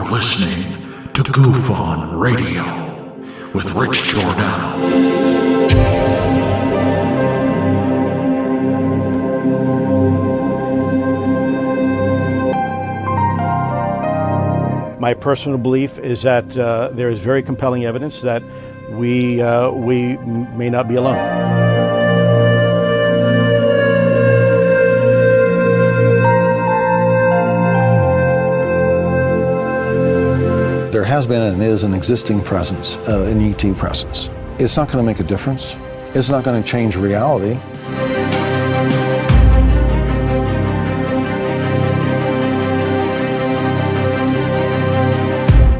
are listening to GUFON Radio with Rich Giordano. My personal belief is that there is very compelling evidence that we may not be alone. There has been and is an existing presence, an ET presence. It's not going to make a difference. It's not going to change reality.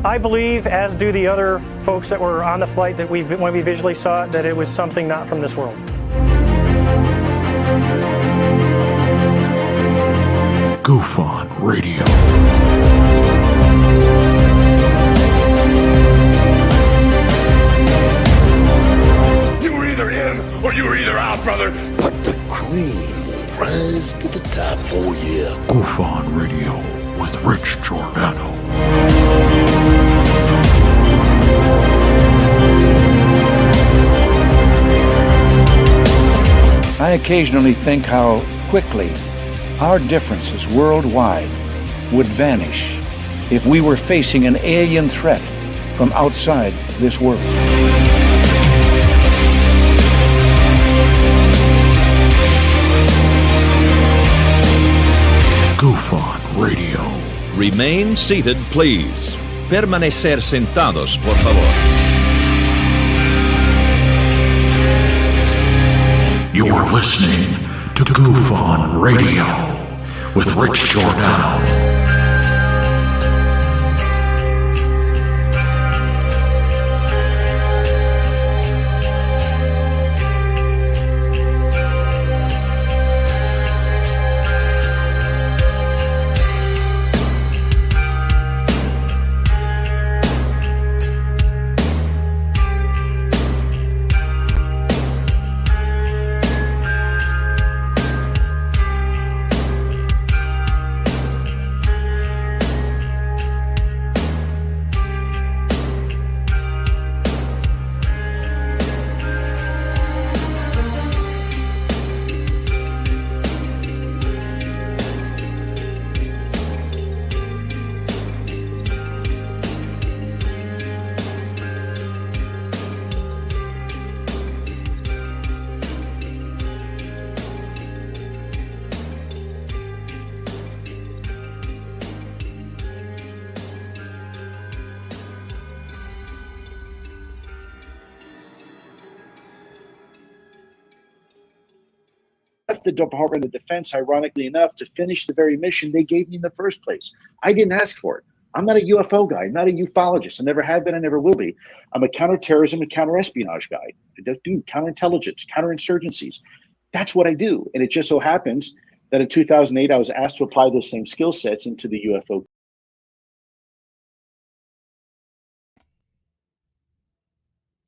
I believe, as do the other folks that were on the flight, that when we visually saw it, that it was something not from this world. GUFON Radio. You were either in or you were either out, brother. But the cream will rise to the top, oh yeah. GUFON Radio with Rich Giordano. I occasionally think how quickly our differences worldwide would vanish if we were facing an alien threat from outside this world. GUFON Radio. Remain seated, please. Permanecer sentados, por favor. You are listening to GUFON Radio with Rich Giordano. The Department of Defense, ironically enough, to finish the very mission they gave me in the first place. I didn't ask for it. I'm not a UFO guy, not a ufologist. I never have been, I never will be. I'm a counterterrorism and counterespionage guy. I do counterintelligence, counterinsurgencies. That's what I do. And it just so happens that in 2008, I was asked to apply those same skill sets into the UFO.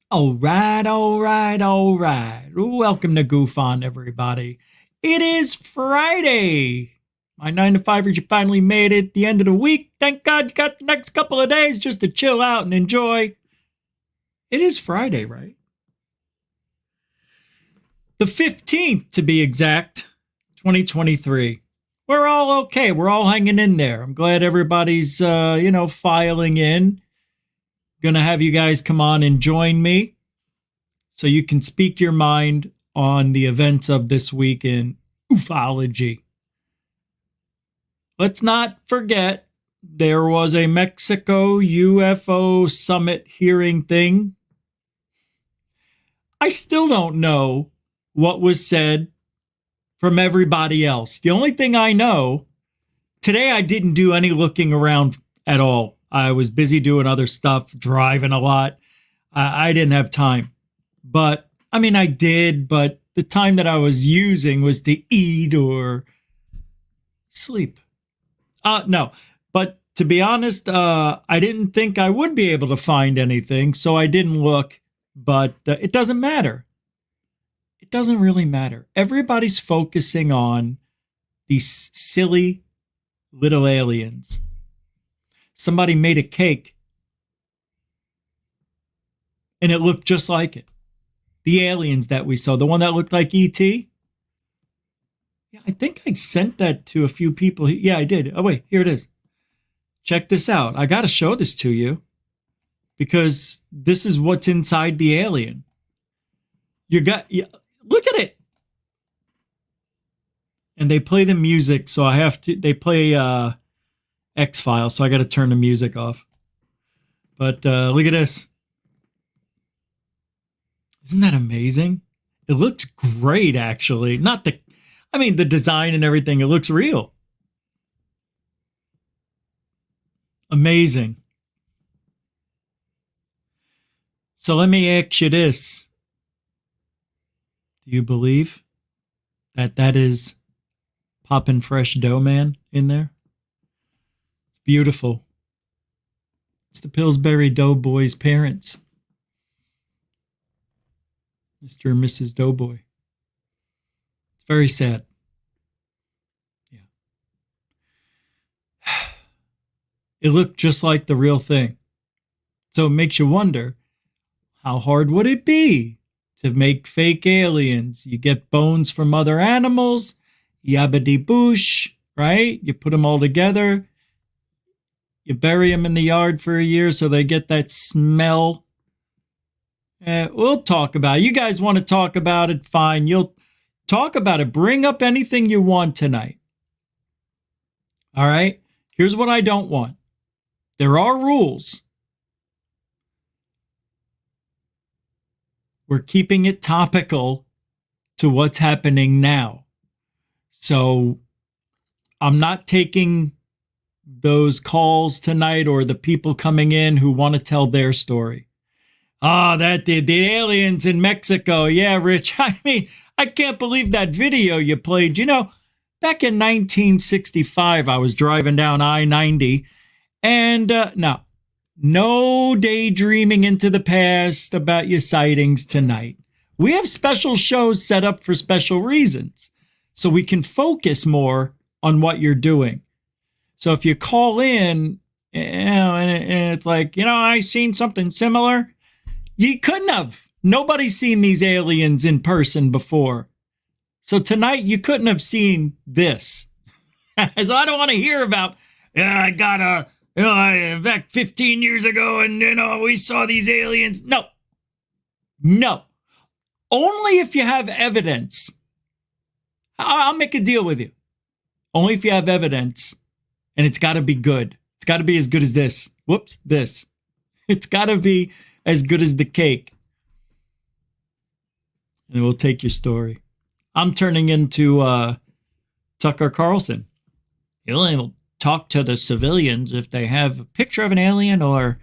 All right. Welcome to GUFON, everybody. It is Friday. My 9-to-5ers, you finally made it. The end of the week. Thank God you got the next couple of days just to chill out and enjoy. It is Friday, right? The 15th, to be exact, 2023. We're all okay. We're all hanging in there. I'm glad everybody's, filing in. Gonna have you guys come on and join me so you can speak your mind on the events of this week in UFOlogy. Let's not forget there was a Mexico UFO summit hearing thing. I still don't know what was said from everybody else. The only thing I know, today I didn't do any looking around at all. I was busy doing other stuff, driving a lot. I didn't have time. But, I did, but the time that I was using was to eat or sleep. No, but to be honest, I didn't think I would be able to find anything, so I didn't look. But it doesn't matter. It doesn't really matter. Everybody's focusing on these silly little aliens. somebody made a cake and it looked just like it. The aliens that we saw, the one that looked like E.T. Yeah, I think I sent that to a few people. Yeah, I did. Oh, wait, here it is. Check this out. I got to show this to you because this is what's inside the alien. Look at it. And they play the music, so they play X-Files, so I got to turn the music off. But look at this. Isn't that amazing? It looks great, actually. The design and everything, it looks real. Amazing. So let me ask you this. Do you believe that is Poppin' Fresh Dough Man in there? It's beautiful. It's the Pillsbury Doughboy's parents. Mr. and Mrs. Doughboy. It's very sad. Yeah. It looked just like the real thing. So it makes you wonder, how hard would it be to make fake aliens? You get bones from other animals, yabbity boosh, right? You put them all together. You bury them in the yard for a year so they get that smell. We'll talk about it. You guys want to talk about it? Fine. You'll talk about it. Bring up anything you want tonight. All right? Here's what I don't want. There are rules. We're keeping it topical to what's happening now. So I'm not taking those calls tonight or the people coming in who want to tell their story. The aliens in Mexico. Yeah, Rich. I can't believe that video you played. Back in 1965, I was driving down I-90 and no daydreaming into the past about your sightings tonight. We have special shows set up for special reasons so we can focus more on what you're doing. So if you call in, and it's like, I seen something similar. You couldn't have. Nobody's seen these aliens in person before. So tonight you couldn't have seen this. So I don't want to hear about, I got back 15 years ago and, we saw these aliens. No. Only if you have evidence. I'll make a deal with you. Only if you have evidence. And it's got to be good. It's got to be as good as this. This. It's got to be as good as the cake. And we'll take your story. I'm turning into Tucker Carlson. He'll talk to the civilians if they have a picture of an alien or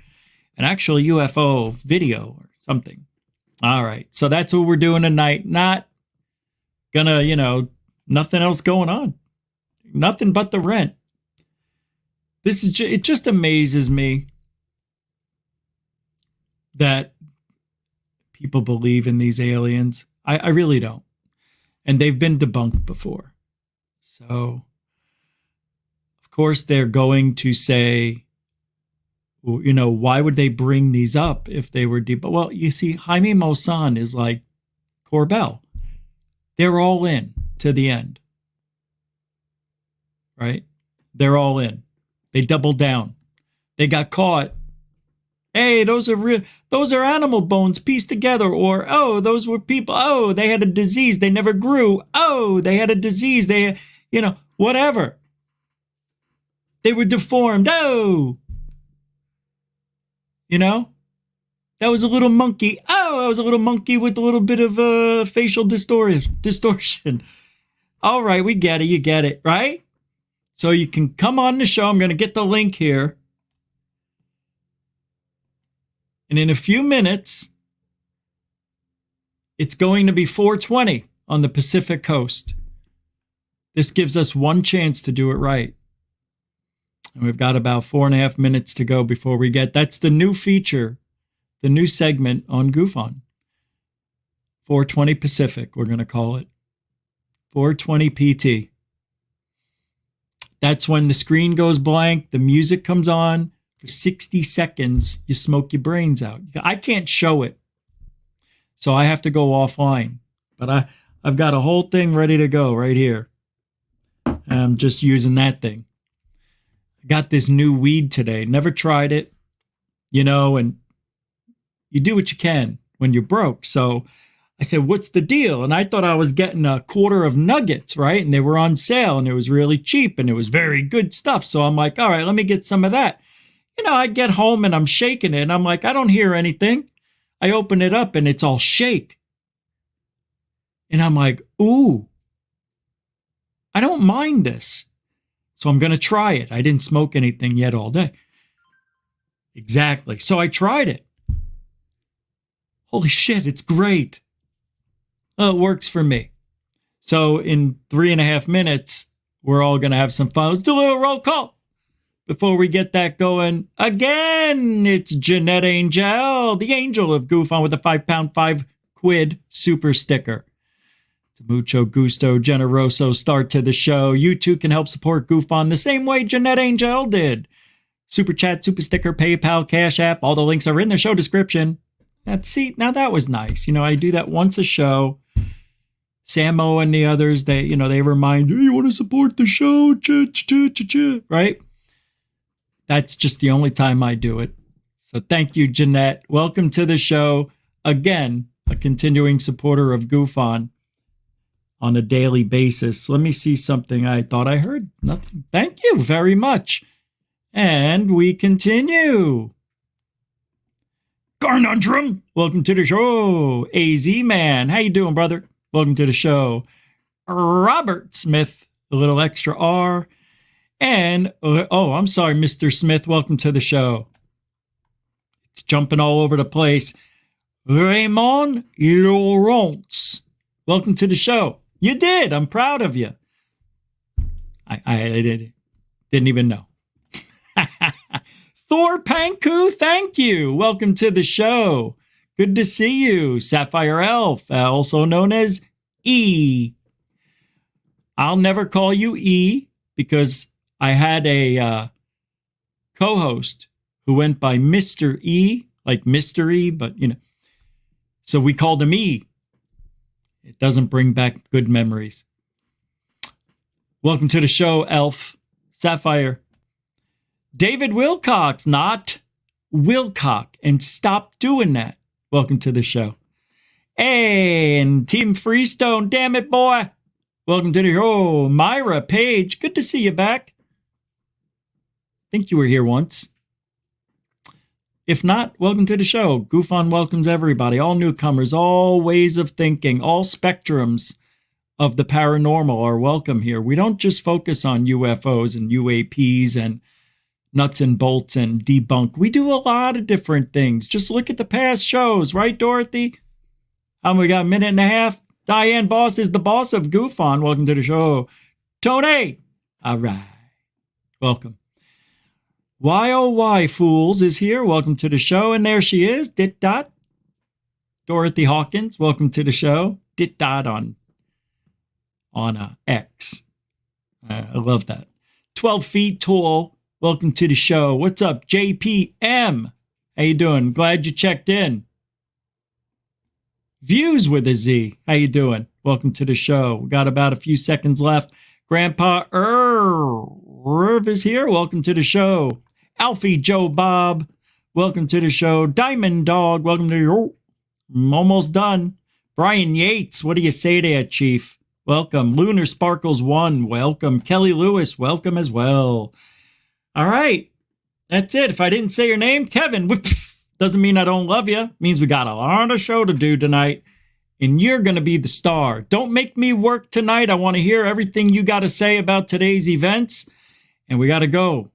an actual UFO video or something. All right. So that's what we're doing tonight. Not gonna, nothing else going on. Nothing but the rent. It just amazes me that people believe in these aliens. I really don't. And they've been debunked before. So, of course, they're going to say, well, why would they bring these up if they were debunked? Well, you see, Jaime Maussan is like Corbell. They're all in to the end. Right? They're all in. They doubled down. They got caught. Hey, those are animal bones pieced together. Or, those were people. Oh, they had a disease. They never grew. Oh, they had a disease. They, whatever. They were deformed. Oh, that was a little monkey. Oh, I was a little monkey with a little bit of facial distortion. All right, we get it. You get it, right? So you can come on the show. I'm going to get the link here. And in a few minutes, it's going to be 4:20 on the Pacific Coast. This gives us one chance to do it right. And we've got about 4.5 minutes to go before we that's the new feature, the new segment on GUFON. 4:20 Pacific, we're going to call it. 4:20 PT. That's when the screen goes blank, the music comes on For 60 seconds, you smoke your brains out. I can't show it, so I have to go offline. But I've got a whole thing ready to go right here. I'm just using that thing. I got this new weed today. Never tried it, and you do what you can when you're broke. So I said, what's the deal? And I thought I was getting a quarter of nuggets, right? And they were on sale and it was really cheap and it was very good stuff. So I'm like, all right, let me get some of that. I get home and I'm shaking it and I'm like, I don't hear anything. I open it up and it's all shake. And I'm like, ooh, I don't mind this. So I'm going to try it. I didn't smoke anything yet all day. Exactly. So I tried it. Holy shit, it's great. Well, it works for me. So in 3.5 minutes, we're all going to have some fun. Let's do a little roll call before we get that going. Again, it's Jeanette Angel, the angel of GUFON, with a £5, £5 super sticker. It's a mucho gusto, generoso start to the show. You too can help support GUFON the same way Jeanette Angel did. Super chat, super sticker, PayPal, Cash App. All the links are in the show description. Now that was nice. I do that once a show. Samo and the others, they remind you, you want to support the show, right? That's just the only time I do it. So thank you, Jeanette. Welcome to the show. Again, a continuing supporter of GUFON on a daily basis. Let me see something I thought I heard. Nothing. Thank you very much. And we continue. Garnundrum, welcome to the show. AZ Man, how you doing, brother? Welcome to the show. Robert Smith, a little extra R. And, I'm sorry, Mr. Smith, welcome to the show. It's jumping all over the place. Raymond Laurence, welcome to the show. You did. I'm proud of you. I didn't even know. Thor Panku, thank you. Welcome to the show. Good to see you. Sapphire Elf, also known as E. I'll never call you E because I had a co-host who went by Mr. E, like mystery, but so we called him E. It doesn't bring back good memories. Welcome to the show, Elf. Sapphire. David Wilcox, not Wilcock, and stop doing that. Welcome to the show. And Team Freestone, damn it, boy. Welcome to the show. Myra Page, good to see you back. I think you were here once. If not, welcome to the show. GUFON welcomes everybody, all newcomers, all ways of thinking, all spectrums of the paranormal are welcome here. We don't just focus on UFOs and UAPs and nuts and bolts and debunk. We do a lot of different things. Just look at the past shows, right, Dorothy? We got a minute and a half. Diane Boss is the boss of GUFON. Welcome to the show. Tony. All right. Welcome. YOY Fools is here. Welcome to the show. And there she is. Dit dot. Dorothy Hawkins. Welcome to the show. Dit dot on X. I love that. 12 feet tall. Welcome to the show. What's up, JPM? How you doing? Glad you checked in. Views with a Z. How you doing? Welcome to the show. We got about a few seconds left. Grandpa Irv is here. Welcome to the show. Alfie Joe Bob. Welcome to the show. Diamond Dog. Welcome to the show. I'm almost done. Brian Yates. What do you say there, Chief? Welcome. Lunar Sparkles 1. Welcome. Kelly Lewis. Welcome as well. All right. That's it. If I didn't say your name, Kevin, doesn't mean I don't love you. It means we got a lot of show to do tonight, and you're going to be the star. Don't make me work tonight. I want to hear everything you got to say about today's events, and we got to go.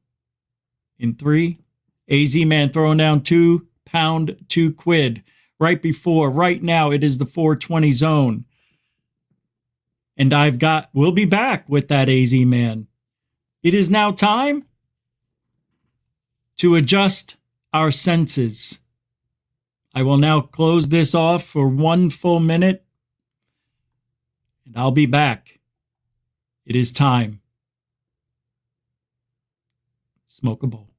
In 3, AZ Man throwing down £2, £2. Right now, it is the 420 zone. And we'll be back with that AZ Man. It is now time to adjust our senses. I will now close this off for 1 full minute, and I'll be back. It is time. Smoke a bowl.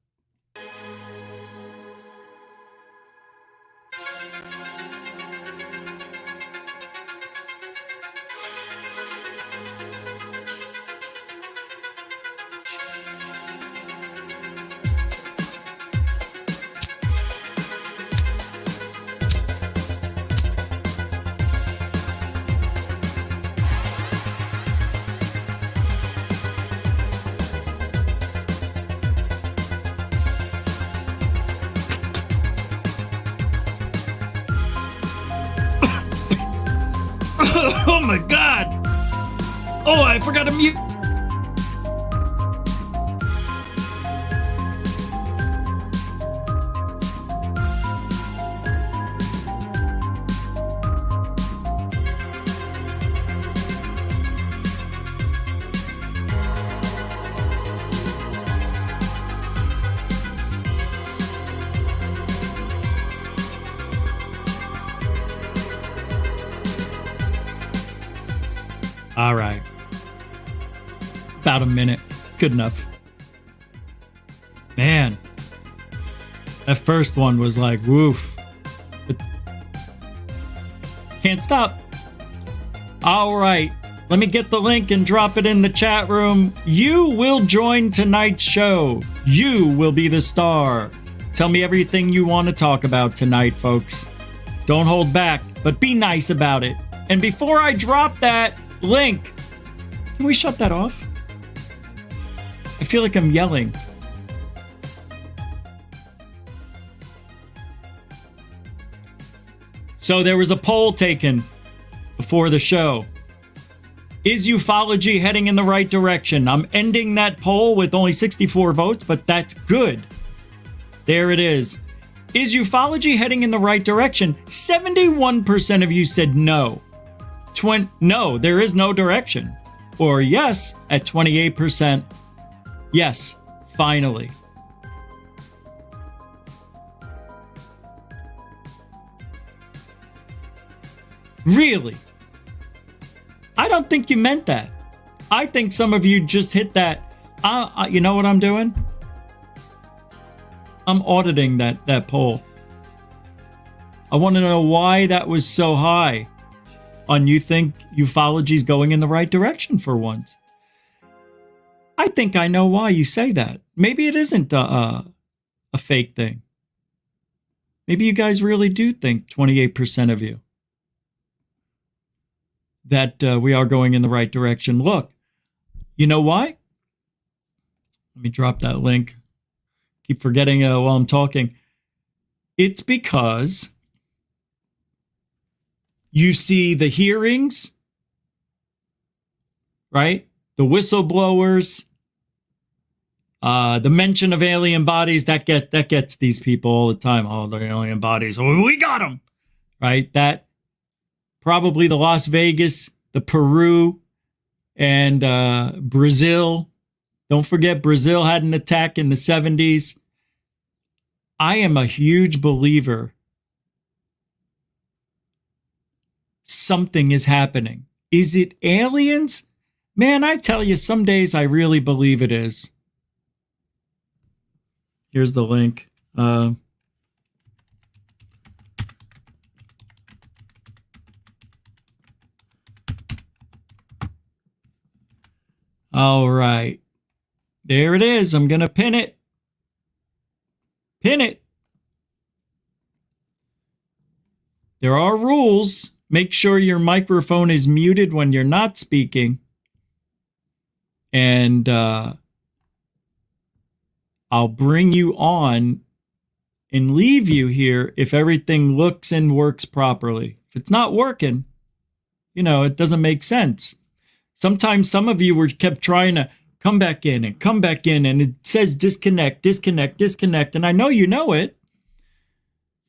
Oh my God. Oh, I forgot to mute. All right. About a minute. Good enough. Man. That first one was like, woof. But can't stop. All right. Let me get the link and drop it in the chat room. You will join tonight's show. You will be the star. Tell me everything you want to talk about tonight, folks. Don't hold back, but be nice about it. And before I drop that link, can we shut that off? I feel like I'm yelling. So there was a poll taken before the show. Is ufology heading in the right direction? I'm ending that poll with only 64 votes, but that's good. There it is. Is ufology heading in the right direction? 71% of you said no. No, there is no direction. Or yes, at 28%. Yes, finally. Really? I don't think you meant that. I think some of you just hit that. You know what I'm doing? I'm auditing that poll. I want to know why that was so high. On you think ufology is going in the right direction for once. I think I know why you say that. Maybe it isn't a fake thing. Maybe you guys really do think, 28% of you, that we are going in the right direction. Look, you know why? Let me drop that link. Keep forgetting while I'm talking. It's because you see the hearings, right? The whistleblowers, the mention of alien bodies, that gets these people all the time. Oh, the alien bodies. Oh, we got them, right? That probably the Las Vegas, the Peru, and Brazil. Don't forget, Brazil had an attack in the 70s. I am a huge believer something is happening. Is it aliens? Man, I tell you, some days I really believe it is. Here's the link. All right. There it is. I'm going to pin it. Pin it. There are rules. Make sure your microphone is muted when you're not speaking. And I'll bring you on and leave you here if everything looks and works properly. If it's not working, it doesn't make sense. Sometimes some of you kept trying to come back in, and it says disconnect. And I know you know it.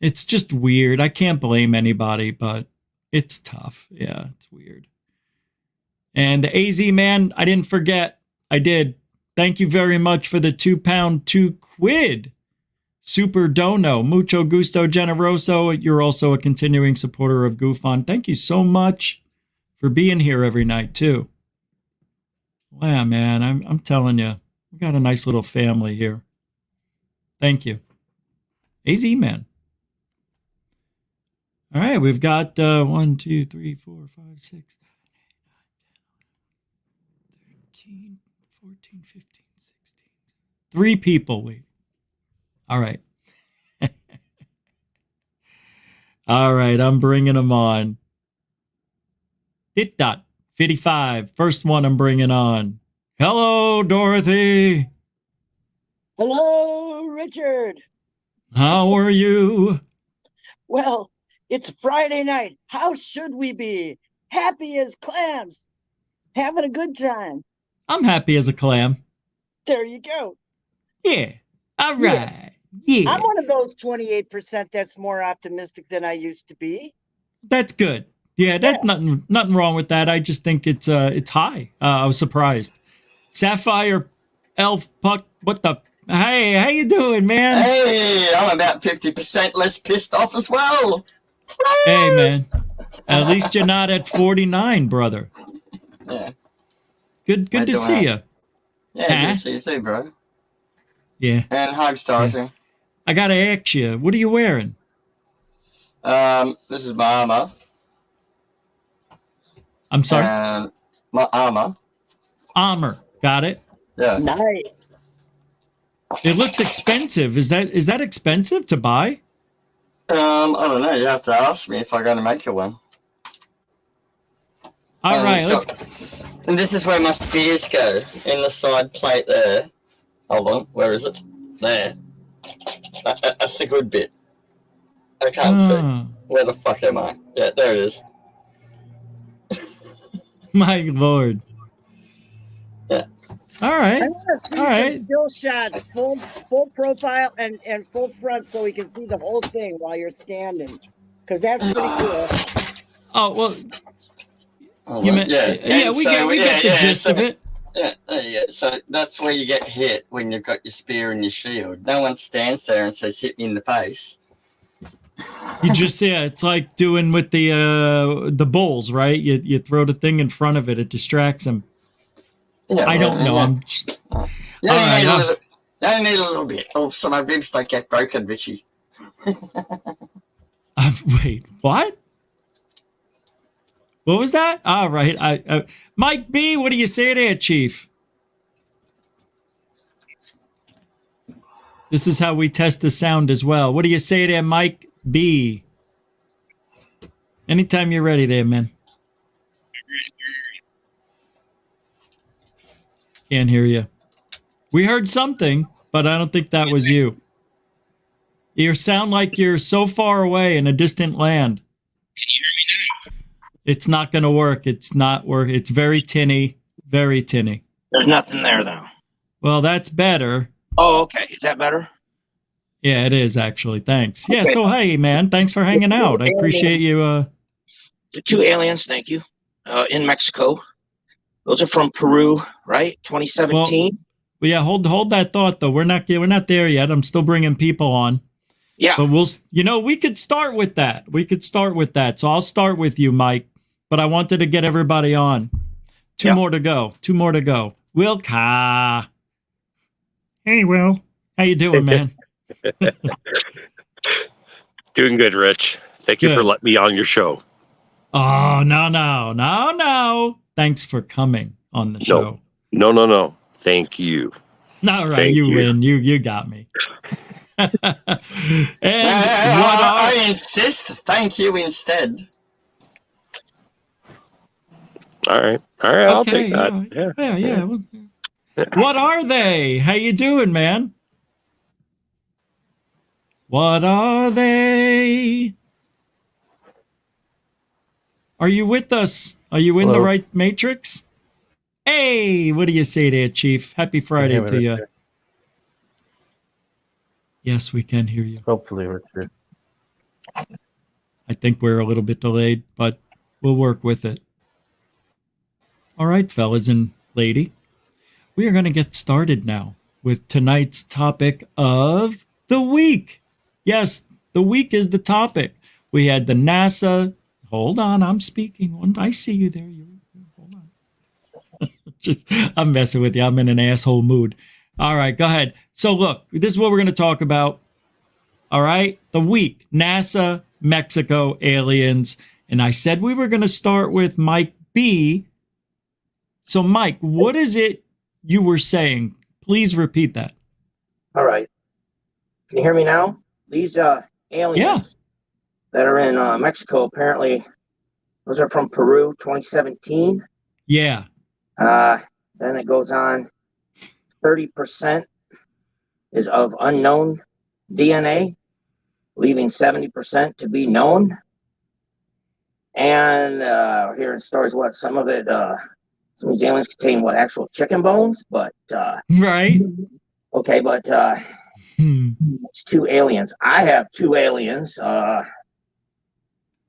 It's just weird. I can't blame anybody, but it's tough. Yeah, it's weird. And the AZ man, I didn't forget. I did. Thank you very much for the £2, £2. Super dono. Mucho gusto generoso. You're also a continuing supporter of GUFON. Thank you so much for being here every night, too. Wow, man, I'm telling you, we got a nice little family here. Thank you. AZ man. All right, we've got 1, 2, 3, 4, 5, 6, 7, 8, 9, 10, 13, 14, 15, 16. 3 people. All right. All right, I'm bringing them on. 55. First one I'm bringing on. Hello, Dorothy. Hello, Richard. How are you? Well, it's Friday night. How should we be? happy as clams, having a good time. I'm happy as a clam. There you go. Yeah. All right. Yeah. I'm one of those 28% that's more optimistic than I used to be. That's good. Yeah, that's nothing wrong with that. I just think it's high. I was surprised. Sapphire Elf Puck, what the? Hey, how you doing, man? Hey, I'm about 50% less pissed off as well. Hey, man. At least you're not at 49, brother. Yeah. Good to see you. Yeah, good to see you too, bro. Yeah. And hugs, Dorothy. Yeah. I gotta ask you, what are you wearing? This is my armor. I'm sorry? My armor. Armor. Got it? Yeah. Nice. It looks expensive. Is that expensive to buy? I don't know. You have to ask me if I'm going to make you one. All right, And this is where my spears go, in the side plate there. Hold on, where is it? There. That's the good bit. I can't see. Where the fuck am I? Yeah, there it is. My lord. Yeah. All right. I want to see some still shots, full profile and full front, so we can see the whole thing while you're standing, because that's pretty cool. Oh well. We get the gist of it. Yeah, so that's where you get hit when you've got your spear and your shield. No one stands there and says, "Hit me in the face." You just it's like doing with the bulls, right? You throw the thing in front of it, it distracts them. Yeah, I don't know. I'm you only need a little bit. Oh, so my ribs don't get broken, Richie. Wait, what? What was that? All right. Mike B, what do you say there, Chief? This is how we test the sound as well. What do you say there, Mike B? Anytime you're ready there, man. Can't hear you. We heard something, but I don't think that was you. You sound like you're so far away in a distant land. It's not going to work. It's not work. It's very tinny. Very tinny. There's nothing there, though. Well, that's better. Oh, okay. Is that better? Yeah, it is, actually. Thanks. Yeah, so hey, man, thanks for hanging out. I appreciate you. The two aliens, thank you, in Mexico. Those are from Peru, right? 2017. Well, yeah, hold that thought, though. We're not there yet. I'm still bringing people on. Yeah. But we could start with that. So I'll start with you, Mike. But I wanted to get everybody on. Two more to go. Wilka. Hey, Will. How you doing, man? Doing good, Rich. Thank you for letting me on your show. Oh, no. Thanks for coming on the show. No. Thank you. All right, you win. You got me. I insist. Thank you instead. All right. I'll take that. Yeah. What are they? How you doing, man? What are they? Are you with us? Are you in the right matrix? Hey, what do you say there, Chief? Happy Friday to you. Yes, we can hear you. Hopefully, we're true. I think we're a little bit delayed, but we'll work with it. All right, fellas and lady, we are going to get started now with tonight's topic of the week. Yes, the week is the topic. We had the NASA. Hold on, I'm speaking. I see you there. Hold on. I'm messing with you. I'm in an asshole mood. All right, go ahead. So look, this is what we're going to talk about. All right, the week, NASA, Mexico, aliens. And I said we were going to start with Mike B. So Mike, what is it you were saying? Please repeat that. All right. Can you hear me now? These aliens that are in Mexico, apparently, those are from Peru, 2017. Yeah. Then it goes on, 30% is of unknown DNA, leaving 70% to be known. And hearing stories, what some of it, some of these aliens contain what actual chicken bones, but right. Okay, but it's 2 aliens. I have 2 aliens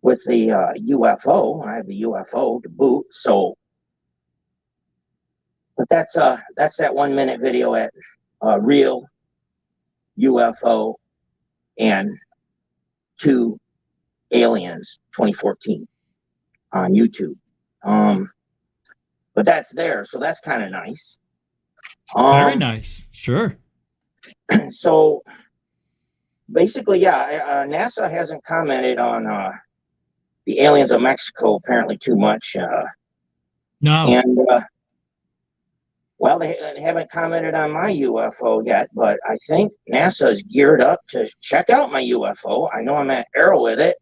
with the UFO. I have the UFO to boot. So, but that's that 1 minute video at Real UFO and 2 Aliens 2014 on YouTube. But that's there, so that's kind of nice. Very nice. Sure. So basically, yeah, NASA hasn't commented on the aliens of Mexico apparently too much. No. And well, they haven't commented on my UFO yet, but I think NASA is geared up to check out my UFO. I know I'm at Arrow with it.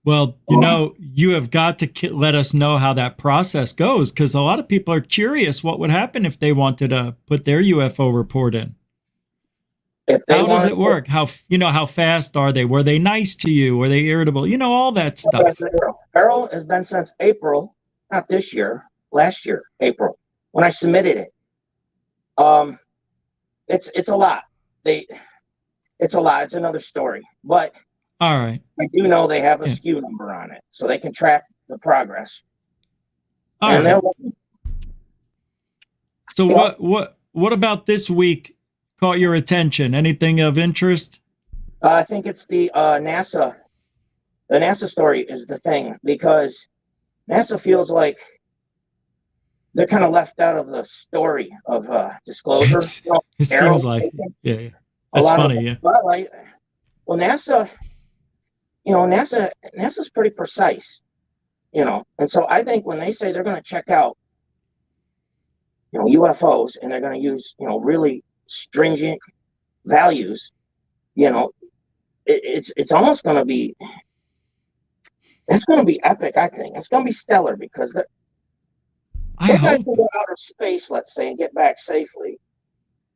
Well, you know, you have got to let us know how that process goes, because a lot of people are curious what would happen if they wanted to put their UFO report in. How does it work? How fast are they? Were they nice to you? Were they irritable? You know, all that stuff. Arrow has been since April, not this year, last year, April, when I submitted it. It's a lot. It's a lot. It's another story, but. All right. I do know they have a SKU number on it, so they can track the progress. All right. So what about this week caught your attention? Anything of interest? I think it's the NASA. The NASA story is the thing, because NASA feels like they're kind of left out of the story of disclosure. It seems like, yeah. That's funny, yeah. Well, NASA. NASA's pretty precise, and so I think when they say they're going to check out, UFOs, and they're going to use, really stringent values, it's almost going to be, that's going to be epic. I think it's going to be stellar, because they're going to go out of space, let's say, and get back safely,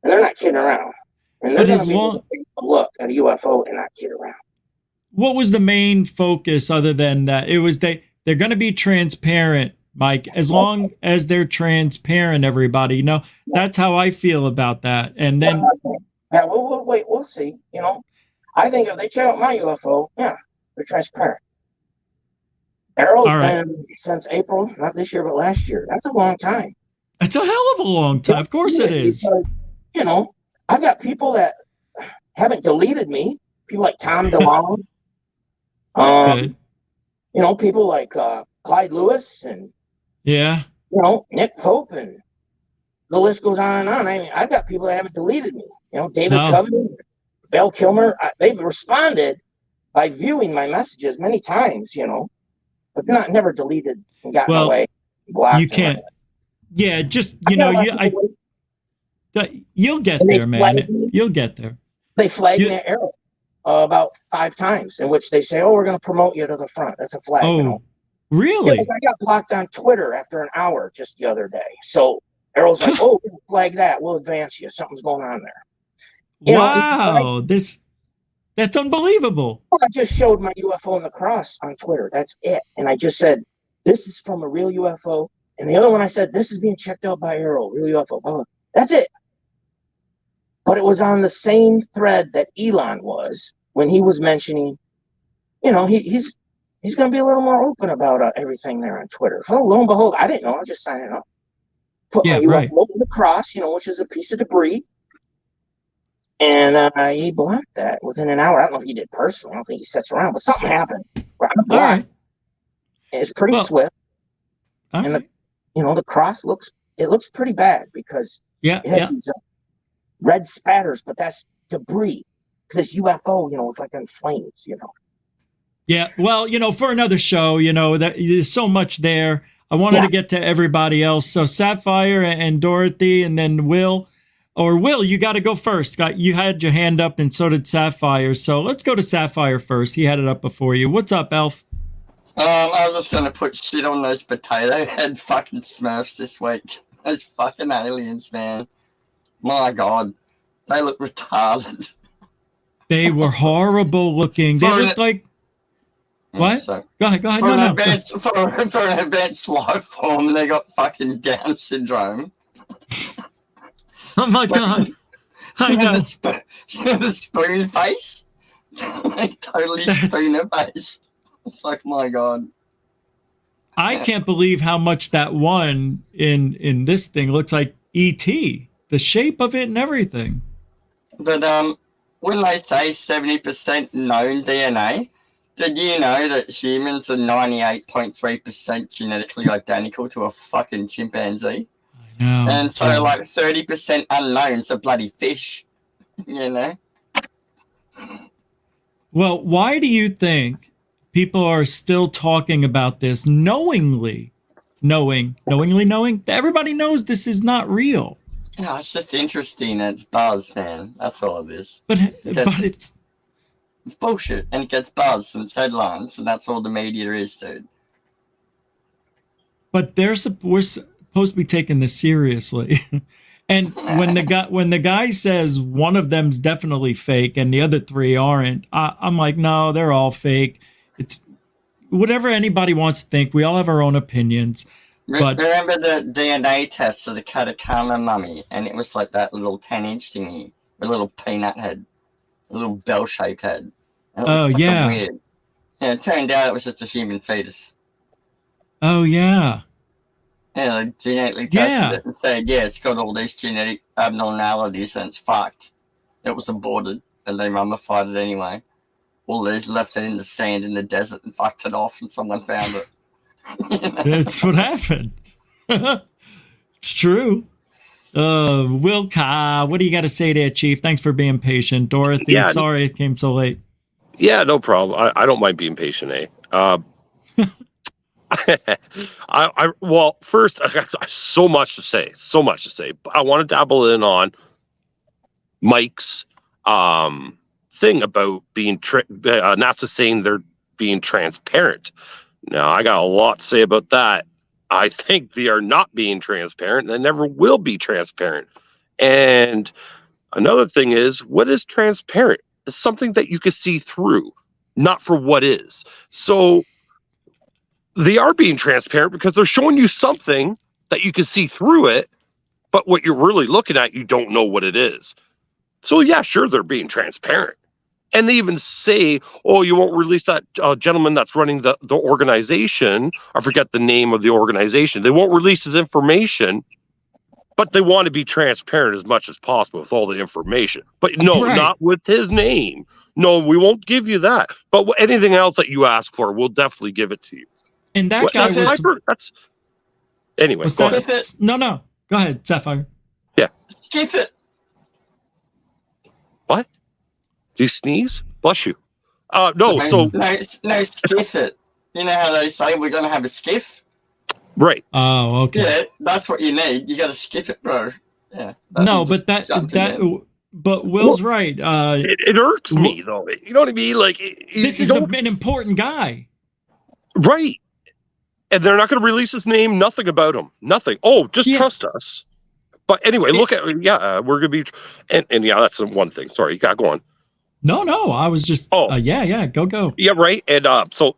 and they're not kidding around, and they're going to be a look at a UFO and not kid around. What was the main focus other than that? It was they're going to be transparent, Mike. As long as they're transparent, everybody, that's how I feel about that. And then, yeah, we'll wait. We'll see. I think if they check out my UFO, yeah, they're transparent. Arrow's been since April, not this year, but last year. That's a long time. It's a hell of a long time. Of course it is. Because, I've got people that haven't deleted me. People like Tom DeLong. That's good. People like Clyde Lewis and Nick Pope, and the list goes on and on. I mean, I've got people that haven't deleted me. David Covenant, Val Kilmer. They've responded by viewing my messages many times. But they're never deleted and gotten away, blocked. You can't. Yeah, just you'll get there, man. You'll get there. They flagged me at Arrow about 5 times, in which they say, "Oh, we're going to promote you to the front." That's a flag. Oh, really? Yeah, I got blocked on Twitter after an hour just the other day. So Arrow's like, "Oh, flag that. We'll advance you. Something's going on there." Wow, that's unbelievable. Well, I just showed my UFO and the cross on Twitter. That's it. And I just said, "This is from a real UFO." And the other one, I said, "This is being checked out by Arrow, real UFO." Oh, that's it. But it was on the same thread that Elon was when he was mentioning, he's going to be a little more open about everything there on Twitter. Oh, lo and behold, I didn't know. I'm just signing up. Put my UFO in the cross, which is a piece of debris. And he blocked that within an hour. I don't know if he did personally. I don't think he sits around, but something happened. Right? All right. It's pretty swift. And the cross looks pretty bad, because it has these red spatters, but that's debris, because this UFO, it's like in flames, Yeah, well, for another show, that there's so much there. I wanted to get to everybody else. So Sapphire and Dorothy, and then Will, you got to go first. You had your hand up, and so did Sapphire. So let's go to Sapphire first. He had it up before you. What's up, Elf? I was just gonna put shit on those potato head fucking Smurfs this week. Those fucking aliens, man. My God, they look retarded. They were horrible looking. They looked like What? So, go ahead. For No. an advanced life form, they got fucking Down syndrome. Oh my God. I know. The spoon face? Like, totally spooner face. It's like, my God. I can't believe how much that one in this thing looks like E.T. The shape of it and everything. But when they say 70% known DNA, did you know that humans are 98.3% genetically identical to a fucking chimpanzee? I know. And so, like, 30% unknowns are bloody fish, you know? Well, why do you think people are still talking about this knowingly knowing? Everybody knows this is not real. Yeah, it's just interesting. It's buzz, man. That's all it is. But it's bullshit, and it gets buzz and it's headlines, and that's all the media is, dude. But we're supposed to be taking this seriously. And when the guy says one of them's definitely fake and the other three aren't, I'm like, no, they're all fake. It's whatever anybody wants to think. We all have our own opinions. But remember the DNA test of the Katakana mummy, and it was like that little 10-inch thingy, a little peanut head, a little bell-shaped head. Oh yeah. Weird. Yeah, it turned out it was just a human fetus. Oh yeah. Yeah, they genetically tested it and said, yeah, it's got all these genetic abnormalities and it's fucked. It was aborted and they mummified it anyway. All these left it in the sand in the desert and fucked it off and someone found it. You know? That's what happened. It's true. Wilka, what do you got to say there, Chief? Thanks for being patient. Dorothy, sorry it came so late. Yeah, no problem. I don't mind being patient, eh? Well, first, I got so much to say. But I want to dabble in on Mike's thing about being NASA saying they're being transparent. Now, I got a lot to say about that. I think they are not being transparent, and they never will be transparent. And another thing is, what is transparent? It's something that you can see through, not for what is. So they are being transparent because they're showing you something that you can see through it, but what you're really looking at, you don't know what it is. So yeah, sure, they're being transparent. And they even say, oh, you won't release that gentleman that's running the organization. I forget the name of the organization. They won't release his information, but they want to be transparent as much as possible with all the information. But no, not with his name. No, we won't give you that. But anything else that you ask for, we'll definitely give it to you. And that guy was... Anyway, go ahead. No. Go ahead, Sapphire. Yeah. Skip it. What? Do you sneeze? Bless you. No, no, skiff it. You know how they say we're going to have a skiff? Right. Oh, okay. Yeah, that's what you need. You got to skiff it, bro. Yeah. No, but but Will's right. It irks me, though. You know what I mean? Like, this is an important guy. Right. And they're not going to release his name, nothing about him. Nothing. Oh, just trust us. But anyway, look at, we're going to be, and yeah, that's one thing. Sorry, you got to go on. No, I was just, go. Yeah, right. And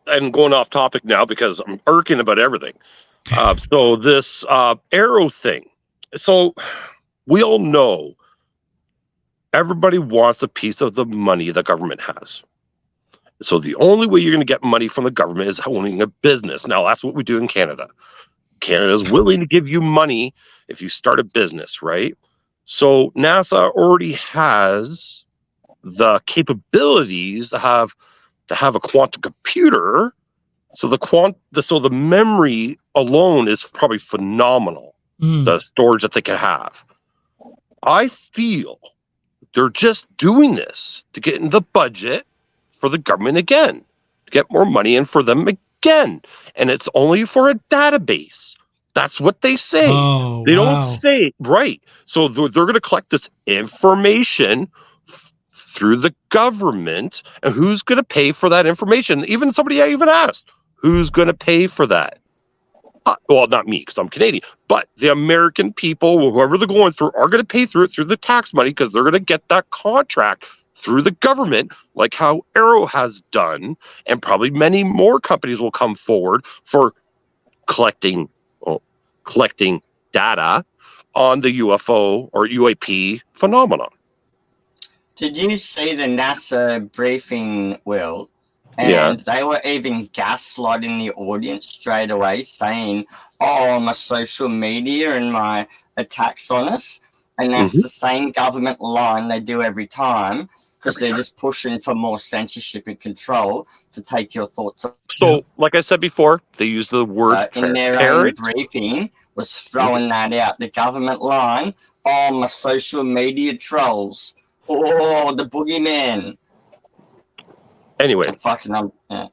and going off topic now because I'm irking about everything. So this arrow thing. So we all know everybody wants a piece of the money the government has. So the only way you're going to get money from the government is owning a business. Now, that's what we do in Canada. Canada is willing to give you money if you start a business, right? So NASA already has the capabilities to have a quantum computer. So the memory alone is probably phenomenal. The storage that they can have. I feel they're just doing this to get in the budget for the government again, to get more money in for them again. And it's only for a database. That's what they say. Oh, they don't say, right. So they're going to collect this information through the government. And who's going to pay for that information? Even somebody I even asked, who's going to pay for that? Well, not me, because I'm Canadian, but the American people, whoever they're going through, are going to pay through it through the tax money because they're going to get that contract through the government, like how Arrow has done, and probably many more companies will come forward for collecting data on the UFO or UAP phenomenon. Did you see the NASA briefing, Will? And they were even gaslighting the audience straight away, saying, "Oh, my social media and my attacks on us," and that's the same government line they do every time, because they're just pushing for more censorship and control to take your thoughts. So, like I said before, they use the word in their own transparent. briefing was throwing that out. The government line, "Oh, my social media trolls. Oh, the boogeyman." Anyway,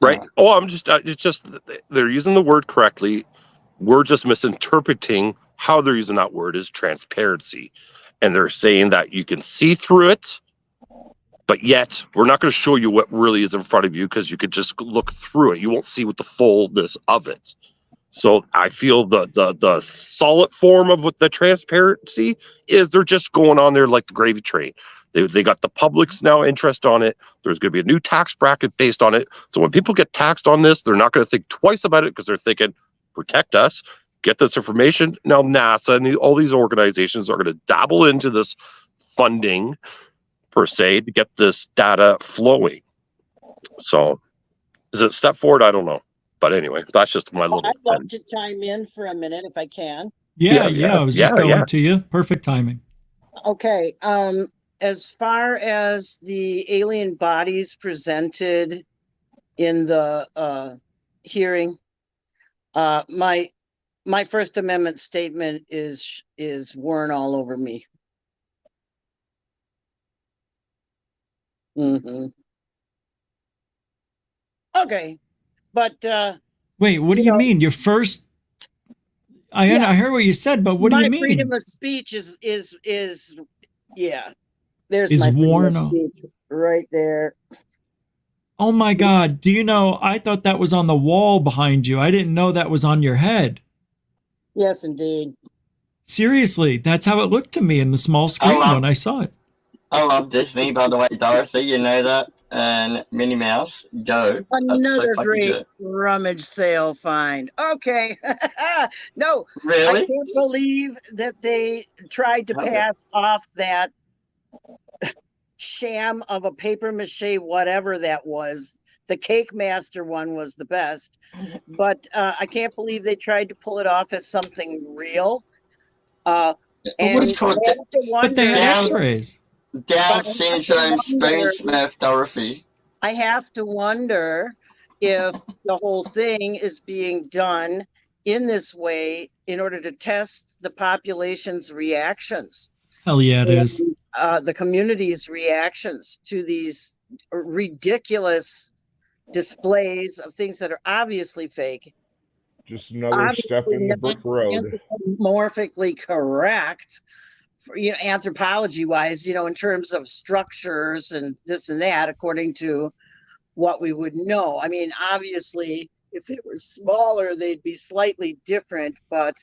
right? Oh, I'm just, it's just, they're using the word correctly. We're just misinterpreting how they're using that word as transparency. And they're saying that you can see through it, but yet we're not going to show you what really is in front of you, because you could just look through it. You won't see what the fullness of it. So I feel the solid form of what the transparency is, they're just going on there like the gravy train. They got the public's now interest on it. There's going to be a new tax bracket based on it. So when people get taxed on this, they're not going to think twice about it, because they're thinking, protect us, get this information. Now NASA and all these organizations are going to dabble into this funding, per se, to get this data flowing. So is it a step forward? I don't know. But anyway, that's just my little... I'd love to chime in for a minute if I can. Yeah, I was just going to you. Perfect timing. Okay. As far as the alien bodies presented in the hearing, my First Amendment statement is worn all over me. Okay, but wait, what do you mean? Your first? I heard what you said, but what do you mean? My freedom of speech is yeah. There's is my freedom worn of speech right there. Oh my God! Do you know? I thought that was on the wall behind you. I didn't know that was on your head. Yes, indeed. Seriously, that's how it looked to me in the small screen when I saw it. I love Disney, by the way, Dorothy. You know that, and Minnie Mouse. Go. Another so great good. rummage sale find. Okay, no, really? I can't believe that they tried to pass off that sham of a paper mache, whatever that was. The Cake Master one was the best, but I can't believe they tried to pull it off as something real. But they had X-rays. Down syndrome, Spoonsmith, Dorothy. I have to wonder if the whole thing is being done in this way in order to test the population's reactions. Hell yeah, it is. The community's reactions to these ridiculous displays of things that are obviously fake. Just another step in the brick road. Morphically correct, anthropology wise, in terms of structures and this and that, according to what we would know. I mean, obviously, if they were smaller, they'd be slightly different, but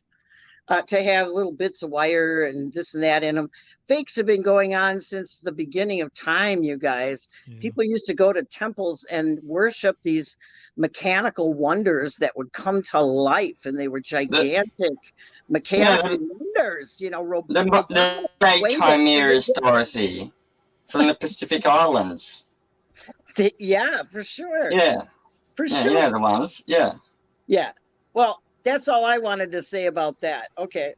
to have little bits of wire and this and that in them. Fakes have been going on since the beginning of time, you guys. Yeah. People used to go to temples and worship these mechanical wonders that would come to life, and they were gigantic mechanical wonders, The fake chimeras, Dorothy, from the Pacific Islands. Yeah, for sure. Yeah. For sure. Yeah, the ones. Yeah. Yeah. Well, that's all I wanted to say about that. Okay.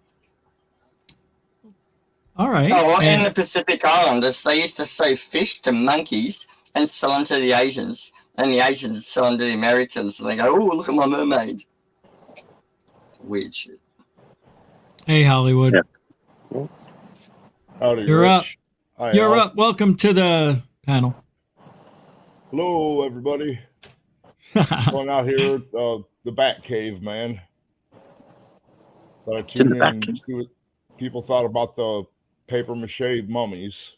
All right. Oh, well, in the Pacific Islanders, they used to sell fish to monkeys and sell them to the Asians. And the Asians sell them to the Americans. And they go, "Oh, look at my mermaid." Weird shit. Hey, Hollywood. Yeah. Howdy, You're Rich. up. Hi, You're Al. up. Welcome to the panel. Hello, everybody. Going out here at the Bat Cave, man. But I tuned in to see what people thought about the paper mache mummies.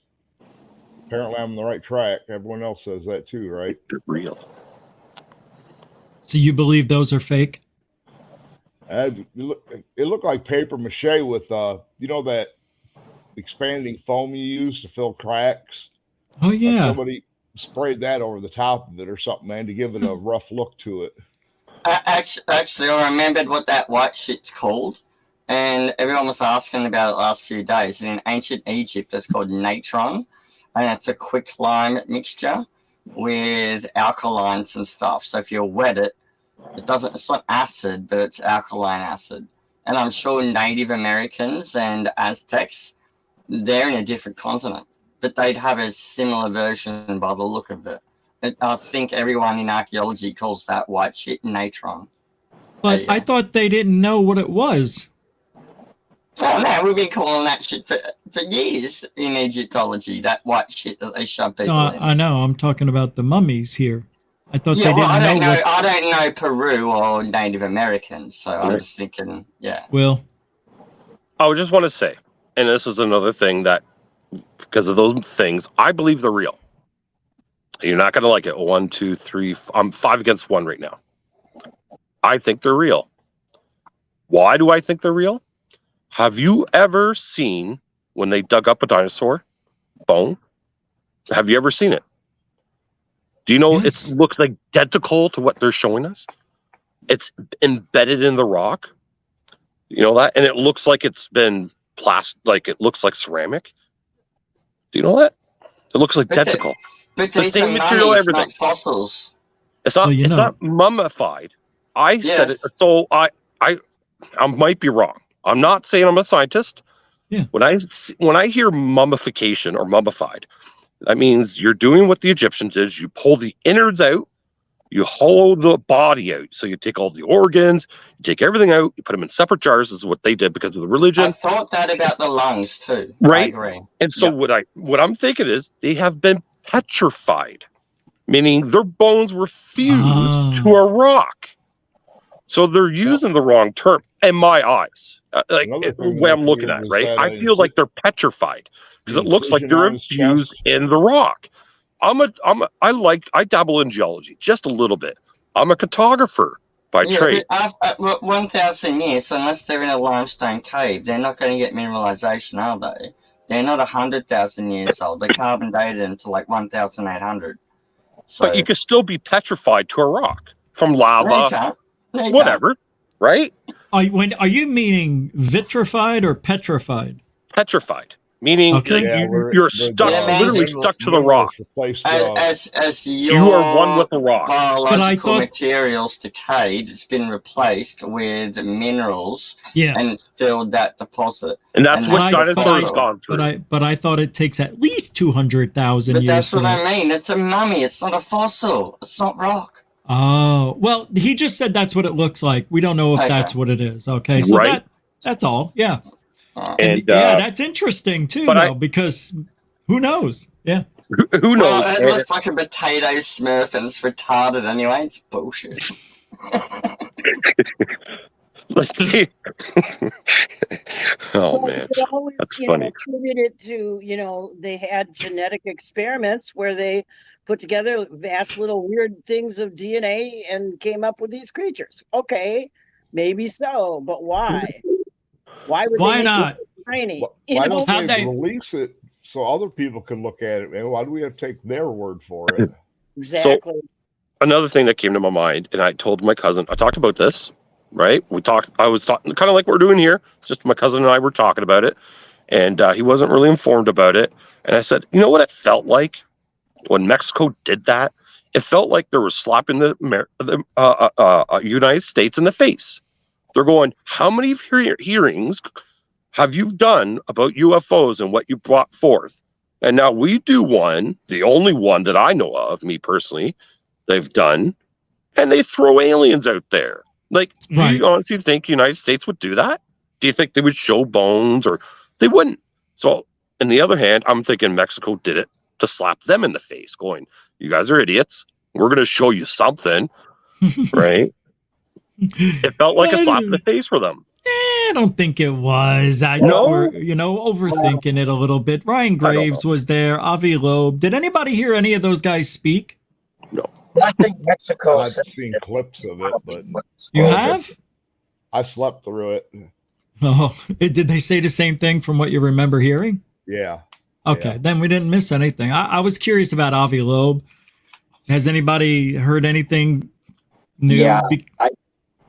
Apparently, I'm on the right track. Everyone else says that too, right? They're real. So you believe those are fake? It looked like paper mache with, that expanding foam you use to fill cracks. Oh yeah. Like somebody sprayed that over the top of it or something, man, to give it a rough look to it. Actually, I remembered what that white shit's called, and everyone was asking about it last few days. And in ancient Egypt, it's called natron, and it's a quicklime mixture with alkalines and stuff. So if you wet it, it's not acid, but it's alkaline acid. And I'm sure Native Americans and Aztecs, they're in a different continent, but they'd have a similar version by the look of it. I think everyone in archaeology calls that white shit natron. But I thought they didn't know what it was. Oh no, we've been calling that shit for years in Egyptology, that white shit that they shove people in. I know, I'm talking about the mummies here. I thought they didn't I don't know what... I don't know Peru or Native Americans, so I'm just thinking, yeah. Well, I just want to say, and this is another thing that, because of those things, I believe they're real. You're not going to like it. 1, 2, 3. I'm 5 against 1 right now. I think they're real. Why do I think they're real? Have you ever seen when they dug up a dinosaur bone? Have you ever seen it? Do you know it looks identical to what they're showing us? It's embedded in the rock. You know that? And it looks like it's been like it looks like ceramic. Do you know that? It looks identical. But the these same are material, mummies, everything. not fossils. It's not. It's not mummified. I said it. So I might be wrong. I'm not saying I'm a scientist. Yeah. When I hear mummification or mummified, that means you're doing what the Egyptians did. You pull the innards out, you hollow the body out. So you take all the organs, you take everything out, you put them in separate jars. This is what they did because of the religion. I thought that about the lungs too. Right. I agree. And so what I'm thinking is they have been petrified, meaning their bones were fused to a rock. So they're using the wrong term in my eyes. Like the way I'm looking at it, right? I feel like they're petrified because it looks like they're infused in the rock. I dabble in geology just a little bit. I'm a cartographer by trade. But 1,000 years, unless they're in a limestone cave, they're not going to get mineralization, are they? They're not 100,000 years old. They carbon dated them to like 1,800. So, but you could still be petrified to a rock from lava, no, whatever, right? Are you meaning vitrified or petrified? Petrified. Meaning you're stuck, literally stuck to the rock. As you are one with the rock. Biological materials decayed, it's been replaced with minerals, and it's filled that deposit. And that's what dinosaurs gone through. But I thought it takes at least 200,000 years. But that's what I mean. It's a mummy. It's not a fossil. It's not rock. Oh, well, he just said that's what it looks like. We don't know if that's what it is. Okay, so that's all. Yeah. And that's interesting too, though, because who knows? Yeah. Who knows? Well, it looks like a potato smurf and it's retarded anyway. It's bullshit. Oh man, that's funny. Attributed to, they had genetic experiments where they put together vast little weird things of DNA and came up with these creatures. Okay, maybe so, but why? Why not? Tiny? Why don't they release it so other people can look at it? Man, why do we have to take their word for it? Exactly. So, another thing that came to my mind, and I told my cousin, I talked about this, right? I was talking kind of like we're doing here. Just my cousin and I were talking about it, and he wasn't really informed about it. And I said, you know what it felt like when Mexico did that? It felt like they were slapping the United States in the face. They're going, how many hearings have you done about UFOs and what you brought forth? And now we do one, the only one that I know of, me personally, they've done, and they throw aliens out there. Like, do you honestly think the United States would do that? Do you think they would show bones, or they wouldn't? So, on the other hand, I'm thinking Mexico did it to slap them in the face, going, you guys are idiots. We're going to show you something, right? It felt like a slap in the face for them. I don't think it was. I think we're, overthinking it a little bit. Ryan Graves was there. Avi Loeb. Did anybody hear any of those guys speak? No. I think Mexico. I've seen clips of it, but you have? I slept through it. Oh, did they say the same thing from what you remember hearing? Yeah. Okay, then we didn't miss anything. I was curious about Avi Loeb. Has anybody heard anything new? Yeah,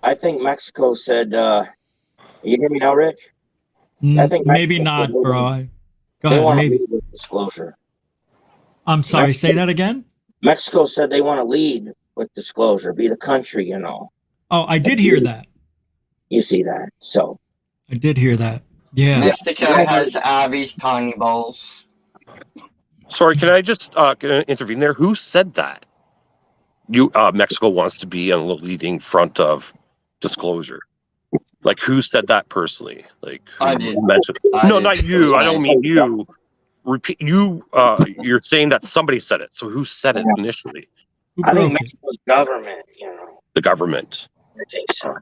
I think Mexico said, you hear me now, Rich? I think Maybe Mexico not, bro. Go they ahead, want to maybe. lead with disclosure. I'm sorry, say that again? Mexico said they want to lead with disclosure, be the country, you know. Oh, I did hear that. You see that, so. I did hear that. Yeah. Mexico has Avi's tiny balls. Sorry, can I just intervene there? Who said that? Mexico wants to be on the leading front of disclosure. Like, who said that personally? Like, I did. No, not you. I don't mean you. Repeat. You're saying that somebody said it. So who said it initially? I think Mexico's government, you know. The government. I think so.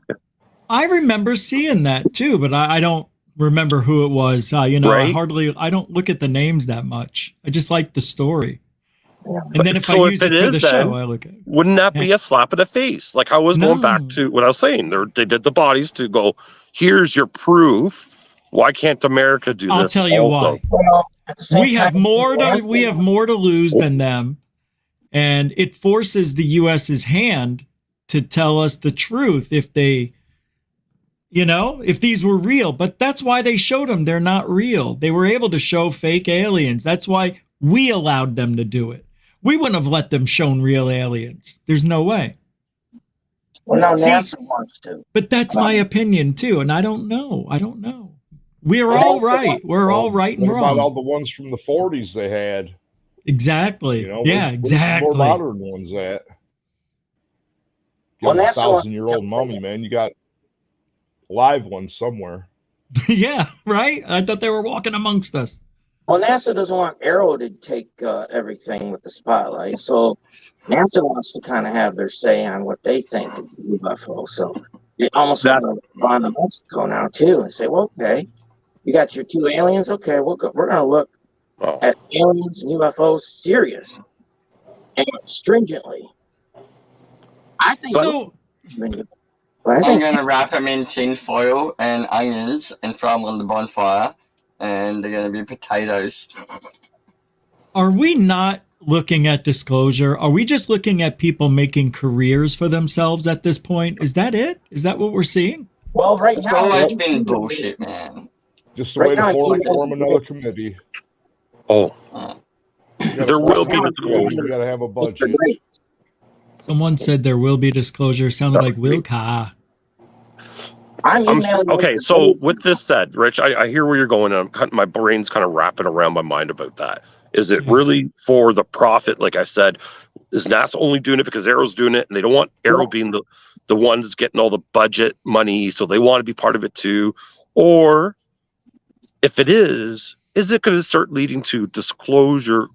I remember seeing that too, but I don't remember who it was. You know, Right? I don't look at the names that much. I just like the story. And then if So I use it for the show, I look at it. Wouldn't that be a slap in the face? Like, I was going back to what I was saying. They did the bodies to go, here's your proof. Why can't America do this? I'll tell you also? why. We have more to lose than them, and it forces the US's hand to tell us the truth if they, you know, if these were real. But that's why they showed them they're not real. They were able to show fake aliens. That's why we allowed them to do it. We wouldn't have let them shown real aliens. There's no way. Well, now NASA wants to. But that's my opinion too, and I don't know. We're all right. We're all right and What wrong. about all the ones from the 40s they had? Exactly. You know, yeah, where's exactly. the more modern ones at? Well, Well, that's 1,000-year-old mummy, man. You got live ones somewhere. Yeah, right? I thought they were walking amongst us. Well, NASA doesn't want Arrow to take everything with the spotlight, so NASA wants to kind of have their say on what they think is a UFO. So they almost want to bond to Mexico now too, and say, "Well, okay, you got your two aliens. Okay, we're going to look at aliens and UFOs serious and stringently." I think so. I'm going to wrap them in tin foil and onions and throw them on the bonfire, and they're going to be potatoes. Are we not looking at disclosure? Are we just looking at people making careers for themselves at this point? Is that it? Is that what we're seeing? Well, right It's now, always been bullshit, man. Just a way to form another committee. Oh. There will be disclosure. You got to have a budget. Someone said there will be disclosure. Sounded like Wilka. Okay, so with this said, Rich, I hear where you're going. My brain's kind of wrapping around my mind about that. Is it really for the profit? Like I said, is NASA only doing it because Arrow's doing it, and they don't want Arrow being the ones getting all the budget money, so they want to be part of it too? Or if it is it going to start leading to disclosure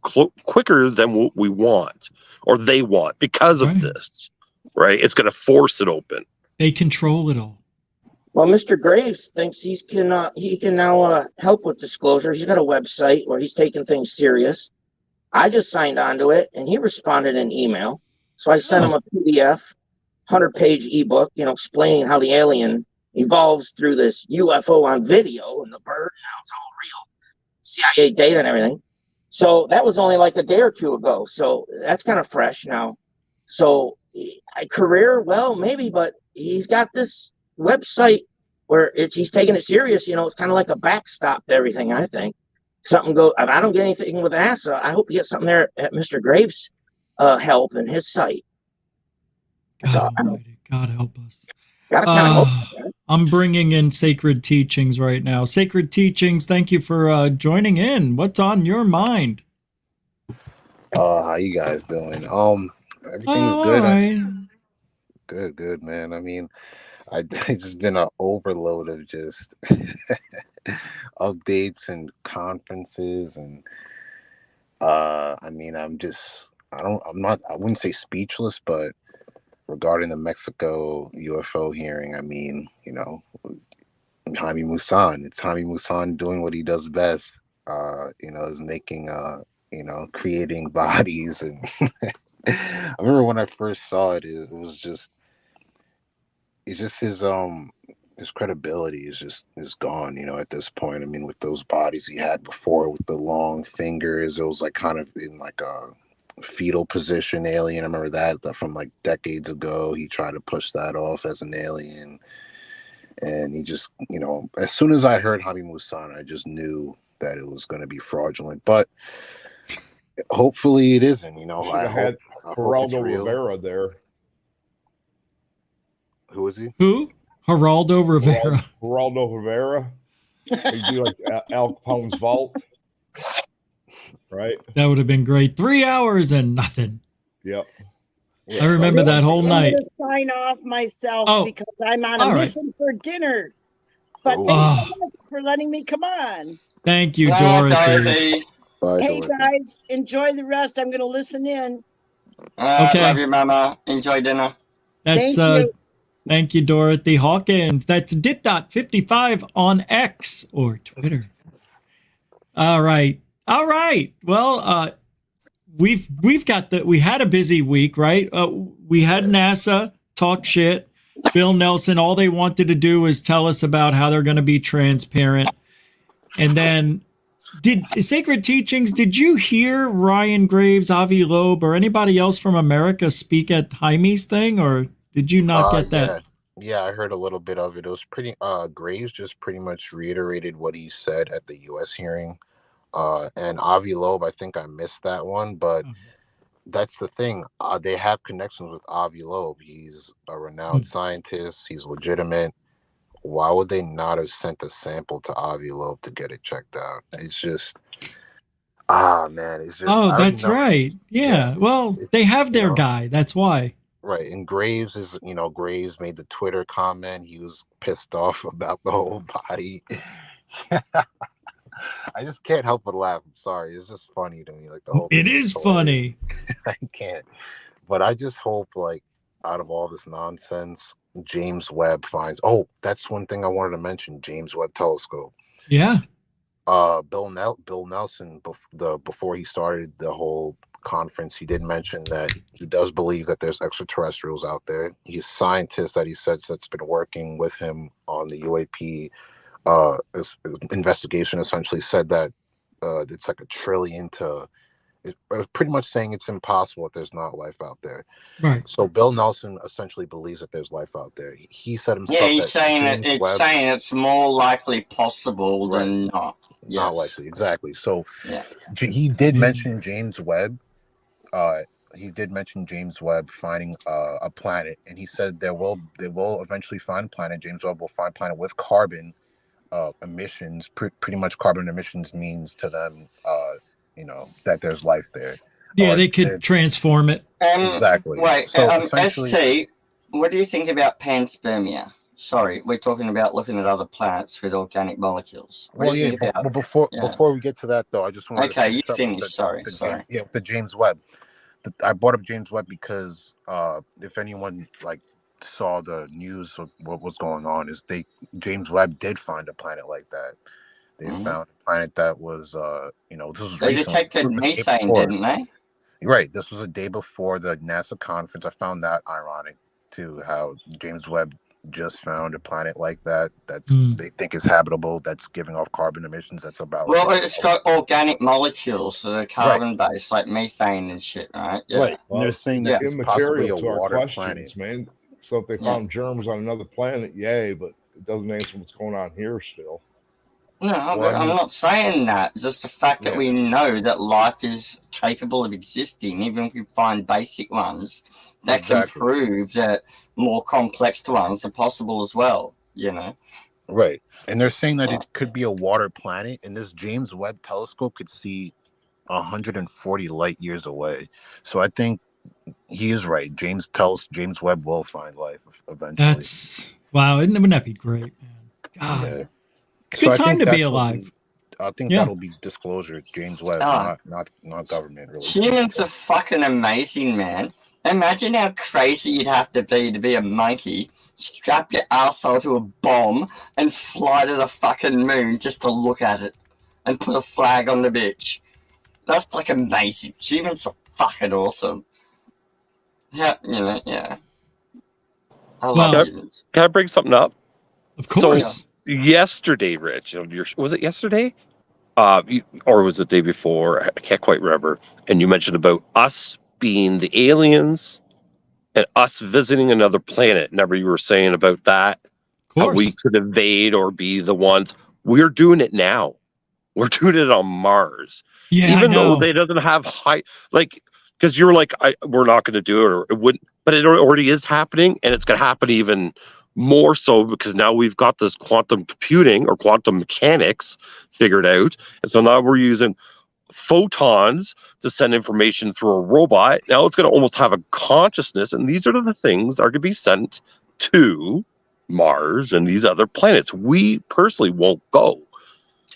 quicker than what we want or they want because of this? Right? It's going to force it open. They control it all. Well, Mr. Graves thinks he can now help with disclosure. He's got a website where he's taking things serious. I just signed onto it, and he responded in email. So I sent him a PDF, 100-page ebook, explaining how the alien evolves through this UFO on video and the bird. Now it's all real, CIA data and everything. So that was only like a day or two ago. So that's kind of fresh now. So career, well, maybe, but he's got this website where he's taking it serious. It's kind of like a backstop to everything. I think something go. If I don't get anything with NASA, I hope you get something there at Mr. Graves' help and his site. God help us. I'm bringing in Sacred Teachings right now. Sacred Teachings, thank you for joining in. What's on your mind? How you guys doing? Everything's good. Right. Good, man. I mean, it's just been an overload of just updates and conferences, and I wouldn't say speechless, but regarding the Mexico UFO hearing, I mean, Jaime Maussan. It's Jaime Maussan doing what he does best. Is making creating bodies, and I remember when I first saw it, it's just his his credibility is gone, at this point. I mean, with those bodies he had before with the long fingers, it was like kind of in like a fetal position alien. I remember that from like decades ago. He tried to push that off as an alien. And he just, as soon as I heard Javi Musan, I just knew that it was going to be fraudulent. But hopefully it isn't, I had Geraldo Rivera there. Who is he? Who? Geraldo Rivera. Geraldo Rivera. He do like Al Capone's vault. Right? That would have been great. 3 hours and nothing. Yep. I remember that whole night. I'm going to sign off myself because I'm on a mission for dinner. But thanks so much for letting me come on. Thank you, Dorothy. Hey, guys, enjoy the rest. I'm going to listen in. Okay. Love you, Mama. Enjoy dinner. That's thank you, Dorothy Hawkins. That's dit.55 on X or Twitter. All right. Well, we had a busy week, right? We had NASA talk shit. Bill Nelson, all they wanted to do was tell us about how they're going to be transparent. And then Sacred Teachings, did you hear Ryan Graves, Avi Loeb, or anybody else from America speak at Jaime's thing, or did you not get that? Yeah, I heard a little bit of it. It was pretty, Graves just pretty much reiterated what he said at the U.S. hearing. And Avi Loeb, I think I missed that one, but that's the thing. They have connections with Avi Loeb. He's a renowned scientist. He's legitimate. Why would they not have sent a sample to Avi Loeb to get it checked out? It's just, man. It's just. Oh, that's right. Yeah. Well, they have their guy. That's why. Right. And Graves is, Graves made the Twitter comment. He was pissed off about the whole body. I just can't help but laugh. I'm sorry. It's just funny to me. Like the whole thing is funny. I can't. But I just hope, like, out of all this nonsense, James Webb finds. Oh, that's one thing I wanted to mention. James Webb Telescope. Yeah. Bill Nelson, before he started the whole conference, he did mention that he does believe that there's extraterrestrials out there. He's a scientist that he says that's been working with him on the UAP investigation. Essentially said that it's like $1 trillion to. It's pretty much saying it's impossible that there's not life out there. Right. So Bill Nelson essentially believes that there's life out there. He said himself. Yeah, he's saying saying it's more likely possible than not. Yes. Not likely, exactly. So he did mention James Webb. He did mention James Webb finding a planet, and he said they will eventually find a planet. James Webb will find a planet with carbon emissions. Pretty much, carbon emissions means to them, that there's life there. Yeah, they could transform it. Exactly. Wait, so ST, what do you think about panspermia? Sorry, we're talking about looking at other planets with organic molecules. What do you think about? Before we get to that, though, I just want to. Okay, you finish. Sorry. The James Webb. I brought up James Webb because if anyone saw the news of what was going on, James Webb did find a planet like that. They found a planet that was, this was they detected methane, didn't they? Right. This was a day before the NASA conference. I found that ironic too, how James Webb just found a planet like that they think is habitable, that's giving off carbon emissions. That's about it's got organic molecules that are carbon based, like methane and shit, right? Yeah. Right. And they're saying that it's possibly a to our water questions, planet, man. So if they found germs on another planet, yay, but it doesn't answer what's going on here still. No, I'm not saying that. Just the fact that we know that life is capable of existing, even if we find basic ones, that can prove that more complex ones are possible as well, Right. And they're saying that it could be a water planet, and this James Webb telescope could see 140 light years away. So I think he is right. James Webb will find life eventually. Wow. Wouldn't that be great, man? God. Yeah. Good time to be alive. I think that'll be disclosure. James Webb, not government. Really. Humans are fucking amazing, man. Imagine how crazy you'd have to be a monkey, strap your asshole to a bomb, and fly to the fucking moon just to look at it and put a flag on the bitch. That's amazing. Humans are fucking awesome. Yeah, I love humans. Can I bring something up? Of course. So yesterday, Rich, was it yesterday? Or was it the day before? I can't quite remember. And you mentioned about us being the aliens and us visiting another planet. Remember you were saying about that? Of course. How we could invade or be the ones. We're doing it now. We're doing it on Mars. Yeah, even though they doesn't have high, like, because you're like, we're not going to do it, or it wouldn't, but it already is happening, and it's going to happen even more so because now we've got this quantum computing or quantum mechanics figured out, and so now we're using photons to send information through a robot. Now it's going to almost have a consciousness, and these are the things that are going to be sent to Mars and these other planets. We personally won't go.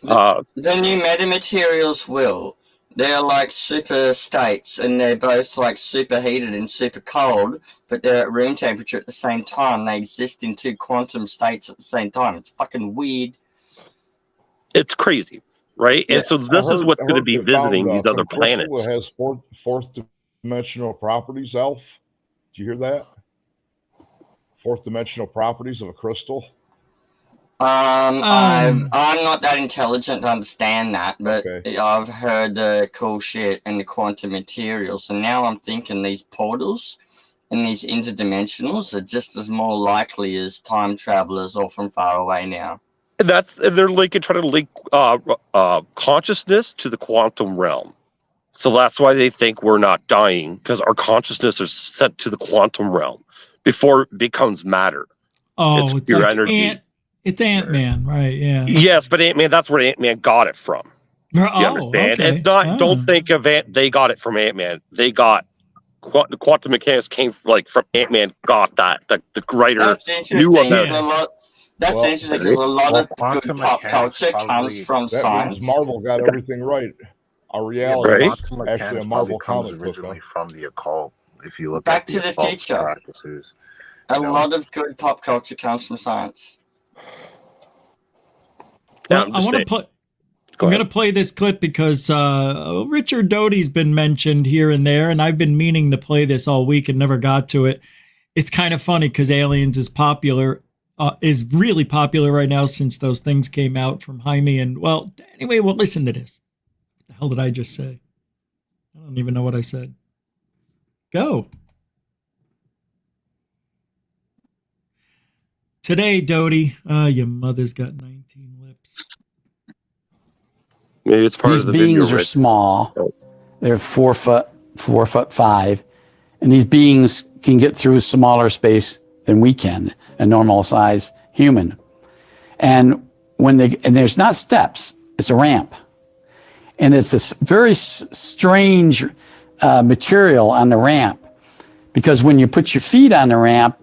The new metamaterials will. They're like super states, and they're both like super heated and super cold, but they're at room temperature at the same time. They exist in two quantum states at the same time. It's fucking weird. It's crazy, right? Yeah, and so this is what's going to be visiting these other planets. It has fourth dimensional properties, Alf. Did you hear that? Fourth dimensional properties of a crystal. I'm not that intelligent to understand that, but I've heard the cool shit and the quantum materials, and now I'm thinking these portals and these interdimensionals are just as more likely as time travelers or from far away now. And they're trying to link consciousness to the quantum realm. So that's why they think we're not dying, because our consciousness is sent to the quantum realm before it becomes matter. Oh, it's pure like energy. It's Ant-Man, right? Yeah. Yes, but Ant-Man, that's where Ant-Man got it from. Do you understand? Okay. It's not. Don't think of they got it from Ant-Man. They got the quantum mechanics came from Ant-Man got that. The writer knew about it. That's interesting because a lot of good pop culture comes from science. Marvel got everything right. Our reality is actually a Marvel comes comic originally from the occult. If you look Back at to the occult future. practices, A lot of good pop culture comes from science. Well, I want to put. I'm going to play this clip because Richard Doughty's been mentioned here and there, and I've been meaning to play this all week and never got to it. It's kind of funny because Aliens is really popular right now since those things came out from Jaime. And well, anyway, well, listen to this. What the hell did I just say? I don't even know what I said. Go. Today, Doughty, your mother's got 19 lips. Maybe it's part these of the beings video, are Rich. small. They're 4 foot 5, and these beings can get through smaller space than we can, a normal size human. And there's not steps; it's a ramp, and it's this very strange material on the ramp, because when you put your feet on the ramp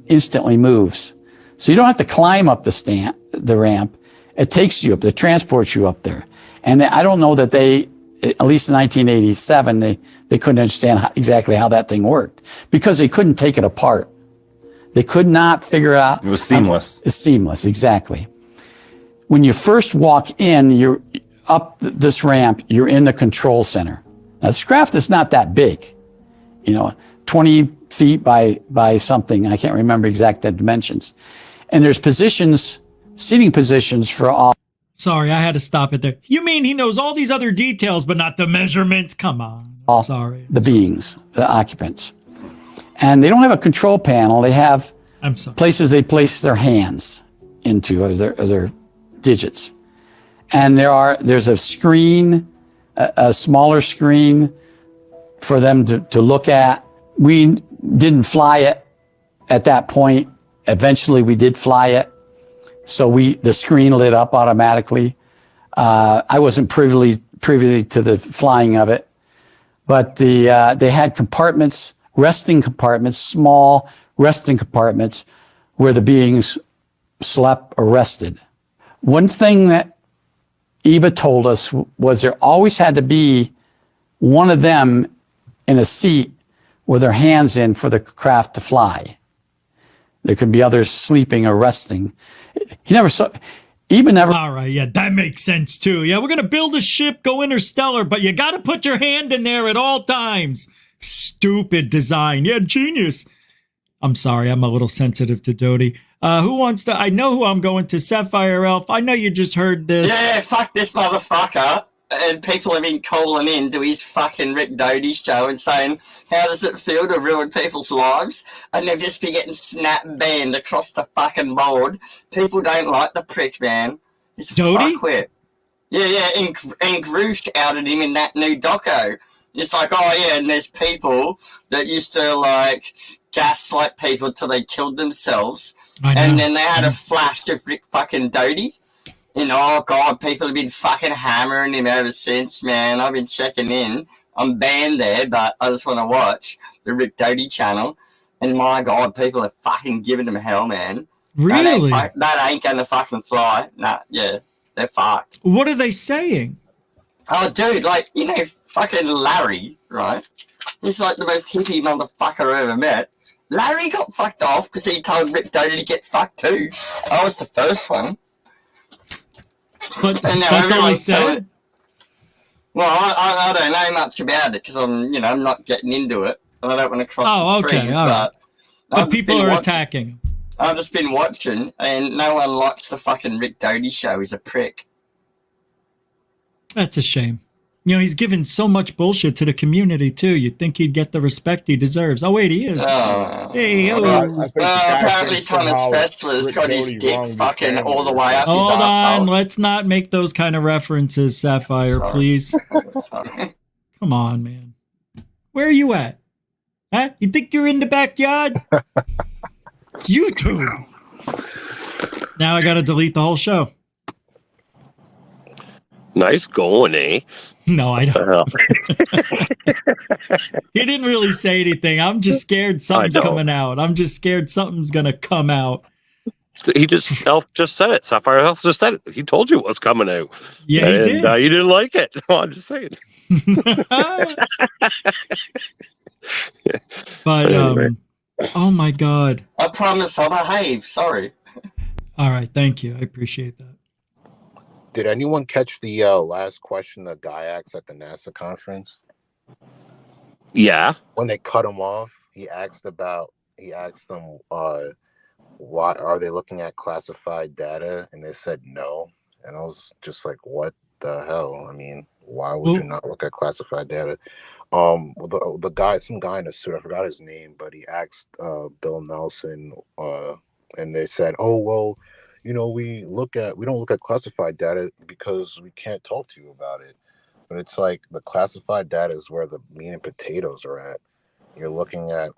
instantly moves. So you don't have to climb up the ramp. It takes you up, it transports you up there. And I don't know that at least in 1987, they couldn't understand exactly how that thing worked, because they couldn't take it apart. They could not figure out. It was seamless. It's seamless, exactly. When you first walk in, you're up this ramp, you're in the control center. Now, this craft is not that big, 20 feet by something. I can't remember exact dimensions. And there's seating positions for all. Sorry, I had to stop it there. You mean he knows all these other details, but not the measurements? Come on. Sorry. The beings, the occupants. And they don't have a control panel. They have places they place their hands into, or their digits. And there's a screen, a smaller screen for them to look at. We didn't fly it at that point. Eventually we did fly it. So the screen lit up automatically. I wasn't privy to the flying of it, but they had compartments, resting compartments, small resting compartments where the beings slept or rested. One thing that Eva told us was there always had to be one of them in a seat with their hands in for the craft to fly. There could be others sleeping or resting. He never saw, Eva never. All right, yeah, that makes sense too. Yeah, we're going to build a ship, go interstellar, but you got to put your hand in there at all times. Stupid design. Yeah, genius. I'm sorry, I'm a little sensitive to Doughty. Who wants to? I know who I'm going to. Sapphire Elf. I know you just heard this. Yeah, fuck this motherfucker. And people have been calling in to his fucking Rick Doughty show and saying, how does it feel to ruin people's lives? And they've just been getting snap banned across the fucking board. People don't like the prick, man. He's a Doughty? fuckwit. Yeah, and Groosh outed him in that new doco. It's like, oh yeah, and there's people that used to like gaslight people till they killed themselves. And then they had a flash of Rick fucking Doughty. And oh god, people have been fucking hammering him ever since, man. I've been checking in. I'm banned there, but I just want to watch the Rick Doughty channel. And my god, people are fucking giving him hell, man. Really? That ain't gonna fucking fly. Nah, yeah, they're fucked. What are they saying? Oh, dude, like, you know, fucking Larry, right? He's like the most hippie motherfucker I ever met. Larry got fucked off because he told Rick Doughty to get fucked too. I was the first one. But that's all he said? Well, I don't know much about it because I'm not getting into it. And I don't want to cross the streams, but people are attacking. I've just been watching, and no one likes the fucking Rick Doughty show. He's a prick. That's a shame. You know, he's given so much bullshit to the community, too. You'd think he'd get the respect he deserves. Oh, wait, he is. Hey, apparently Thomas Fessler's got his dick fucking all the way up his Hold asshole. on, let's not make those kind of references, Sapphire, please. Come on, man. Where are you at? Huh? You think you're in the backyard? It's YouTube. Now I gotta delete the whole show. Nice going, eh? No, I don't. He didn't really say anything. I'm just scared something's coming out. I'm just scared something's gonna come out. Elf just said it. Sapphire Elf just said it. He told you what's coming out. Yeah, he did. You didn't like it. No, I'm just saying. But oh my god. I promise I'll behave. Sorry. All right, thank you. I appreciate that. Did anyone catch the last question the guy asked at the NASA conference? Yeah. When they cut him off, he asked them, why are they looking at classified data? And they said no. And I was just like, what the hell? I mean, why would you not look at classified data? The guy, some guy in a suit, I forgot his name, but he asked Bill Nelson, and they said, oh, well, you know, we don't look at classified data because we can't talk to you about it. But it's like the classified data is where the meat and potatoes are at. You're looking at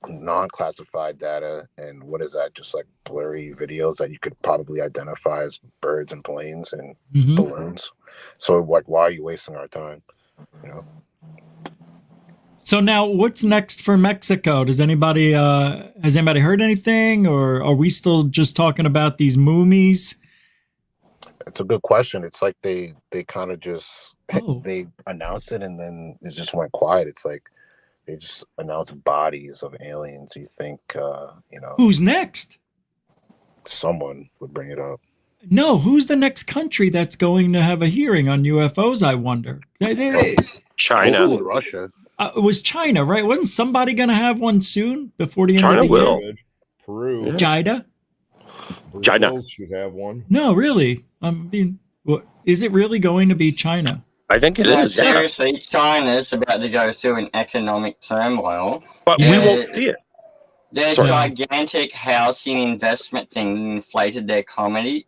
non-classified data, and what is that? Just like blurry videos that you could probably identify as birds and planes and balloons. So like, why are you wasting our time? You know. So now, what's next for Mexico? Does anybody has anybody heard anything, or are we still just talking about these moomies? It's a good question. It's like they kind of just they announced it and then it just went quiet. It's like they just announced bodies of aliens. You think you know, who's next? Someone would bring it up. No, who's the next country that's going to have a hearing on UFOs? I wonder. China, Russia. It was China, right? Wasn't somebody going to have one soon before the end China of the will. year? Peru. China? China should have one. No, really. I mean, is it really going to be China? I think it is. Seriously, China's about to go through an economic turmoil. But we won't see it. Their gigantic housing investment thing inflated their economy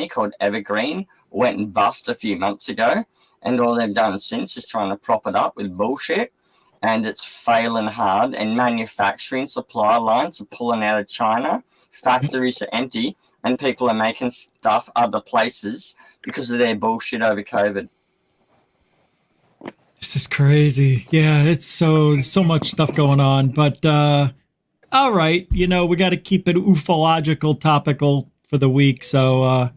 called Evergreen went and bust a few months ago. And all they've done since is trying to prop it up with bullshit. And it's failing hard. And manufacturing supply lines are pulling out of China. Factories are empty. And people are making stuff other places because of their bullshit over COVID. This is crazy. Yeah, it's so much stuff going on. But all right, you know, we got to keep it ufological topical for the week. So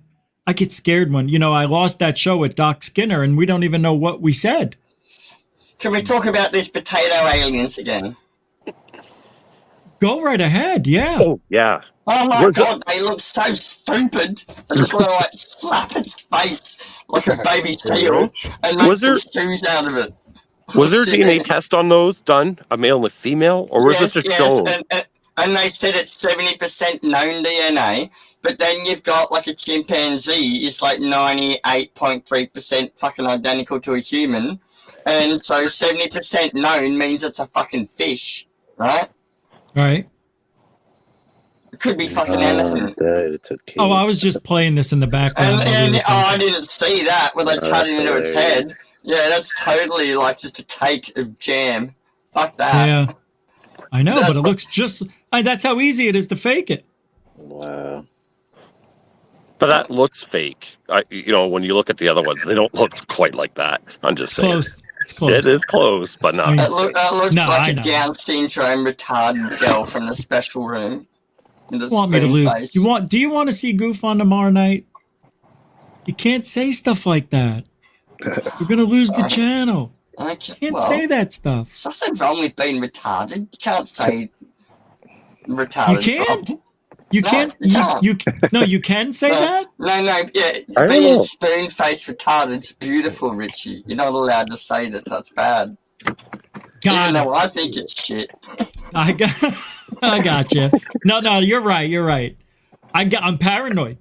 I get scared when, you know, I lost that show with Doc Skinner and we don't even know what we said. Can we talk about these potato aliens again? Go right ahead, yeah. Oh, yeah. Oh my God, they look so stupid. I just want to like slap its face like a baby seal and make some stews out of it. Was there a DNA test on those done, a male and a female, or was it just stone? And they said it's 70% known DNA, but then you've got like a chimpanzee is like 98.3% fucking identical to a human. And so 70% known means it's a fucking fish, right? Right. It could be fucking anything. Oh, I was just playing this in the background. And I didn't see that when they cut it into its head. Yeah, that's totally like just a cake of jam. Fuck that. Yeah. I know, but it looks just... that's how easy it is to fake it. Wow. But that looks fake. When you look at the other ones, they don't look quite like that. I'm just saying. Close. It's close. It is close, but not. It looks like a Down syndrome retarded girl from the special room. Want me to lose? Do you want to see GUFON tomorrow night? You can't say stuff like that. You're gonna lose the channel. You can't say that stuff. There's nothing wrong with being retarded. You can't say retarded. You can't. You can't. No, you can say that. No. Yeah, being spoon-faced retarded's beautiful, Richie. You're not allowed to say that. That's bad. I think it's shit. I got you. No, you're right. I'm paranoid.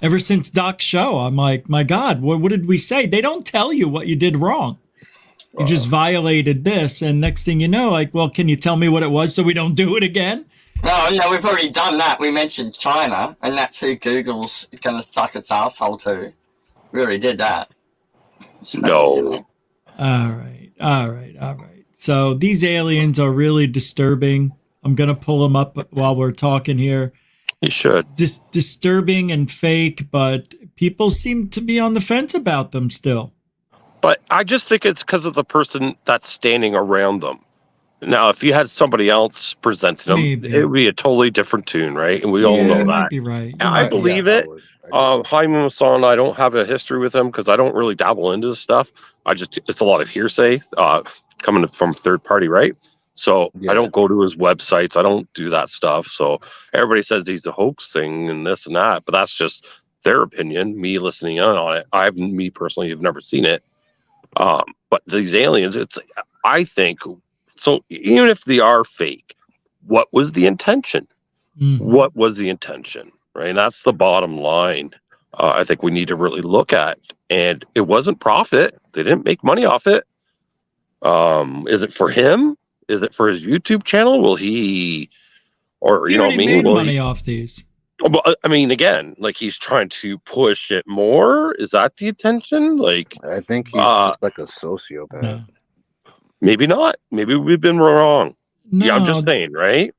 Ever since Doc's show, I'm like, my God, what did we say? They don't tell you what you did wrong. You just violated this, and next thing you know, like, well, can you tell me what it was so we don't do it again? No, we've already done that. We mentioned China, and that's who Google's going to suck its asshole to. We already did that. So, no. All right. So these aliens are really disturbing. I'm going to pull them up while we're talking here. You should. Disturbing and fake, but people seem to be on the fence about them still. But I just think it's because of the person that's standing around them. Now, if you had somebody else presenting them, it would be a totally different tune, right? And we all know that. Might be right. I believe it. Jaime Maussan, I don't have a history with him because I don't really dabble into this stuff. It's a lot of hearsay coming from third party, right? So I don't go to his websites. I don't do that stuff. So everybody says he's a hoax thing and this and that, but that's just their opinion. Me listening in on it. Me personally have never seen it. But these aliens, I think, so even if they are fake, what was the intention? Mm-hmm. What was the intention? Right. And that's the bottom line. I think we need to really look at, and it wasn't profit. They didn't make money off it. Is it for him? Is it for his YouTube channel? Will he, or he already made money off these? Well, I mean, again, like he's trying to push it more. Is that the intention? Like, I think he's just like a sociopath. No. Maybe not. Maybe we've been wrong. No. Yeah, I'm just saying, right?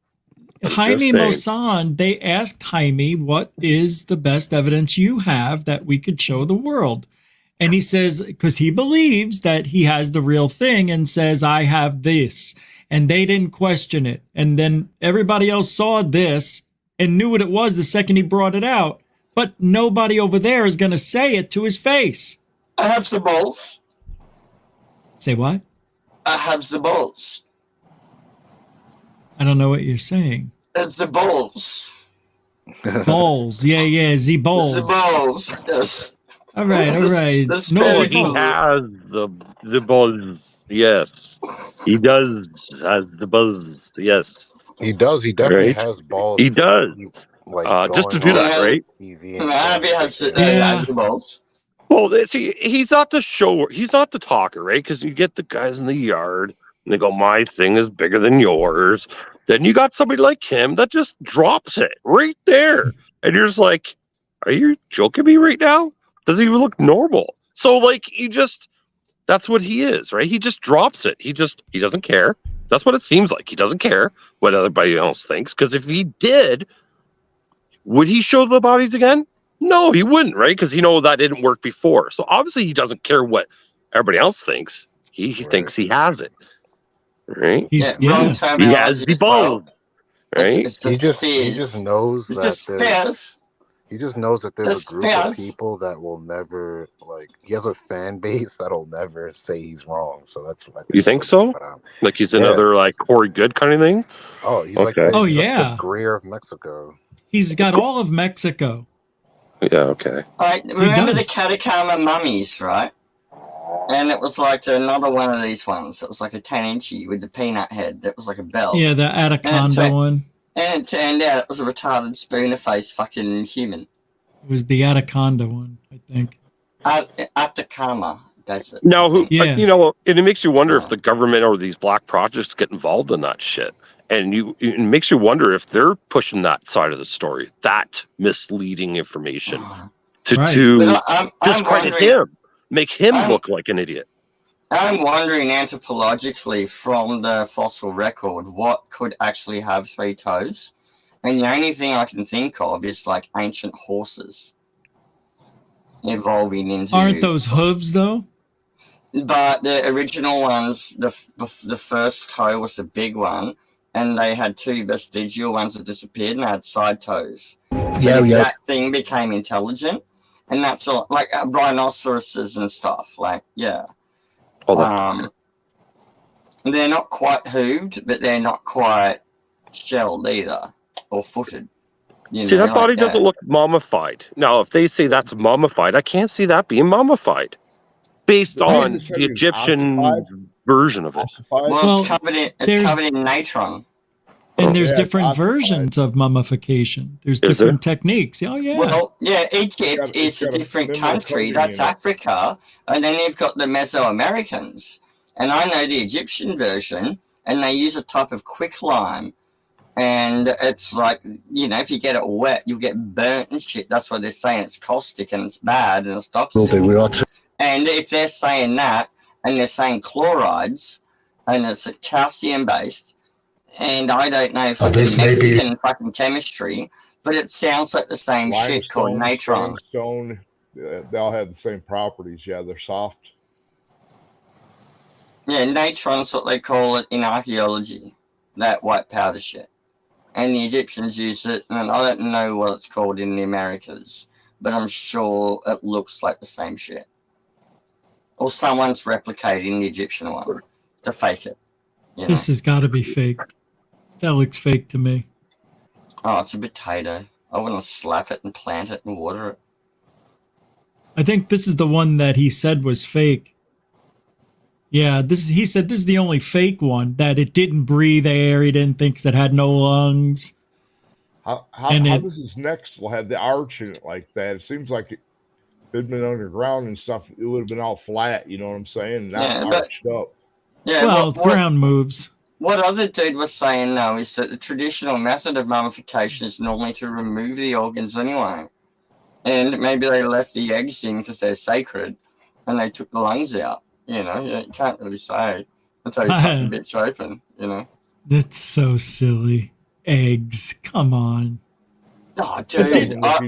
Jaime Maussan, they asked Jaime, what is the best evidence you have that we could show the world? And he says, because he believes that he has the real thing, and says, I have this. And they didn't question it. And then everybody else saw this and knew what it was the second he brought it out. But nobody over there is going to say it to his face. I have the balls. Say what? I have the balls. I don't know what you're saying. It's the balls. Balls. Yeah, the balls. The balls, yes. All right. He has the balls. Yes, he does has the buzz. Yes, he does. He definitely has balls. He does. Like just to do that, right? Abby has the balls. Well, see, he's not the show. He's not the talker, right? Because you get the guys in the yard and they go, "My thing is bigger than yours." Then you got somebody like him that just drops it right there, and you're just like, "Are you joking me right now?" Doesn't even look normal. So like that's what he is, right? He just drops it. He doesn't care. That's what it seems like. He doesn't care what everybody else thinks. Because if he did, would he show the bodies again? No, he wouldn't, right? Because that didn't work before. So obviously he doesn't care what everybody else thinks. He thinks he has it. Right? He has the ball. Right? He just knows that he just knows that there's a group of people that will never, he has a fan base that'll never say he's wrong. So that's what I think. You think so? Like he's another Corey Good kind of thing? Oh, he's like the Greer of Mexico. He's got all of Mexico. Yeah, okay. Remember the Catacomb mummies, right? And it was like another one of these ones. It was like a 10-inchy with the peanut head. That was like a bell. Yeah, the Anaconda one. And it turned out it was a retarded spooner-faced fucking human. It was the Anaconda one, I think. Atacama Desert. Now, you know, and it makes you wonder if the government or these black projects get involved in that shit. And it makes you wonder if they're pushing that side of the story, that misleading information to discredit him, make him look like an idiot. I'm wondering anthropologically from the fossil record what could actually have 3 toes. And the only thing I can think of is like ancient horses evolving into. Aren't those hooves though? But the original ones, the first toe was the big one, and they had 2 vestigial ones that disappeared and had side toes. That thing became intelligent, and that's all, like rhinoceroses and stuff. Like, yeah. They're not quite hooved, but they're not quite shelled either, or footed. See, that body doesn't look mummified. Now, if they say that's mummified, I can't see that being mummified. Based on the Egyptian version of it. Well, it's covered in natron. And there's different versions of mummification. There's different techniques. Oh, yeah. Well, yeah, Egypt is a different country. That's Africa. And then you've got the Mesoamericans. And I know the Egyptian version, and they use a type of quicklime. And it's like, you know, if you get it wet, you'll get burnt and shit. That's why they're saying it's caustic and it's bad and it's toxic. And if they're saying that, and they're saying chlorides, and it's calcium-based, and I don't know if it's Mexican fucking chemistry, but it sounds like the same shit called natron. Stone, they all have the same properties. Yeah, they're soft. Yeah, natron's what they call it in archaeology, that white powder shit. And the Egyptians use it, and I don't know what it's called in the Americas, but I'm sure it looks like the same shit. Or someone's replicating the Egyptian one to fake it. You know? This has got to be fake. That looks fake to me. Oh, it's a potato. I want to slap it and plant it and water it. I think this is the one that he said was fake. Yeah, he said this is the only fake one, that it didn't breathe air. He didn't think it had no lungs. How does this next will have the arch in it like that? It seems like if it'd been underground and stuff, it would have been all flat, you know what I'm saying? Not arched up. Yeah, well, ground moves. What other dude was saying, though, is that the traditional method of mummification is normally to remove the organs anyway. And maybe they left the eggs in because they're sacred, and they took the lungs out. You know, you can't really say until you cut the bitch open, you know. That's so silly. Eggs, come on. Oh, dude, what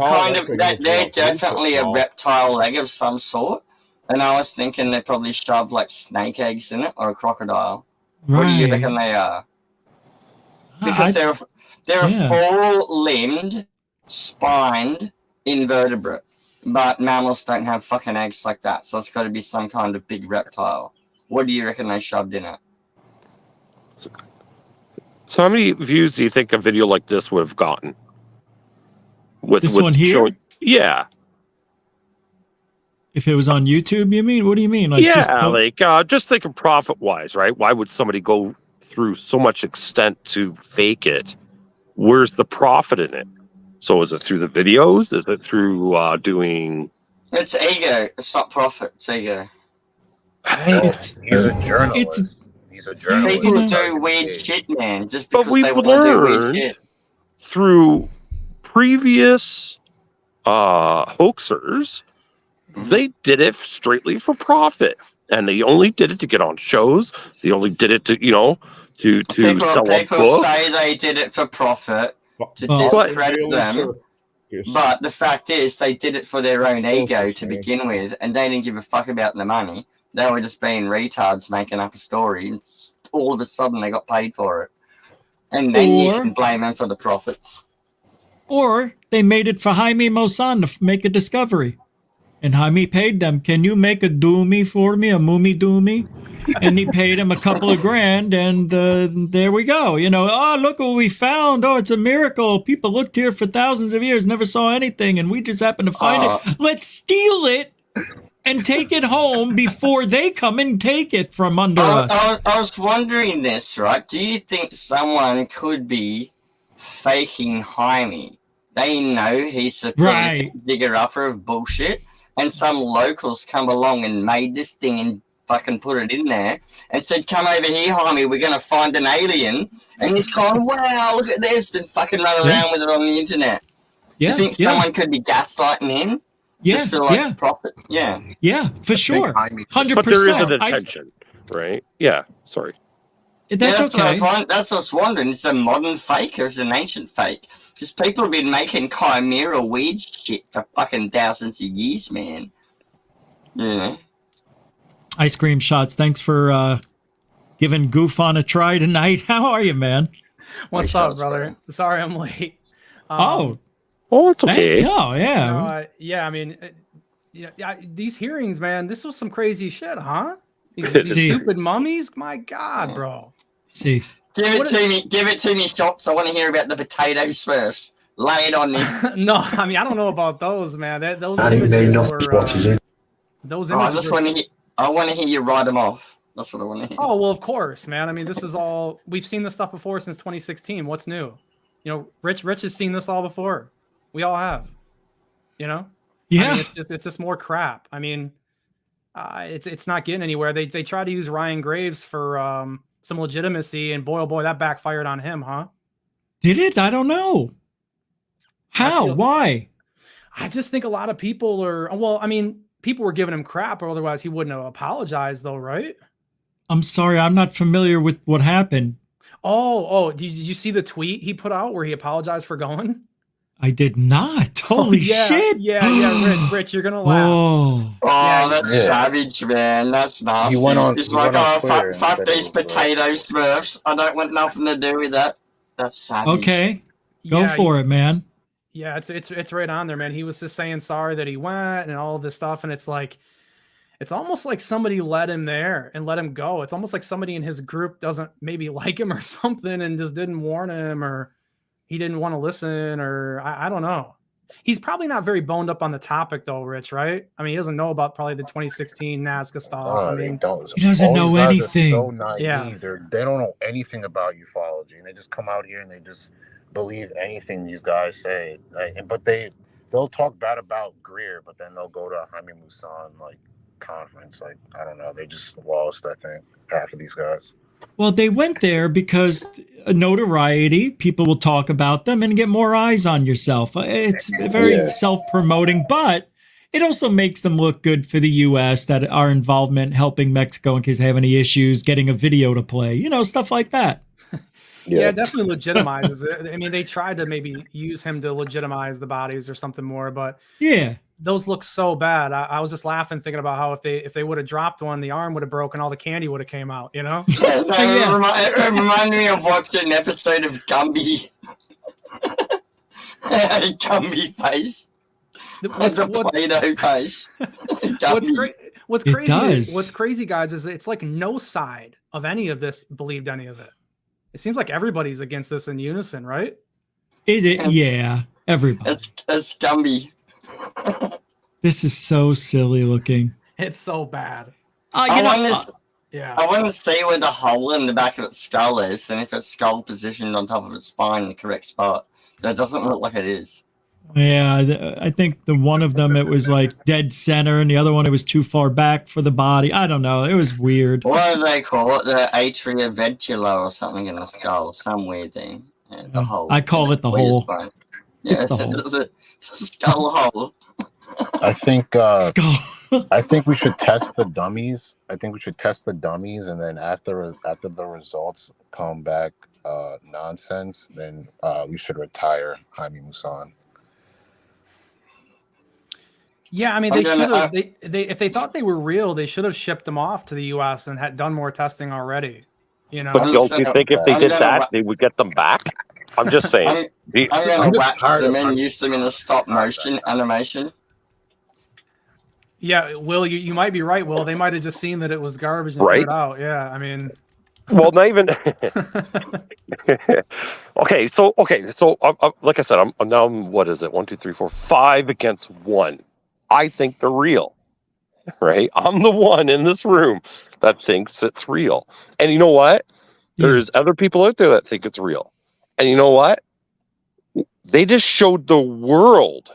kind of... They're definitely a reptile leg of some sort. And I was thinking they probably shoved, like, snake eggs in it, or a crocodile. Right. What do you reckon they are? Because they're a four-limbed, spined invertebrate. But mammals don't have fucking eggs like that, so it's got to be some kind of big reptile. What do you reckon they shoved in it? So how many views do you think a video like this would have gotten? With one here? Yeah. If it was on YouTube, you mean? What do you mean? Like, just thinking profit-wise, right? Why would somebody go through so much extent to fake it? Where's the profit in it? So is it through the videos? Is it through doing... It's ego. It's not profit. It's ego. He's a journalist. He's a journalist. People do weird shit, man, just because they want to do weird shit. Through previous hoaxers, they did it straightly for profit. And they only did it to get on shows. They only did it to, to sell a book. People say they did it for profit. To discredit them, but the fact is they did it for their own ego to begin with, and they didn't give a fuck about the money. They were just being retards making up a story, and all of a sudden they got paid for it. And then you can blame them for the profits. Or they made it for Jaime Maussan to make a discovery. And Jaime paid them, can you make a doomy for me, a mummy doomy? And he paid him a couple of grand, and there we go. Oh, look what we found. Oh, it's a miracle. People looked here for thousands of years, never saw anything, and we just happened to find it. Let's steal it and take it home before they come and take it from under us. I was wondering this, right? Do you think someone could be faking Jaime? They know he's the prolific digger-upper of bullshit, and some locals come along and made this thing and fucking put it in there and said, come over here, Jaime, we're going to find an alien. And he's going, wow, look at this, and fucking run around with it on the internet. Yeah, you think someone could be gaslighting him? Just for, like, profit? Yeah. Yeah, for sure. 100%. But there is an intention, right? Yeah, sorry. That's okay. That's what I was wondering. Is it a modern fake or is it an ancient fake? Because people have been making chimera weed shit for fucking thousands of years, man. Yeah. Ice cream shots. Thanks for giving GUFON a try tonight. How are you, man? What's up, brother? Sorry I'm late. It's okay. Yeah, I mean, these hearings, man, this was some crazy shit, huh? These stupid mummies? My God, bro. See. Give it to me, Shots. I want to hear about the potato smurfs. Lay it on me. No, I mean, I don't know about those, man. Those I didn't images know were, what is it. Those I images just were... want to hear you write them off. That's what I want to hear. Oh, well, of course, man. I mean, this is all... We've seen this stuff before since 2016. What's new? You know, Rich has seen this all before. We all have. You know? Yeah. I mean, it's just more crap. I mean, it's not getting anywhere. They tried to use Ryan Graves for some legitimacy, and boy, oh boy, that backfired on him, huh? Did it? I don't know. How? Why? I just think a lot of people are... Well, I mean, people were giving him crap, or otherwise he wouldn't have apologized, though, right? I'm sorry, I'm not familiar with what happened. Oh, did you see the tweet he put out where he apologized for going? I did not. Holy shit. Yeah, Rich, you're gonna laugh. That's savage, man. That's nasty. It's like, fuck these potato smurfs. I don't want nothing to do with that. That's savage. Okay, go for it, man. Yeah, it's right on there, man. He was just saying sorry that he went and all of this stuff, and it's like, it's almost like somebody let him there and let him go. It's almost like somebody in his group doesn't maybe like him or something and just didn't warn him, or he didn't want to listen, or I don't know. He's probably not very boned up on the topic, though, Rich, right? I mean, he doesn't know about probably the 2016 Nazca stuff. I mean, he doesn't know anything. So naive. They don't know anything about ufology, and they just come out here and they just believe anything these guys say. But they'll talk bad about Greer, but then they'll go to a Jaime Maussan conference. I don't know. They just lost, I think, half of these guys. Well, they went there because notoriety, people will talk about them and get more eyes on yourself. It's very self-promoting, but it also makes them look good for the U.S., that our involvement helping Mexico in case they have any issues, getting a video to play, stuff like that. Yeah, it definitely legitimizes it. I mean, they tried to maybe use him to legitimize the bodies or something more, but those look so bad. I was just laughing thinking about how if they would have dropped one, the arm would have broken, all the candy would have came out, It reminded me of watching an episode of Gumby. Gumby face. The Play-Doh face. What's crazy, guys, is it's like no side of any of this believed any of it. It seems like everybody's against this in unison, right? Everybody. It's Gumby. This is so silly looking. It's so bad. I want to see where the hole in the back of its skull is, and if its skull positioned on top of its spine in the correct spot. It doesn't look like it is. Yeah, I think the one of them, it was like dead center, and the other one, it was too far back for the body. I don't know. It was weird. What do they call it? The atria ventula or something in the skull. Some weird thing. Yeah, the hole. I call it the hole. It's the hole. The skull hole. I think I think we should test the dummies. And then after the results come back nonsense, then we should retire Jaime Maussan. Yeah, I mean, they should have. If they thought they were real, they should have shipped them off to the U.S. and had done more testing already. But don't you think if they did that, they would get them back? I'm just saying. I'm going to wax them and use them in a stop motion animation. Yeah, Will, you might be right, Will. They might have just seen that it was garbage and threw it out. Yeah, I mean. Well, not even. Okay, so like I said, I'm now. What is it? 1, 2, 3, 4, 5 against 1. I think they're real. right? I'm the one in this room that thinks it's real. And you know what? There's other people out there that think it's real. And you know what? They just showed the world.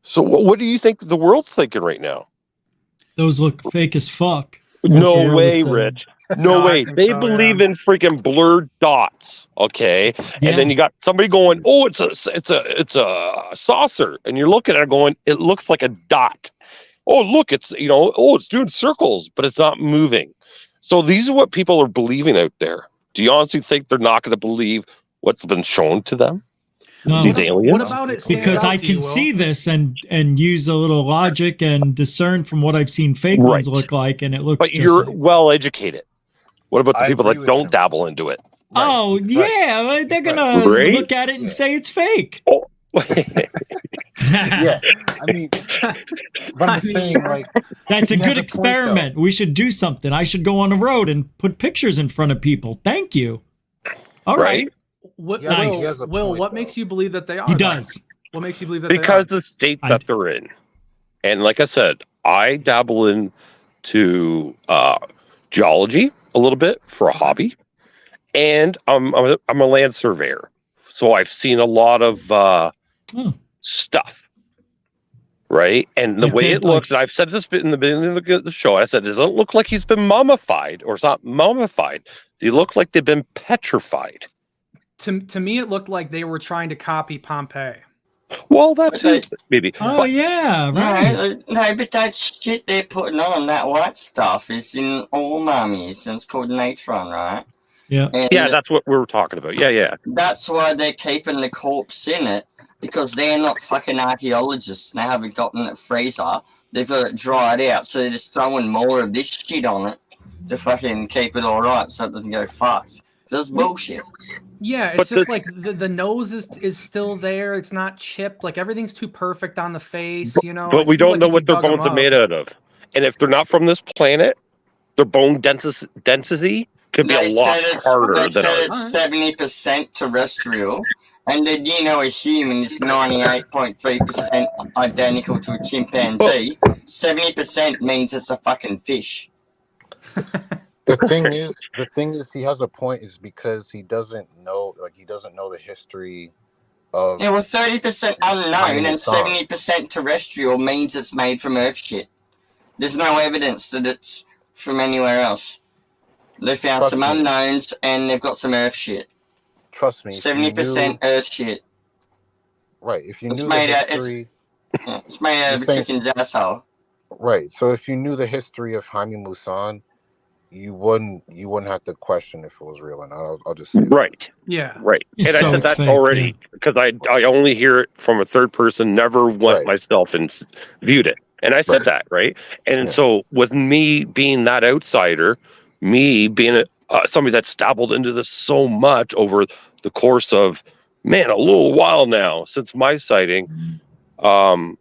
So what do you think the world's thinking right now? Those look fake as fuck. No way, Rich. No way. They believe in freaking blurred dots. Okay. And then you got somebody going, oh, it's a saucer. And you're looking at it going, it looks like a dot. Oh, look, it's it's doing circles, but it's not moving. So these are what people are believing out there. Do you honestly think they're not going to believe what's been shown to them? No. These aliens? What about it? Because I can see this and use a little logic and discern from what I've seen fake ones look like, and it looks. But just you're like. well educated. What about the people that don't dabble into it? Oh yeah, they're gonna look at it and say it's fake. Oh. Yeah, I mean, but I'm saying like that's a good experiment. We should do something. I should go on the road and put pictures in front of people. Thank you. All right. What, nice. Will, what makes you believe that they are? He does. What makes you believe that because they are? the state that they're in. And like I said, I dabble into geology a little bit for a hobby. And I'm a land surveyor. So I've seen a lot of stuff. Right? And the way it looks, and I've said this in the beginning of the show, I said, it doesn't look like he's been mummified, or it's not mummified. They look like they've been petrified. To me, it looked like they were trying to copy Pompeii. Well, that's it, maybe. Oh, but, yeah, right. No, but that shit they're putting on, that white stuff, is in all mummies, and it's called natron, right? Yeah. And yeah, that's what we were talking about. Yeah. That's why they're keeping the corpse in it, because they're not fucking archaeologists. They haven't gotten it freezer. They've got it dried out, so they're just throwing more of this shit on it to fucking keep it all right so it doesn't go fucked. That's bullshit. Yeah, it's just like the nose is still there. It's not chipped. Like everything's too perfect on the face, But we don't know what their bones are made out of. And if they're not from this planet, their bone density could be a lot harder they than said ours. it's 70% terrestrial, and then a human is 98.3% identical to a chimpanzee. 70% means it's a fucking fish. The thing is, he has a point. Is because he doesn't know the history of. Yeah, well, 30% unknown and 70% terrestrial means it's made from Earth shit. There's no evidence that it's from anywhere else. They found some unknowns and they've got some Earth shit. Trust me. 70% Earth shit. Right. If you it's knew made the out, history, it's made out of a chicken's asshole. Right. So if you knew the history of Jaime Maussan, you wouldn't have to question if it was real or not. I'll just say that. Right. Yeah. Right. And I said that already because I only hear it from a third person, never went myself and viewed it. And I said that, right? And so with me being that outsider, me being somebody that's dabbled into this so much over the course of, a little while now since my sighting, I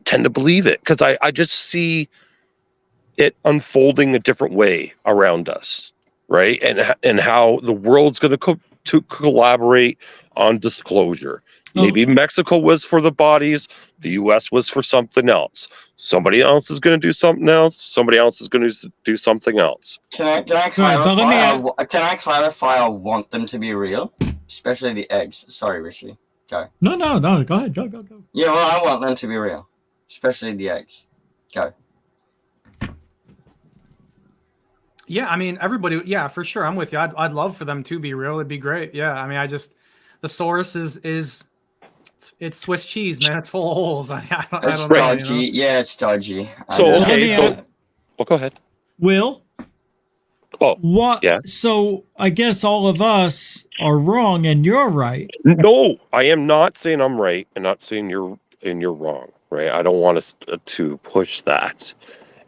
tend to believe it because I just see it unfolding a different way around us, right? And how the world's going to collaborate on disclosure. Maybe Mexico was for the bodies, the U.S. was for something else. Somebody else is going to do something else. Somebody else is going to do something else. Can I clarify? Can I clarify? I want them to be real, especially the eggs. Sorry, Rishi. Go. No. Go ahead. Go. Yeah, well, I want them to be real, especially the eggs. Go. Yeah, I mean, everybody. Yeah, for sure. I'm with you. I'd love for them to be real. It'd be great. Yeah, I mean, the source is it's Swiss cheese, man. It's full of holes. I don't it's know. dodgy. Yeah, it's dodgy. So go ahead. Will. Oh, what? Yeah. So I guess all of us are wrong, and you're right. No, I am not saying I'm right, and not saying you're wrong. Right? I don't want us to push that.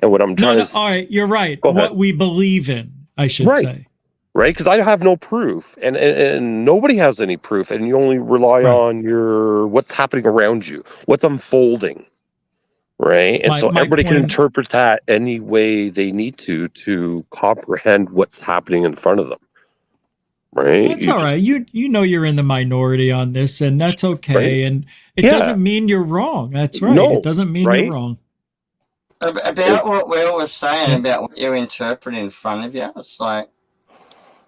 And what I'm trying to all right, you're right. What we believe in, I should say. Right, because I have no proof, and nobody has any proof, and you only rely on what's happening around you, what's unfolding, right? And so everybody can interpret that any way they need to comprehend what's happening in front of them, right? That's all right. You know you're in the minority on this, and that's okay. Right? And it doesn't mean you're wrong. That's right. No, it doesn't mean you're wrong. About what Will was saying about what you interpret in front of you, it's like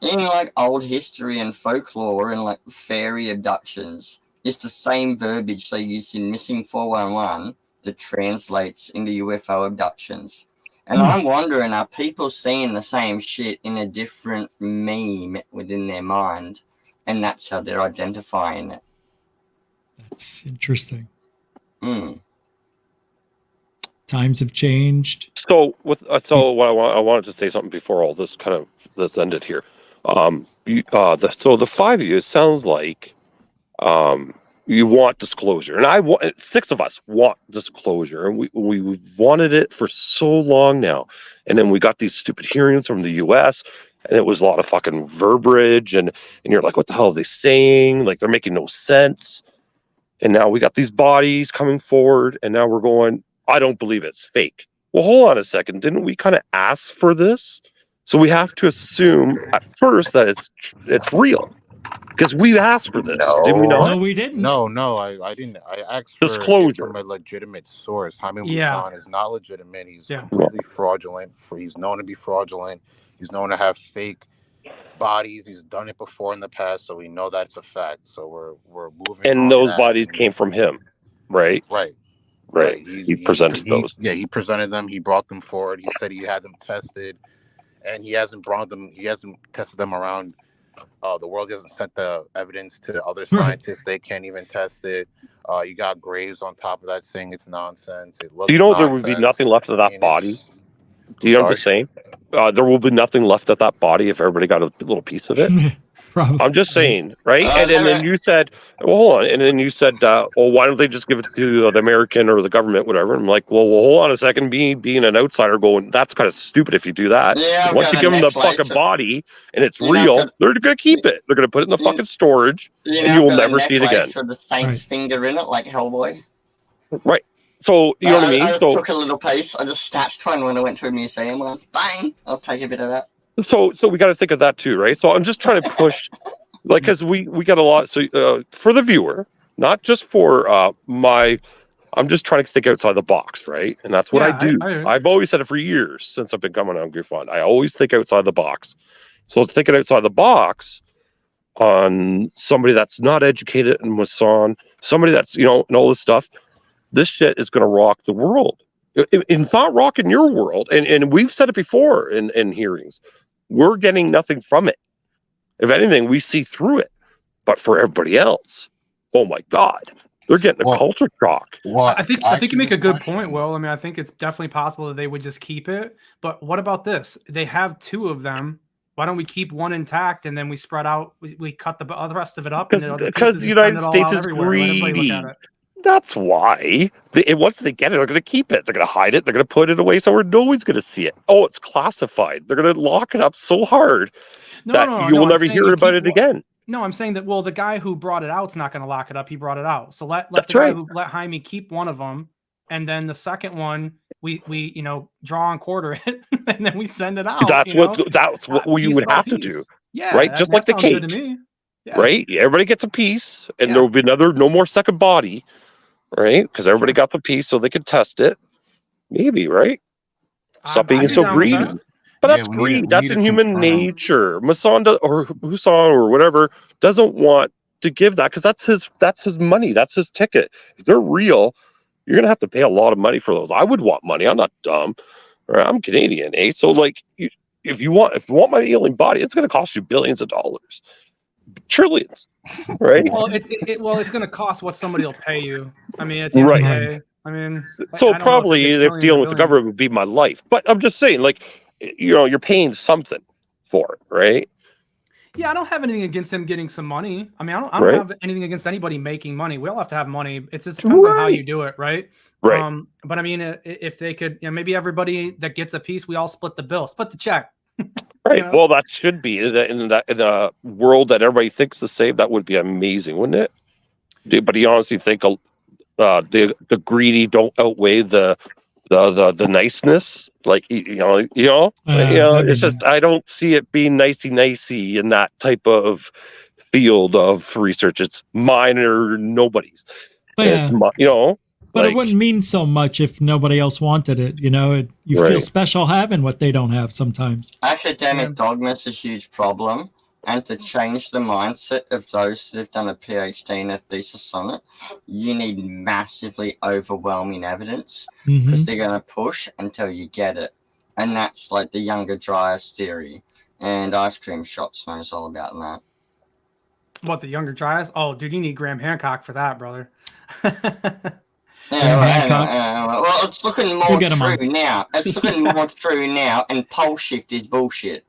in like old history and folklore and like fairy abductions, it's the same verbiage they use in Missing 411 that translates into UFO abductions. And I'm wondering, are people seeing the same shit in a different meme within their mind? And that's how they're identifying it. That's interesting. Mm. Times have changed. So what I wanted to say something before all this this ended here. The five of you, it sounds like you want disclosure, and six of us want disclosure, and we wanted it for so long now, and then we got these stupid hearings from the U.S. and it was a lot of fucking verbiage, and you're like, what the hell are they saying? Like, they're making no sense. And now we got these bodies coming forward, and now we're going, I don't believe it's fake. Well, hold on a second. Didn't we kind of ask for this? So we have to assume at first that it's real, because we asked for this. Did we not? No, we didn't. No, I didn't. I asked for disclosure it from a legitimate source. Jaime Yeah. Maussan is not legitimate. He's completely fraudulent. He's known to be fraudulent. He's known to have fake bodies. He's done it before in the past, so we know that's a fact. So we're moving. And on those that. bodies came from him, right? Right. He presented those. Yeah, he presented them. He brought them forward. He said he had them tested, and he hasn't tested them around. The world hasn't sent the evidence to other scientists. They can't even test it. You got Graves on top of that saying it's nonsense. It looks. Do you know there would be nothing left of that body? Do you know what I'm saying? There will be nothing left of that body if everybody got a little piece of it. I'm just saying, right? And then you said, well, hold on. And then you said, well, why don't they just give it to the American or the government, whatever? I'm like, well, hold on a second. Being an outsider going, that's kind of stupid if you do that. Yeah, once you give them the fucking body and it's real, they're going to keep it. They're going to put it in the fucking storage, and you will never see it again. With the saint's finger in it, like Hellboy. Right. So, you know what I mean? I just took a little piece. I just snatched one when I went to a museum once. Bang! I'll take a bit of that. So we got to think of that too, right? So I'm just trying to push, like, because we got a lot. So for the viewer, not just for I'm just trying to think outside the box, right? And that's what I do. I've always said it for years since I've been coming on GUFON. I always think outside the box. So thinking outside the box on somebody that's not educated in Maussan, somebody that's, and all this stuff, this shit is going to rock the world. It's not rocking your world. And we've said it before in hearings. We're getting nothing from it. If anything, we see through it. But for everybody else, oh my God, they're getting a culture shock. I think you make a good point, Will. I mean, I think it's definitely possible that they would just keep it. But what about this? They have two of them. Why don't we keep one intact and then we spread out? We cut the rest of it up. Because the United States is greedy. That's why. Once they get it, they're going to keep it. They're going to hide it. They're going to put it away somewhere no one's going to see it. Oh, it's classified. They're going to lock it up so hard that you will never hear about it again. No, I'm saying that, well, the guy who brought it out is not going to lock it up. He brought it out. So let Jaime keep one of them. And then the second one, we draw and quarter it, and then we send it out. That's what you would have to do. Yeah. Right? Just like the cake. To me. Yeah. Right? Everybody gets a piece, and there will be no more second body. Right? Because everybody got the piece so they could test it. Maybe, right? Stop being so greedy. But that's greed. That's in human nature. Maussan or whatever doesn't want to give that because that's his money. That's his ticket. If they're real, you're gonna have to pay a lot of money for those. I would want money. I'm not dumb. Right? I'm Canadian, eh? So like, if you want my alien body, it's gonna cost you billions of dollars, trillions, right? Well, it's gonna cost what somebody will pay you. I mean, at the end of the day, I mean, so probably if dealing with the government would be my life. But I'm just saying, like, you're paying something for it, right? Yeah, I don't have anything against him getting some money. I mean, I don't have anything against anybody making money. We all have to have money. It just depends on how you do it, right? Right. But I mean, if they could, maybe everybody that gets a piece, we all split the bill, split the check. Right. Well, that should be in a world that everybody thinks the same. That would be amazing, wouldn't it? But you honestly think the greedy don't outweigh the niceness, like it's just I don't see it being nicey in that type of field of research. It's mine or nobody's. It's But it wouldn't mean so much if nobody else wanted it. You know, you feel special having what they don't have sometimes. Academic dogma is a huge problem. And to change the mindset of those that have done a PhD and a thesis on it, you need massively overwhelming evidence because they're going to push until you get it. And that's like the Younger Dryas theory. And Ice Cream Shots knows all about that. What, the Younger Dryas? Oh, dude, you need Graham Hancock for that, brother. Well, it's looking more true now. It's looking more true now, and pole shift is bullshit.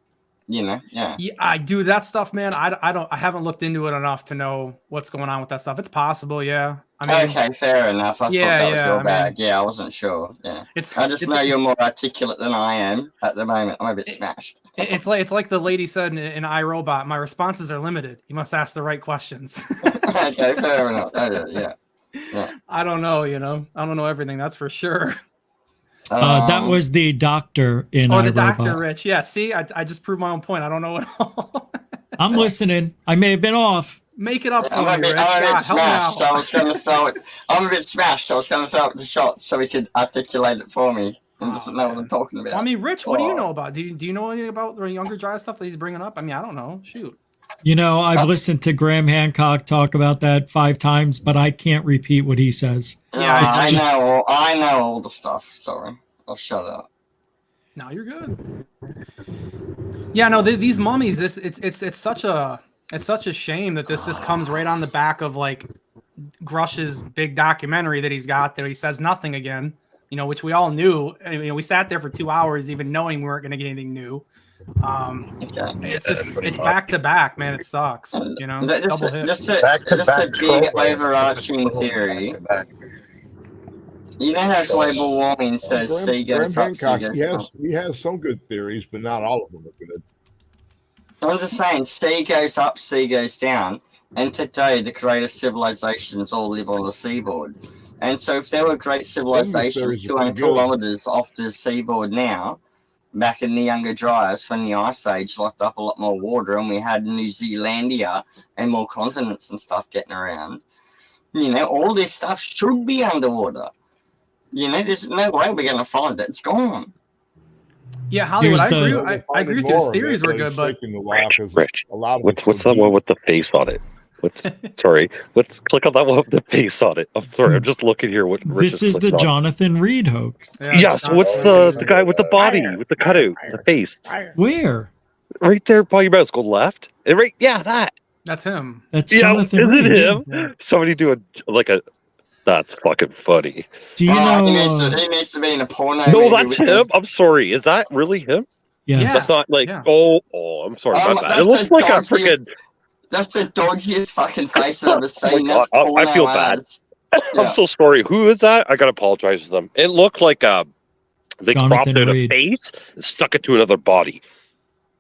You know, yeah, I do that stuff, man. I haven't looked into it enough to know what's going on with that stuff. It's possible, yeah. I mean, okay, fair enough. I thought that was your bag. I wasn't sure. Yeah, I just know you're more articulate than I am at the moment. I'm a bit smashed. It's like the lady said in iRobot. My responses are limited. You must ask the right questions. Okay, fair enough. Yeah. I don't know. You know, I don't know everything. That's for sure. That was the doctor in the iRobot. doctor, Rich. Yeah, see, I just proved my own point. I don't know at all. I'm listening. I may have been off. Make it up for I'm me, Rich. I'm a bit God, smashed. I was going to throw it. I'm a bit smashed. I was going to throw it to Shot so he could articulate it for me and doesn't know what I'm talking about. Well, I mean, Rich, what do you know about? Do you know anything about the Younger Dryas stuff that he's bringing up? I mean, I don't know. Shoot. You know, I've listened to Graham Hancock talk about that 5 times, but I can't repeat what he says. Yeah, I know all the stuff. Sorry. I'll shut up. No, you're good. Yeah, no, these mummies. It's such a shame that this just comes right on the back of like Grush's big documentary that he's got there. He says nothing again, you know, which we all knew. I mean, we sat there for 2 hours, even knowing we weren't going to get anything new. It's back to back, man. It sucks. You know, just a big overarching theory. You know how global warming says sea goes up, sea goes down? He has some good theories, but not all of them are good. I'm just saying, sea goes up, sea goes down. And today, the greatest civilizations all live on the seaboard. And so if there were great civilizations 200 kilometers off the seaboard now, back in the Younger Dryas, when the Ice Age locked up a lot more water and we had New Zealandia and more continents and stuff getting around, you know, all this stuff should be underwater. You know, there's no way we're going to find it. It's gone. Yeah, Hollywood, I agree with you. His theories were good, but... Rich, what's that one with the face on it? Let's click on that one with the face on it. I'm sorry, I'm just looking here. This is the Jonathan Reed hoax. Yeah, yes, what's the guy with the body, with the cutout, the face? Where? Right there by your mouse. Go left. That. That's him. That's Jonathan Reed. Is it him? Yeah. Somebody do a... That's fucking funny. Do you know? He needs to be in a porno. No, that's him. I'm sorry. Is that really him? Yeah. That's not like. Yeah. Oh, I'm sorry. My bad. It looks like a freaking. That's the dodgiest fucking face I've ever seen. That's I feel bad. I'm so sorry. Who is that? I gotta apologize to them. It looked like they cropped out a face and stuck it to another body.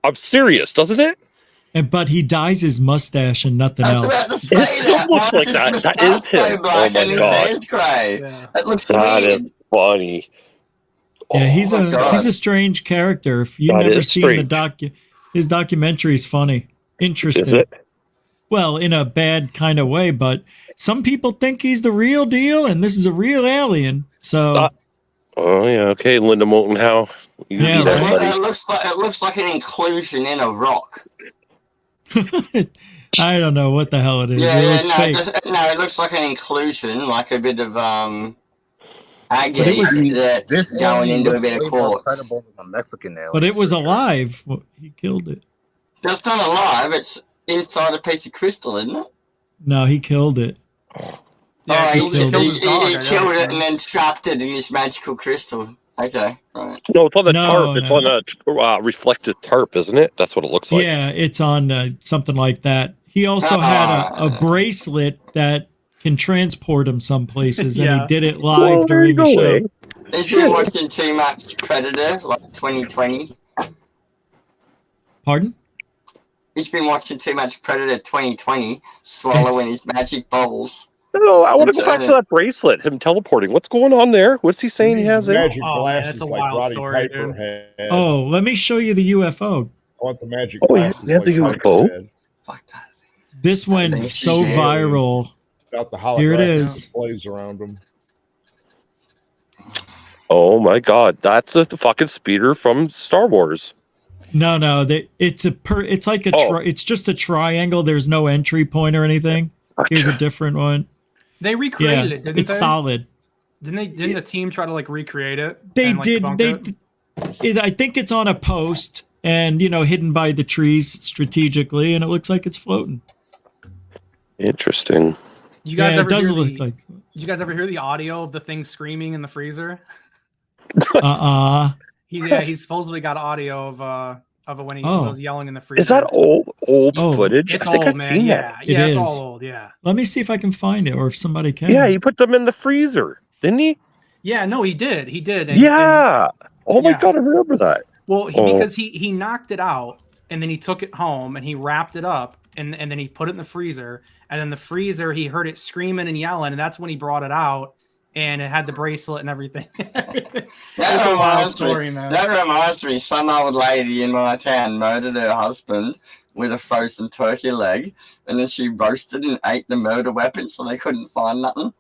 I'm serious, doesn't it? But he dyes his mustache and nothing else. About to say it still looks like that. That is him. Oh my god! His gray. Yeah. That looks weird. Is funny. Yeah, he's a strange character. If you've never seen his documentary is funny, interesting. Is it? Well, in a bad kind of way, but some people think he's the real deal, and this is a real alien. So. Oh yeah, okay, Linda Moulton Howe. It looks like an inclusion in a rock. I don't know what the hell it is. It looks like an inclusion, like a bit of agate that's going into a bit of quartz. But it was alive. He killed it. That's not alive. It's inside a piece of crystal, isn't it? No, he killed it. Yeah, he killed it and then trapped it in this magical crystal. Okay, right. No, it's on the tarp. It's on a reflected tarp, isn't it? That's what it looks like. Yeah, it's on something like that. He also had a bracelet that can transport him some places, and he did it live during the show. He's been watching too much Predator, like 2020. Pardon? He's been watching too much Predator 2020, swallowing his magic bowls. No, I want to go back to that bracelet. Him teleporting. What's going on there? What's he saying he has? Magic glasses, that's a like wild Roddy story, Piper dude. had. Oh, let me show you the UFO. I want the magic glasses. He has a UFO. Fuck that. This went so viral. Got the Here it is. Plays around him. Oh my God, that's a fucking speeder from Star Wars. No, it's like a it's just a triangle. There's no entry point or anything. Here's a different one. They recreated it, didn't they? It's solid. Didn't the team try to like recreate it? They and, like, did. I think it's on a post and hidden by the trees strategically, and it looks like it's floating. Interesting. You guys it does look like. Did you guys ever hear the audio of the thing screaming in the freezer? He supposedly got audio of when he was yelling in the freezer. Is that old footage? It's I think old, I've man. seen Yeah, that. yeah, it's all old. Yeah. Let me see if I can find it, or if somebody can. Yeah, he put them in the freezer, didn't he? Yeah, no, he did. He did. Oh my God, I remember that. Well, because he knocked it out, and then he took it home, and he wrapped it up, and then he put it in the freezer, and then the freezer, he heard it screaming and yelling, and that's when he brought it out, and it had the bracelet and everything. That reminds me, some old lady in my town murdered her husband with a frozen turkey leg, and then she roasted and ate the murder weapon so they couldn't find nothing.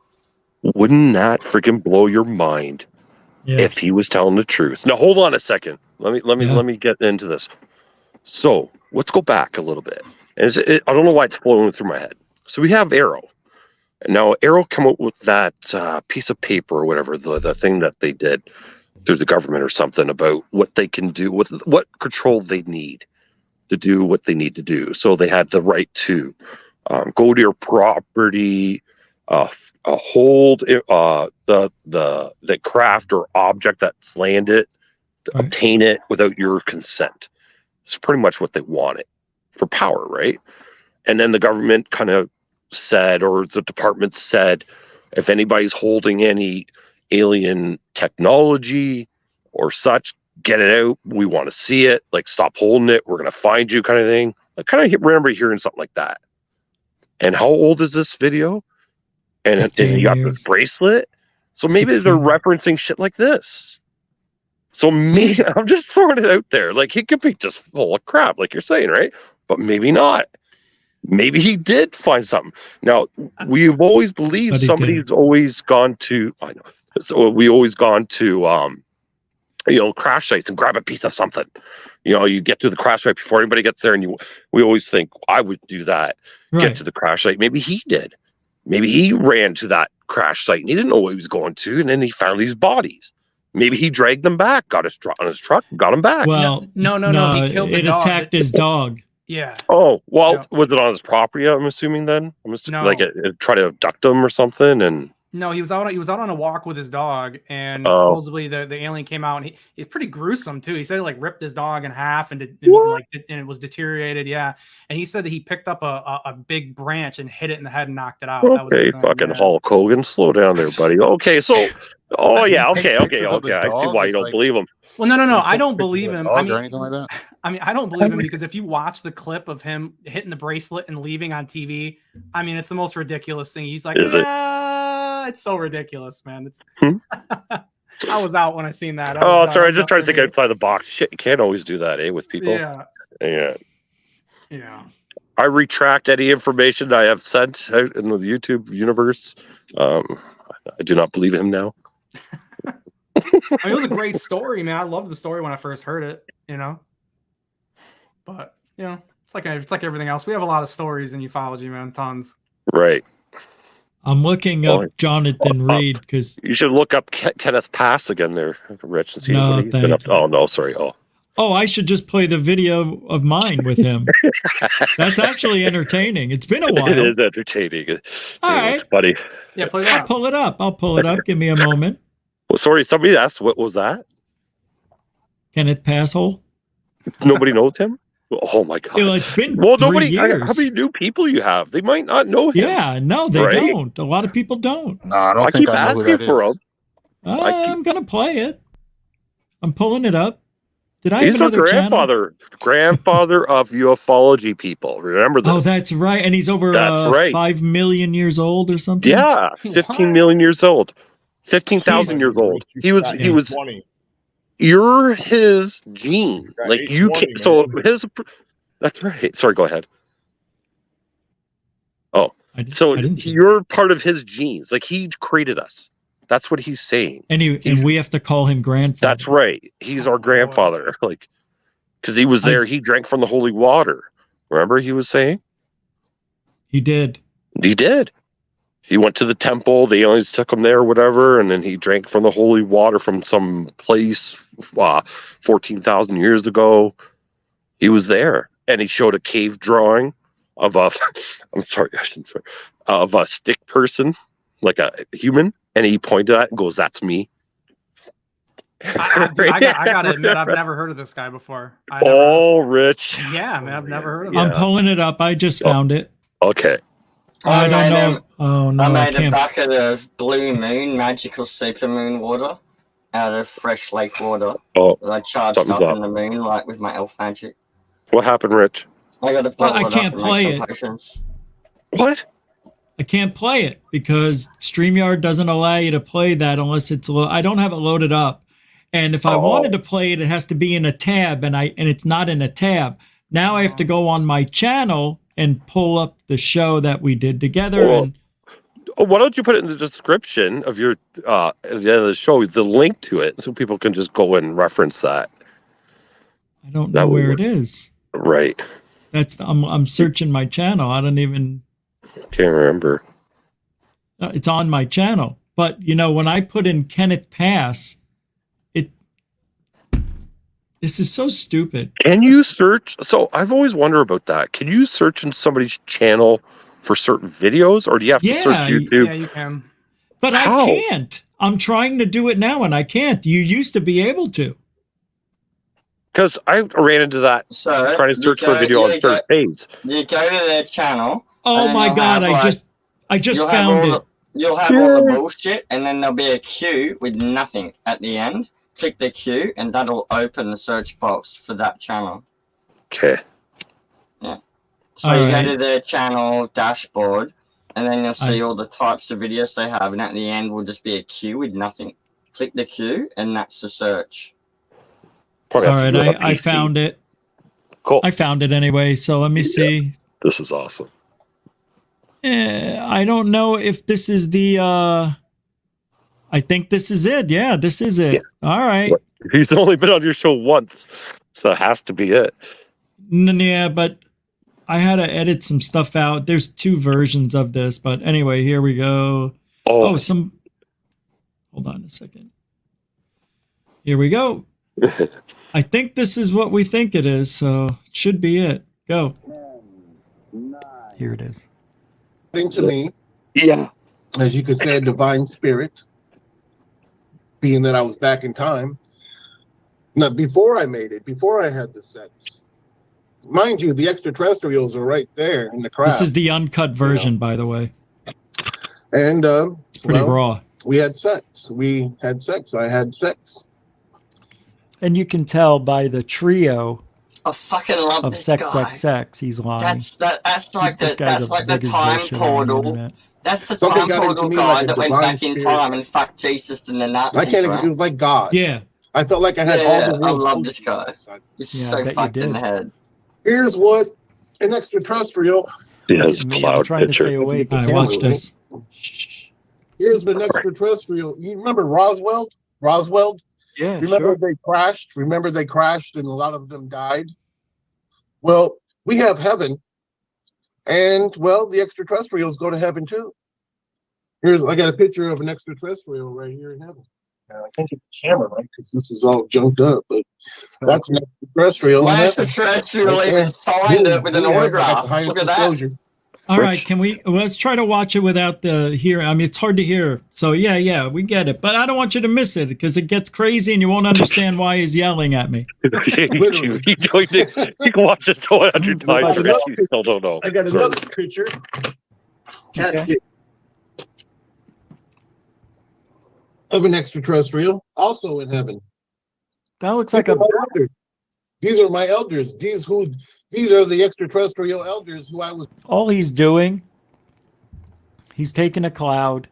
Wouldn't that freaking blow your mind if he was telling the truth? Now hold on a second. Let me get into this. So let's go back a little bit. And I don't know why it's flowing through my head. So we have Arrow. And now Arrow come up with that piece of paper or whatever, the thing that they did through the government or something about what they can do, what control they need to do what they need to do. So they had the right to go to your property, hold the craft or object that's landed, obtain it without your consent. It's pretty much what they wanted for power, right? And then the government kind of said, or the department said, if anybody's holding any alien technology or such, get it out. We want to see it. Like, stop holding it. We're going to find you, kind of thing. I kind of remember hearing something like that. And how old is this video? And you got this bracelet. So maybe 16. they're referencing shit like this. So me, I'm just throwing it out there. Like, he could be just full of crap, like you're saying, right? But maybe not. Maybe he did find something. Now, we've always believed somebody's always gone to, I know. So we always gone to, crash sites and grab a piece of something. You get to the crash site before anybody gets there, and we always think, I would do that. Right. Get to the crash site. Maybe he did. Maybe he ran to that crash site and he didn't know what he was going to, and then he found these bodies. Maybe he dragged them back, got on his truck, got them back. Well, no. He killed the it dog. attacked his dog. Yeah. Oh, well, was it on his property? I'm assuming then. Like it tried to abduct him or something, and. No, he was out on a walk with his dog, and supposedly the alien came out, and he's pretty gruesome too. He said he like ripped his dog in half and it was deteriorated. Yeah, and he said that he picked up a big branch and hit it in the head and knocked it out. Okay, fucking Hulk Hogan, slow down there, buddy. Okay, so okay. I see why you don't believe him. Well, no, I don't believe him. Or anything like that? I don't believe him because if you watch the clip of him hitting the bracelet and leaving on TV, it's the most ridiculous thing. He's like, it's so ridiculous, man. It's I was out when I seen that. Sorry, I just trying to think outside the box. Shit, you can't always do that, with people. Yeah. I retract any information that I have sent out in the YouTube universe. I do not believe him now. It was a great story, man. I loved the story when I first heard it, But it's like everything else. We have a lot of stories in ufology, man. Tons. Right. I'm looking up Jonathan Reed because you should look up Kenneth Pass again there, Rich, and see what he's been up to. Oh no, sorry. Oh, I should just play the video of mine with him. That's actually entertaining. It's been a while. It is entertaining. All right, it's funny. Yeah, play that. I'll pull it up. Give me a moment. Well, sorry, somebody asked, what was that? Kenneth Passhole. Nobody knows him? Oh my God. It's been 3 years. How many new people you have? They might not know him. Yeah, no, they don't. A lot of people don't. No, I don't think I know who that for him. I'm going to play it. I'm pulling it up. Did I have He's another grandfather of ufology people. Remember this. Oh, that's right. And he's over 5 million years old or something? Yeah, 15 million years old. 15,000 years old. He was 20. You're his gene. Like you can, so his. That's right. Sorry, go ahead. Oh, you're part of his genes. Like he created us. That's what he's saying. And we have to call him grandfather. That's right. He's our grandfather. Like, because he was there, he drank from the holy water. Remember, he was saying? He did. He did. He went to the temple. The aliens took him there, or whatever, and then he drank from the holy water from some place 14,000 years ago. He was there, and he showed a cave drawing of a. I'm sorry, I shouldn't swear. Of a stick person, like a human, and he pointed at it and goes, "That's me." I gotta admit, I've never heard of this guy before. Rich. Yeah, man, I've never heard of him. I'm pulling it up. I just found it. Okay. I don't know. Oh no! I made can't. a bucket of blue moon, magical supermoon water out of fresh lake water. Oh, that I charged up in the moon, like with my elf magic. What happened, Rich? I got to I can't play it. What? I can't play it because StreamYard doesn't allow you to play that unless it's I don't have it loaded up. And if I wanted to play it, it has to be in a tab, and it's not in a tab. Now I have to go on my channel and pull up the show that we did together. Why don't you put it in the description of your at the end of the show, the link to it, so people can just go and reference that. I don't know where it is. Right. I'm searching my channel. I don't even can't remember. It's on my channel, but when I put in Kenneth Pass, this is so stupid. Can you search? So I've always wondered about that. Can you search in somebody's channel for certain videos, or do you have to search YouTube? Yeah, you can. But I can't. I'm trying to do it now, and I can't. You used to be able to. Because I ran into that trying to search for a video on third phase. You go to their channel. Oh my God! I just found it. You'll have all the bullshit, and then there'll be a queue with nothing at the end. Click the queue, and that'll open the search box for that channel. Okay. Yeah. So you go to their channel dashboard, and then you'll see all the types of videos they have, and at the end will just be a queue with nothing. Click the queue, and that's the search. All right, I found it. Cool. I found it anyway, so let me see. This is awesome. I don't know if this is the... I think this is it. Yeah, this is it. Yeah. All right. He's only been on your show once, so it has to be it. Yeah, but I had to edit some stuff out. There's 2 versions of this, but anyway, here we go. Hold on a second. Here we go. I think this is what we think it is, so it should be it. Go. 10, 9. Here it is. To me, yeah, as you could say, a divine spirit. Being that I was back in time, now before I made it, before I had the sex, mind you, the extraterrestrials are right there in the crowd. This is the uncut version, by the way, and it's pretty raw. We had sex. I had sex, and you can tell by the trio. I fucking love of this sex, guy. Sex. He's lying. That's like the time portal. That's the time portal guy that went back in time and fucked Jesus and the Nazis. I can't even do like God. Yeah, I felt like I had all the. I love this guy. This is so fucked in the head. Here's what an extraterrestrial. He has a cloud I'm trying picture. to stay awake. I watch this. Here's an extraterrestrial. You remember Roswell? Yeah, Remember they crashed? Remember they crashed and a lot of them died? Well, we have heaven. And, well, the extraterrestrials go to heaven too. I got a picture of an extraterrestrial right here in heaven. I can't get the camera right because this is all junked up, but that's an extraterrestrial. My extraterrestrial even signed it with an autograph. Look at that. All right, let's try to watch it without the hearing. I mean, it's hard to hear. So yeah, we get it. But I don't want you to miss it because it gets crazy and you won't understand why he's yelling at me. You can watch this 100 times and you still don't know. I got another picture. Of an extraterrestrial, also in heaven. That looks like a... These are my elders. These are the extraterrestrial elders who I was... All he's doing, he's taking a cloud,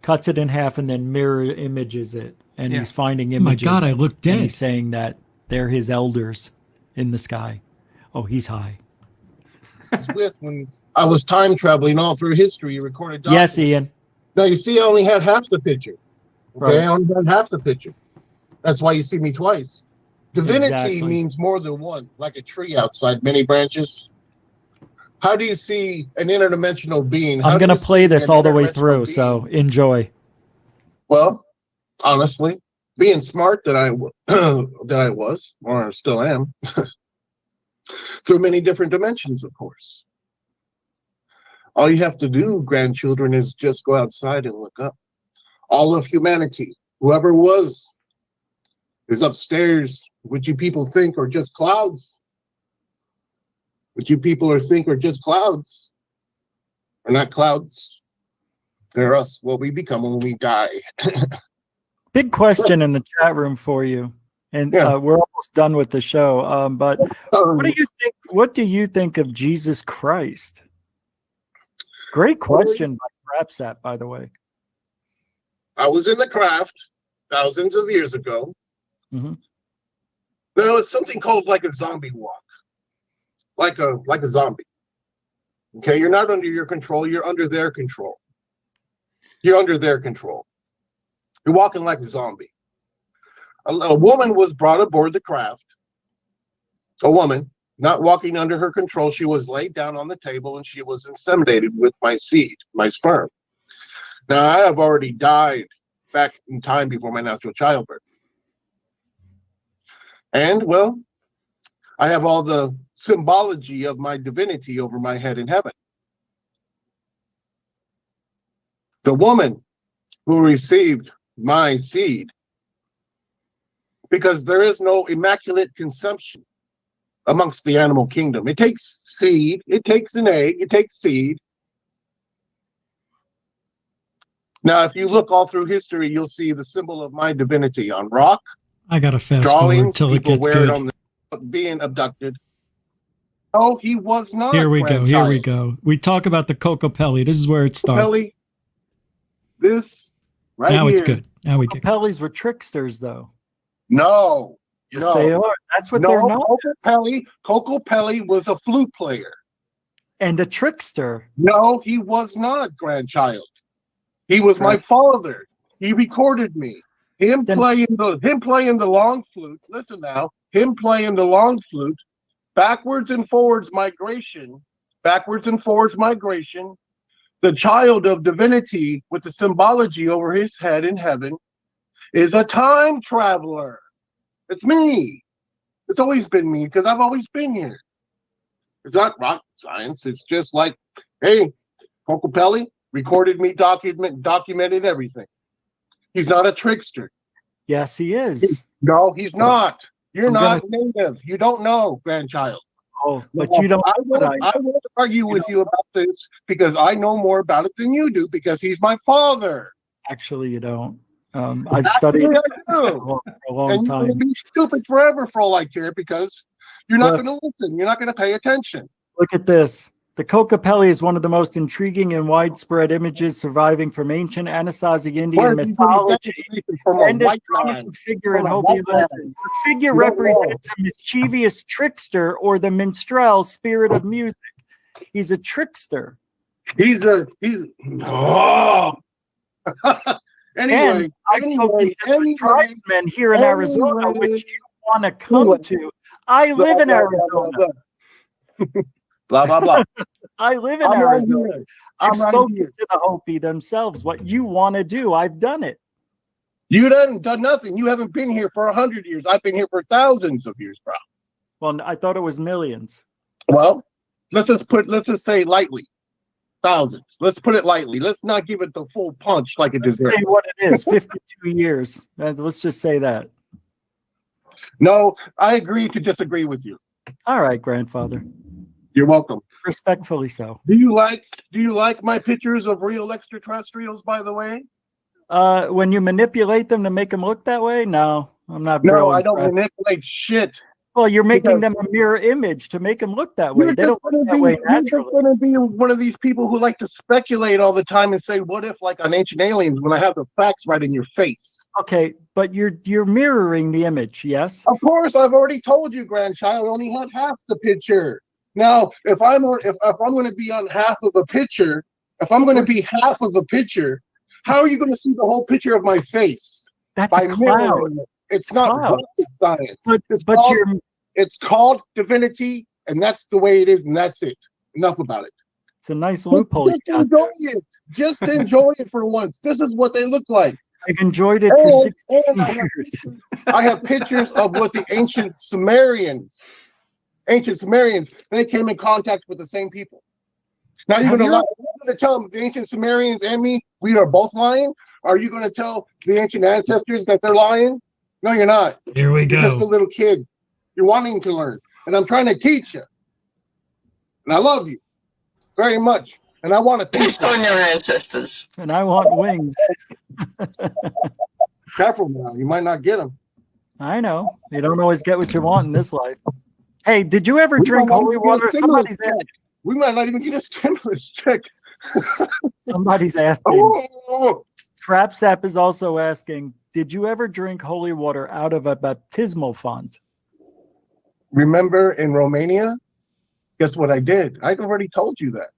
cuts it in half, and then mirror images it. And he's finding images. Oh my God, I look dead. And he's saying that they're his elders in the sky. Oh, he's high. With when I was time traveling all through history, recorded documents. Yes, Ian. Now you see, I only had half the picture. Okay, Right. I only had half the picture. That's why you see me twice. Divinity Exactly. means more than one, like a tree outside, many branches. How do you see an interdimensional being? I'm going to play this all the way through, so enjoy. Well, honestly, being smart that I was, or still am, through many different dimensions, of course. All you have to do, grandchildren, is just go outside and look up. All of humanity, whoever was, is upstairs. What you people think are just clouds. What you people think are just clouds are not clouds. They're us, what we become when we die. Big question in the chat room for you, and we're almost done with the show. But what do you think? What do you think of Jesus Christ? Great question by Crapsat, by the way. I was in the craft thousands of years ago. Mm-hmm. Now it's something called like a zombie walk, like a zombie. Okay, you're not under your control. You're under their control. You're under their control. You're walking like a zombie. A woman was brought aboard the craft. A woman, not walking under her control. She was laid down on the table and she was inseminated with my seed, my sperm. Now, I have already died back in time before my natural childbirth. And, well, I have all the symbology of my divinity over my head in heaven. The woman who received my seed, because there is no immaculate conception amongst the animal kingdom. It takes seed, it takes an egg, it takes seed. Now, if you look all through history, you'll see the symbol of my divinity on rock. I got to fast forward till it gets good. On the, being abducted. No, he was not. Here we go. Here we go. We talk about the Cocopelli. This is where it starts. This right now here. It's good. Now we get. Cocopellis were tricksters, though. No. Yes, they are. That's what they're known. Cocopelli was a flute player and a trickster. No, he was not, grandchild. He was my father. He recorded me. Him playing the long flute. Listen now. Him playing the long flute. Backwards and forwards migration. The child of divinity with the symbology over his head in heaven is a time traveler. It's me. It's always been me because I've always been here. It's not rocket science. It's just like, hey, Cocopelli recorded me, documented everything. He's not a trickster. Yes, he is. No, he's not. You're not native. You don't know, grandchild. Oh, but you don't. I won't argue with you about this because I know more about it than you do because he's my father. Actually, you don't. I've studied for a long and time. You're going to be stupid forever for all I care because you're not going to listen. You're not going to pay attention. Look at this. The Cocopelli is one of the most intriguing and widespread images surviving from ancient Anasazi Indian mythology and is prominent figure in Hopi legends. The figure represents a mischievous trickster or the minstrel spirit of music. He's a trickster. He's Anyway, tribesmen here in Arizona, which you want to come to. I live in Arizona. Blah, blah, blah. I live in Arizona. I've spoken to the Hopi themselves. What you want to do, I've done it. You haven't done nothing. You haven't been here for 100 years. I've been here for thousands of years, bro. Well, I thought it was millions. Well, let's just say lightly. Thousands. Let's put it lightly. Let's not give it the full punch like it deserves. Say what it is. 52 years. Let's just say that. No, I agree to disagree with you. All right, grandfather. You're welcome. Respectfully so. Do you like my pictures of real extraterrestrials, by the way? When you manipulate them to make them look that way? No, I'm not. No, I don't manipulate shit. Well, you're making them a mirror image to make them look that way. They don't look that way naturally. You're going to be one of these people who like to speculate all the time and say, what if, like on Ancient Aliens, when I have the facts right in your face? Okay, but you're mirroring the image, yes? Of course, I've already told you, grandchild, I only had half the picture. Now, if I'm going to be on half of a picture, if I'm going to be half of a picture, How are you going to see the whole picture of my face? That's a cloud. mirroring it? It's not clouds. rocket science. But It's called divinity, and that's the way it is, and that's it. Enough about it. it's a nice loophole. Just enjoy it. Just enjoy it for once. This is what they look like. I've enjoyed it for 16 years. I have pictures of what the ancient Sumerians, they came in contact with the same people. Now you're going to tell them the ancient Sumerians and me, we are both lying? Are you going to tell the ancient ancestors that they're lying? No, you're not. Here we You're go. just a little kid. You're wanting to learn. And I'm trying to teach you. And I love you very much. And I want to teach Based on your ancestors. And I want wings. Careful now. You might not get them. I know. You don't always get what you want in this life. Hey, did you ever drink holy water? Somebody's asking. We might not even get a stimulus check. Somebody's asking. Trapsap is also asking, did you ever drink holy water out of a baptismal font? Remember in Romania? Guess what I did? I already told you that.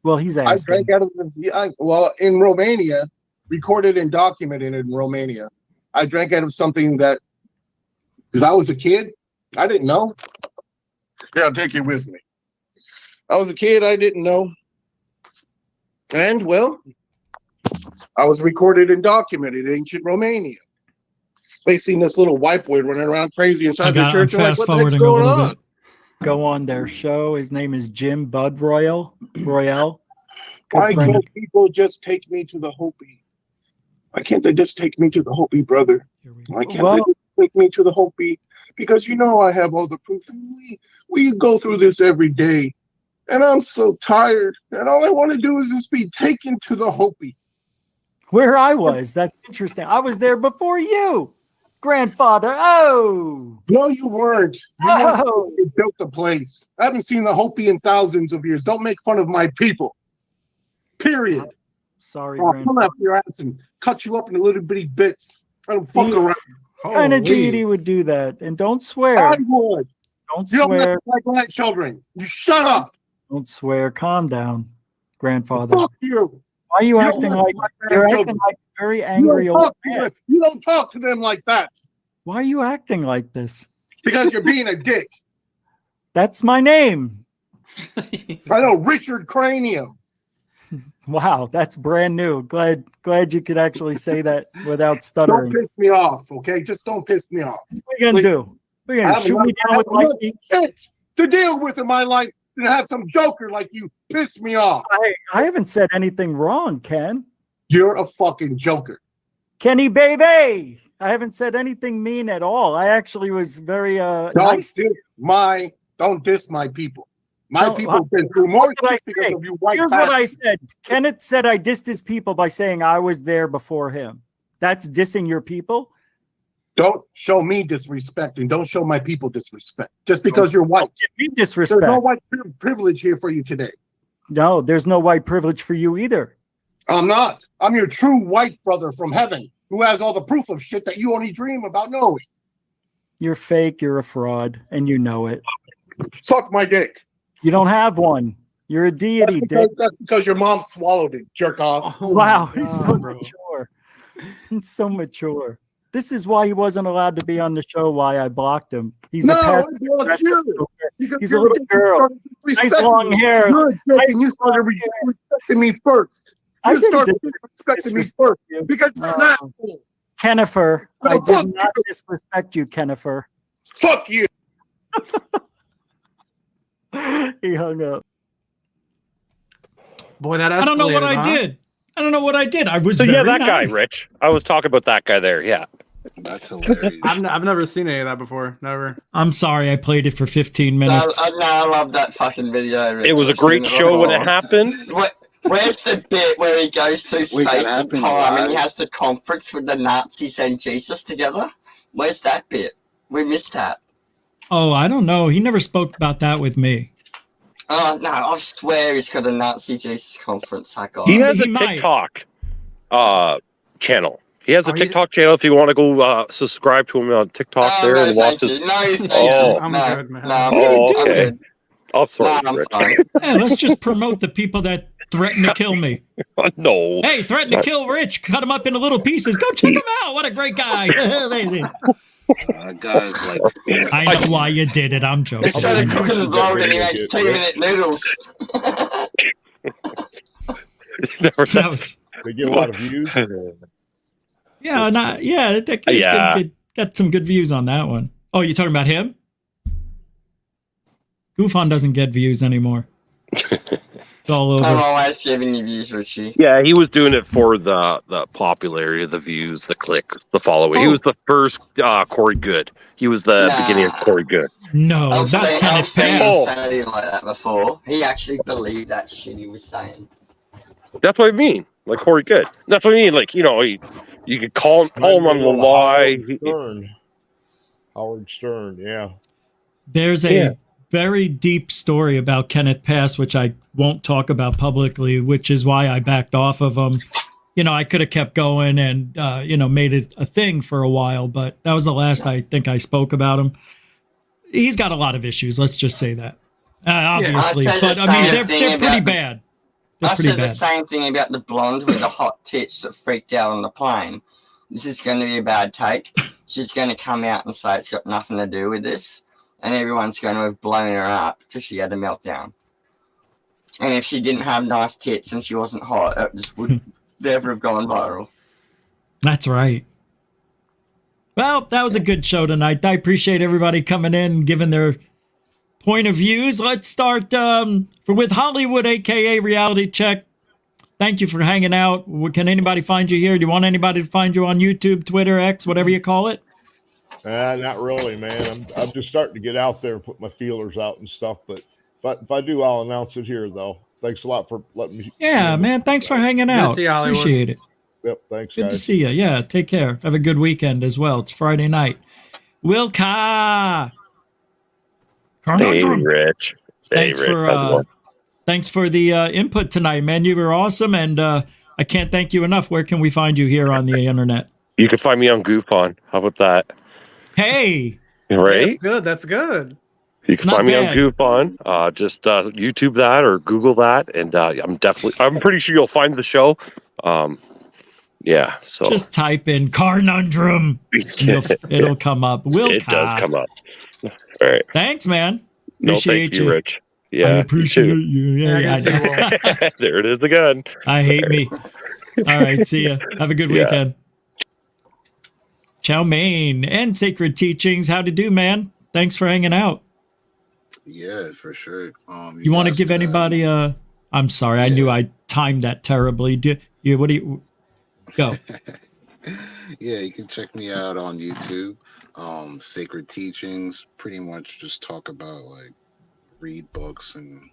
Well, he's asking. I drank out of in Romania, recorded and documented in Romania. I drank out of something that, because I was a kid, I didn't know. Yeah, I'll take it with me. I was a kid, I didn't know. And, well, I was recorded and documented in ancient Romania. They seen this little white boy running around crazy inside the church. I'm fast like, what the heck's forwarding a going little on? bit. Go on their show. His name is Jim Bud Royale. Why can't people just take me to the Hopi? Why can't they just take me to the Hopi, brother? Why can't they just take me to the Hopi? Because you know I have all the proof. We go through this every day. And I'm so tired. And all I want to do is just be taken to the Hopi. Where I was. That's interesting. I was there before you, grandfather. Oh. No, you weren't. You built the place. I haven't seen the Hopi in thousands of years. Don't make fun of my people. Period. Sorry, I'll come after your ass and cut you up into little bitty bits. I don't fuck around. What kind of deity would do that? And don't swear. I would. Don't You don't swear. look like black children. You shut up. Don't swear. Calm down, grandfather. Fuck you. Why are you You acting don't like look like you're black acting children. like a very angry You old don't man? talk to them. You don't talk to them like that Why are you acting like this? because you're being a dick. That's my name. I know, Richard Cranium. Wow, that's brand new. Glad you could actually say that without Don't stuttering. piss me off, okay? Just don't piss me off. What are you gonna do? What are you I gonna have shoot me enough- down with I have lightning? enough shit to deal with in my life and have some joker like you piss me off. I haven't said anything wrong, Ken. You're a fucking joker. Kenny baby. I haven't said anything mean at all. I actually was very nice. Don't diss my people. My No, people have been through more what did I shit because say? of you white Here's what I bastards. said. Kenneth said I dissed his people by saying I was there before him. That's dissing your people? Don't show me disrespect and don't show my people disrespect. Just because you're white. Give me disrespect. There's no white privilege here for you today. No, there's no white privilege for you either. I'm not. I'm your true white brother from heaven who has all the proof of shit that you only dream about knowing. You're fake, you're a fraud, and you know it. Suck my dick. You don't have one. You're a deity, Dick. That's because your mom swallowed it, jerk off. Wow, he's so mature. He's so mature. This is why he wasn't allowed to be on the show, why I blocked him. He's a passive aggressive Because He's a little girl. Nice long hair. You started respecting me first. You started disrespecting me first because you're not. Kennifer, I No, fuck did not disrespect you, Kennifer. Fuck you. He hung up. Boy, that I don't know what escalated, I huh? did. I don't know what I did. I was So very yeah, that nice. guy, Rich. I was talking about that guy there. Yeah, that's hilarious. I've never seen any of that before. Never. I'm sorry. I played it for 15 No, minutes. I love that fucking video. Rich. it was a I've seen great it show when it before. happened. Where's the bit where he goes through Wait, that space and happened time and he live? has the conference with the Nazis and Jesus together? Where's that bit? We missed that. Oh, I don't know. He never spoke about that with me. Oh, no, I swear he's got a Nazi Jesus conference. That guy. He has a He might. TikTok channel. He has a TikTok channel. If you want to go subscribe to him on TikTok there no, and watch thank his. you. No, thank Oh. you. I'm no, good, man. No, I'm Oh, good. I'm okay. good. I'm sorry, No, I'm Rich. fine. Yeah, let's just promote the people that threatened to kill me. No. Hey, threatened to kill Rich. Cut him up into little pieces. Go check him out. What a great guy. Guys, like, I know why you did it. I'm joking. It's got a cooking vlog and he makes 2-minute noodles. They get a lot of views. Yeah, got some good views on that one. Oh, you talking about him? GUFON doesn't get views anymore. It's all over. I'm always giving you views, Richie. Yeah, he was doing it for the popularity, the views, the clicks, the following. He was the first Corey Good. He was the beginning of Corey Good. No, I've that seen kind of insanity like that before. He actually believed that shit he was saying. That's what I mean. Like Corey Good. That's what I mean. Like, you know, you could call him on the lie. Howard Stern, yeah. There's a very deep story about Kenneth Pass, which I won't talk about publicly, which is why I backed off of him. You know, I could have kept going and, made it a thing for a while, but that was the last I think I spoke about him. He's got a lot of issues. Let's just say that. Obviously. But, I mean, they're pretty bad. I said the same thing about the blonde with the hot tits that freaked out on the plane. This is going to be a bad take. She's going to come out and say it's got nothing to do with this. And everyone's going to have blown her up because she had a meltdown. And if she didn't have nice tits and she wasn't hot, it just would never have gone viral. That's right. Well, that was a good show tonight. I appreciate everybody coming in and giving their point of views. Let's start with Hollywood, a.k.a. Reality Check. Thank you for hanging out. Can anybody find you here? Do you want anybody to find you on YouTube, Twitter, X, whatever you call it? Not really, man. I'm just starting to get out there and put my feelers out and stuff. But if I do, I'll announce it here, though. Thanks a lot for letting me. Yeah, man. Thanks for hanging out. Good to see you, Hollywood. Appreciate it. Yep. Thanks, Good guys. to see you. Yeah. Take care. Have a good weekend as well. It's Friday night. Wilka. Hey, Rich. Thanks for the input tonight, man. You were awesome, and I can't thank you enough. Where can we find you here on the internet? You can find me on GUFON. How about that? Hey. Right? That's good. That's good. You can find me on GUFON. Just YouTube that or Google that, and I'm pretty sure you'll find the show. Yeah. So just type in Carnundrum. It'll come up. It does come up. All right. Thanks, man. Appreciate you, Rich. Yeah. I appreciate you. Yeah, there it is again. I hate me. All right. See ya. Have a good weekend. Chow mein and Sacred Teachings. How to do, man? Thanks for hanging out. Yeah, for sure. You want to give anybody a? I'm sorry. I knew I timed that terribly. What do you go? Yeah, you can check me out on YouTube. Sacred Teachings. Pretty much just talk about read books and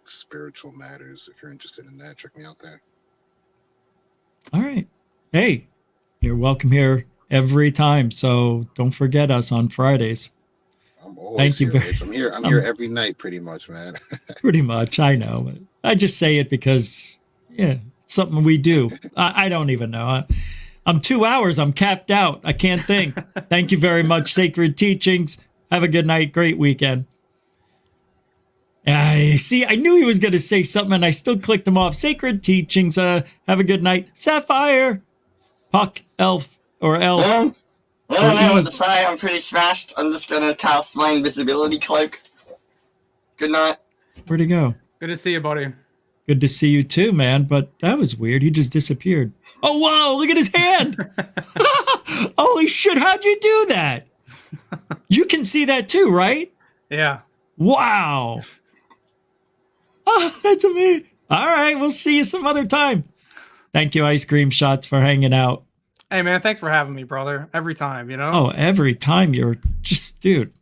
spiritual matters. If you're interested in that, check me out there. All right. Hey, you're welcome here every time. So don't forget us on Fridays. I'm always Thank you here, Rich. I'm here every night, pretty much, man. Pretty much, I know. But I just say it because, it's something we do. I don't even know. I'm 2 hours. I'm capped out. I can't think. Thank you very much, Sacred Teachings. Have a good night. Great weekend. I knew he was going to say something, and I still clicked him off. Sacred Teachings. Have a good night. Sapphire. Puck, Elf, or Elf. I don't know what to say. I'm pretty smashed. I'm just going to cast my invisibility cloak. Good night. Where'd he go? Good to see you, buddy. Good to see you too, man. But that was weird. He just disappeared. Oh, wow. Look at his hand. Holy shit. How'd you do that? You can see that too, right? Yeah. Wow. Oh, that's amazing. All right. We'll see you some other time. Thank you, Ice Cream Shots, for hanging out. Hey, man. Thanks for having me, brother. Every time, Oh, every time. You're just, dude.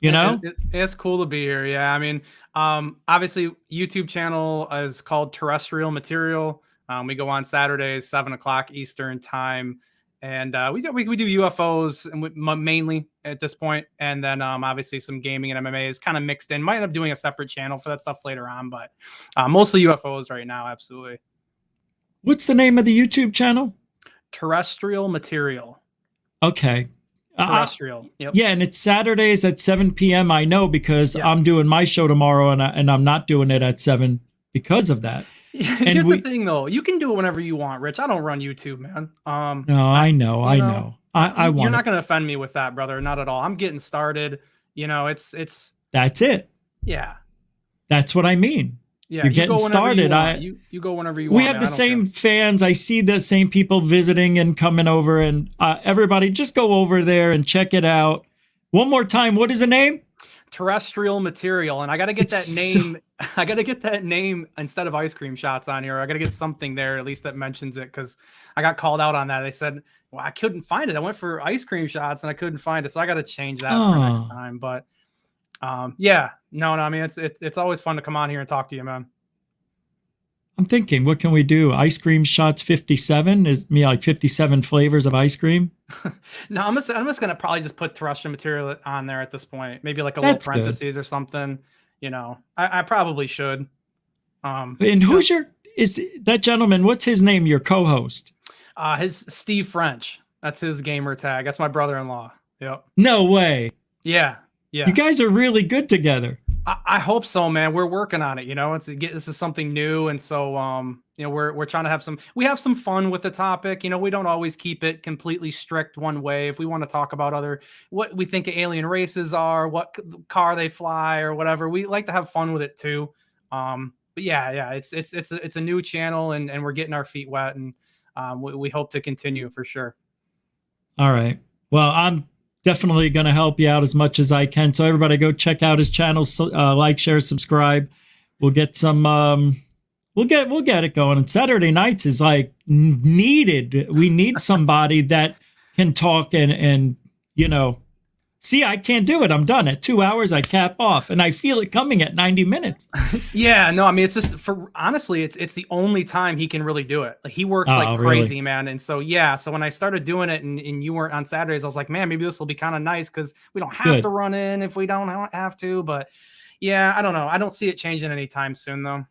It's cool to be here. Yeah. I mean, obviously, YouTube channel is called Terrestrial Material. We go on Saturdays, 7:00 Eastern time. And we do UFOs mainly at this point. And then obviously some gaming and MMA is kind of mixed in. Might end up doing a separate channel for that stuff later on. But mostly UFOs right now. Absolutely. What's the name of the YouTube channel? Terrestrial Material. Okay. Terrestrial. Yep. Yeah, and it's Saturdays at 7 p.m. I know because I'm doing my show tomorrow, and I'm not doing it at 7 because of that. Here's the thing, though. You can do it whenever you want, Rich. I don't run YouTube, man. No, I know. I want. You're not going to offend me with that, brother. Not at all. I'm getting started. It's. That's it. Yeah. That's what I mean. Yeah, you're getting started. You go whenever you want. We have the same fans. I see the same people visiting and coming over, and everybody just go over there and check it out. One more time. What is the name? Terrestrial Material, and I got to get that name. I got to get that name instead of Ice Cream Shots on here. I got to get something there at least that mentions it, because I got called out on that. They said, well, I couldn't find it. I went for Ice Cream Shots and I couldn't find it, so I got to change that for next time. But yeah, no. I mean, it's always fun to come on here and talk to you, man. I'm thinking, what can we do? Ice Cream Shots 57 is me like 57 flavors of ice cream. No, I'm just gonna probably just put Terrestrial Material on there at this point. Maybe like a little parentheses or something. I probably should. And who's is that gentleman? What's his name? Your co-host? His Steve French. That's his gamer tag. That's my brother-in-law. Yep. No way. Yeah. You guys are really good together. I hope so, man. We're working on it. This is something new, and so we're trying to have some fun with the topic. We don't always keep it completely strict one way. If we want to talk about what we think alien races are, what car they fly, or whatever, we like to have fun with it too. But yeah, it's a new channel, and we're getting our feet wet, and we hope to continue for sure. All right. Well, I'm definitely going to help you out as much as I can. So everybody go check out his channel, like, share, subscribe. We'll get some, we'll get it going. And Saturday nights is like needed. We need somebody that can talk and see, I can't do it. I'm done at 2 hours. I cap off, and I feel it coming at 90 minutes. Yeah, no, I mean, it's just honestly, it's the only time he can really do it. Like, he works like crazy, really? Man. And so, yeah, so when I started doing it and you weren't on Saturdays, I was like, man, maybe this will be kind of nice, because we don't have to run in if we don't have to. But yeah, I don't know. I don't see it changing anytime soon, though.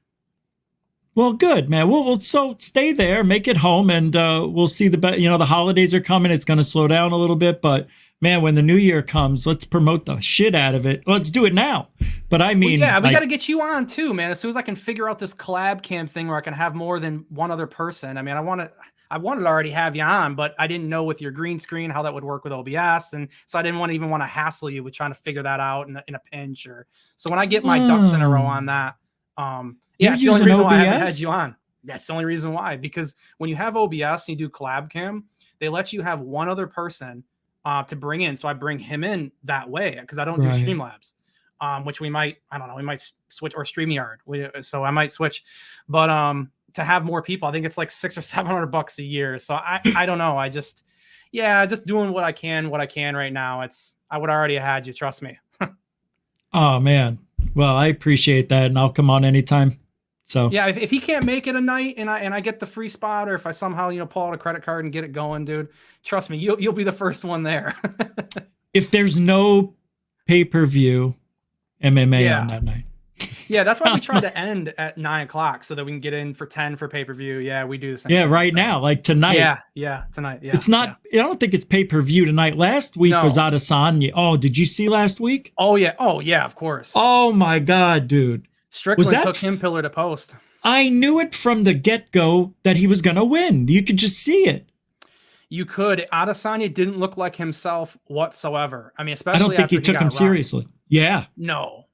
Well, good, man. We'll so stay there, make it home, and we'll see the holidays are coming. It's going to slow down a little bit, but man, when the new year comes, let's promote the shit out of it. Let's do it now. But I mean, well, yeah, we got to get you on too, man. As soon as I can figure out this collab cam thing where I can have more than one other person. I mean, I wanted to already have you on, but I didn't know with your green screen how that would work with OBS, and so I didn't want to hassle you with trying to figure that out in a pinch. So when I get my ducks in a row on that, yeah, it's the only reason why I haven't had you on. That's the only reason why, because when you have OBS and you do collab cam, they let you have one other person to bring in. So I bring him in that way, because I don't do Streamlabs, which we might switch, or StreamYard. So I might switch, but to have more people, I think it's like $600 or $700 a year. So I don't know. I just doing what I can right now. I would already have had you, trust me. Oh man. Well, I appreciate that, and I'll come on anytime. So yeah, if he can't make it a night and I get the free spot, or if I somehow pull out a credit card and get it going, dude, trust me, you'll be the first one there. If there's no pay-per-view MMA on that night. Yeah, that's why we try to end at 9:00 so that we can get in for 10 for pay-per-view. Yeah, we do the same. Yeah, right now, like tonight. Yeah, tonight. Yeah, it's not. I don't think it's pay-per-view tonight. Last week was Adesanya. Oh, did you see last week? Oh yeah, of course. Oh my God, dude. Strickland took him pillar to post. I knew it from the get-go that he was going to win. You could just see it. You could. Adesanya didn't look like himself whatsoever. I mean, especially I don't think he took him seriously. Yeah. No.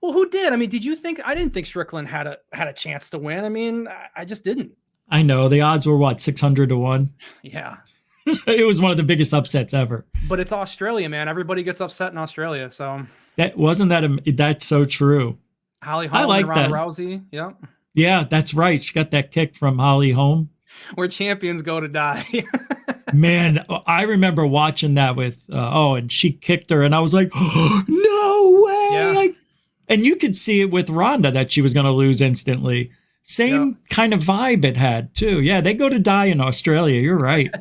Well, who did? I mean, did you think? I didn't think Strickland had a chance to win. I mean, I just didn't. I know. The odds were what, 600 to 1? Yeah. It was one of the biggest upsets ever. But it's Australia, man. Everybody gets upset in Australia. So that's so true. Holly Holm and Ronda Rousey. Yeah. Yeah, that's right. She got that kick from Holly Holm. Where champions go to die. Man, I remember watching that with, and she kicked her, and I was like, oh, no way. Yeah. And you could see it with Ronda that she was going to lose instantly. Same kind of vibe it had, too. Yeah, they go to die in Australia. You're right.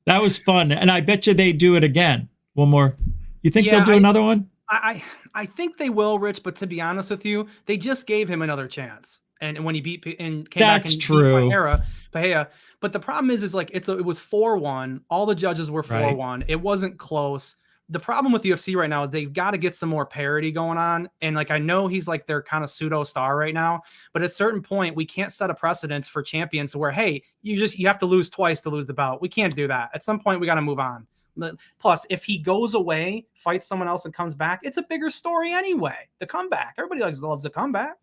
That was fun. And I bet you they do it again. One more. You think they'll do another one? I think they will, Rich, but to be honest with you, they just gave him another chance. And when he beat and came back and beat Pahea. But the problem is like it was 4-1. All the judges were 4-1. It wasn't close. the problem with UFC right now is they've got to get some more parity going on. And like, I know he's like their kind of pseudo star right now, but at a certain point we can't set a precedence for champions where, hey, you have to lose twice to lose the belt. We can't do that. At some point we got to move on. Plus, if he goes away, fights someone else and comes back, it's a bigger story anyway. The comeback. Everybody loves a comeback.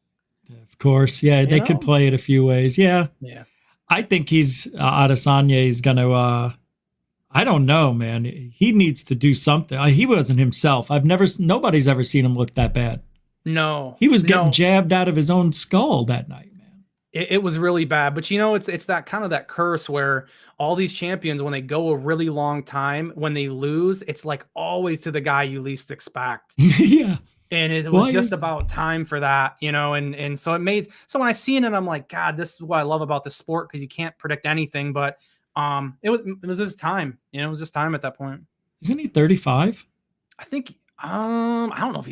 Of course. Yeah. They could play it a few ways. Yeah. Yeah. I think Adesanya is going to, I don't know, man. He needs to do something. He wasn't himself. Nobody's ever seen him look that bad. No. He was getting jabbed out of his own skull that night, man. It was really bad. But it's that kind of that curse where all these champions, when they go a really long time, when they lose, it's like always to the guy you least expect. Yeah. And it was just about time for that, and so so when I seen it, I'm like, God, this is what I love about the sport, because you can't predict anything, but it was his time. It was his time at that point. Isn't he 35? I think I don't know if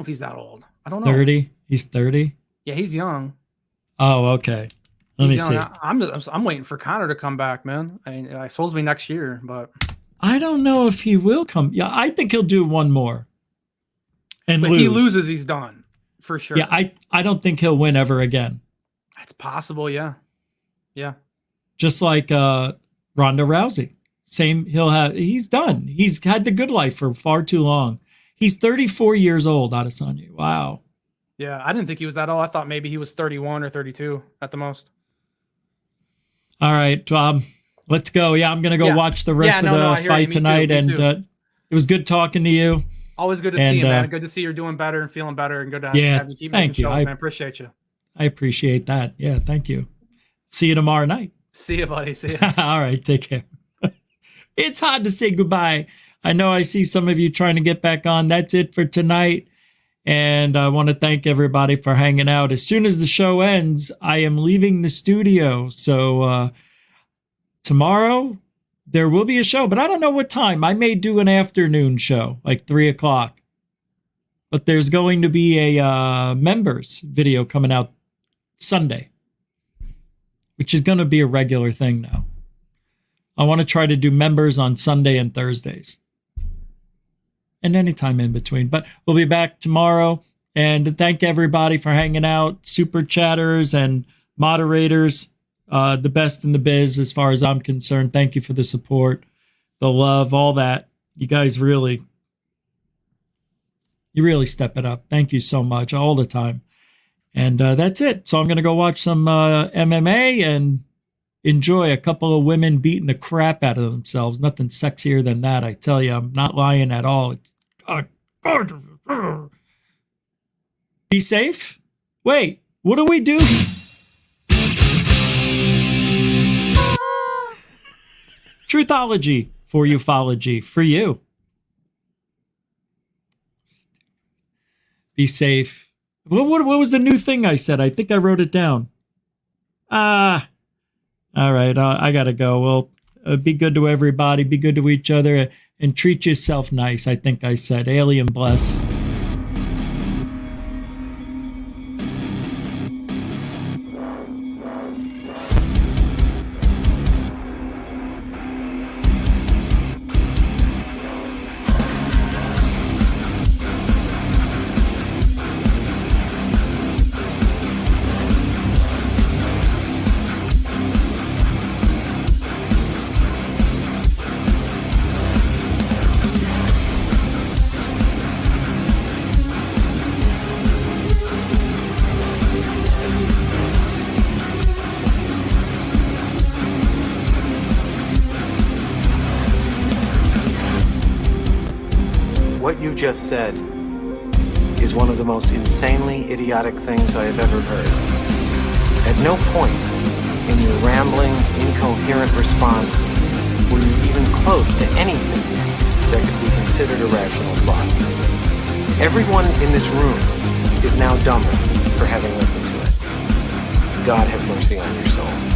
he's that old. I don't know. 30. He's 30. Yeah, he's young. Oh, okay. Let me see. I'm waiting for Connor to come back, man. I supposed to be next year, but I don't know if he will come. Yeah, I think he'll do one more. And if he loses, he's done for sure. Yeah, I don't think he'll win ever again. That's possible. Yeah. Just like Ronda Rousey. He's done. He's had the good life for far too long. He's 34 years old, Adesanya. Wow. Yeah, I didn't think he was that old. I thought maybe he was 31 or 32 at the most. All right, let's go. Yeah, I'm going to go watch the rest of the fight tonight. And it was good talking to you. Always good to see you, man. Good to see you're doing better and feeling better, and good to have you keep making shows, man. I appreciate you. I appreciate that. Yeah, thank you. See you tomorrow night. See you, buddy. See you. All right, take care. It's hard to say goodbye. I know I see some of you trying to get back on. That's it for tonight. And I want to thank everybody for hanging out. As soon as the show ends, I am leaving the studio. So tomorrow there will be a show, but I don't know what time. I may do an afternoon show, like 3:00. But there's going to be a members video coming out Sunday, which is going to be a regular thing now. I want to try to do members on Sunday and Thursdays. And anytime in between. But we'll be back tomorrow. And thank everybody for hanging out. Super chatters and moderators. The best in the biz as far as I'm concerned. Thank you for the support, the love, all that. You guys really step it up. Thank you so much all the time. And that's it. So I'm going to go watch some MMA and enjoy a couple of women beating the crap out of themselves. Nothing sexier than that, I tell you. I'm not lying at all. It's be safe. Wait, what do we do? Truthology for ufology for you. Be safe. What was the new thing I said? I think I wrote it down. All right, I gotta go. Well, be good to everybody. Be good to each other, and treat yourself nice. I think I said. Alien bless. What you just said is one of the most insanely idiotic things I have ever heard. At no point in your rambling, incoherent response were you even close to anything that could be considered a rational thought. Everyone in this room is now dumber for having listened to it. God have mercy on your soul.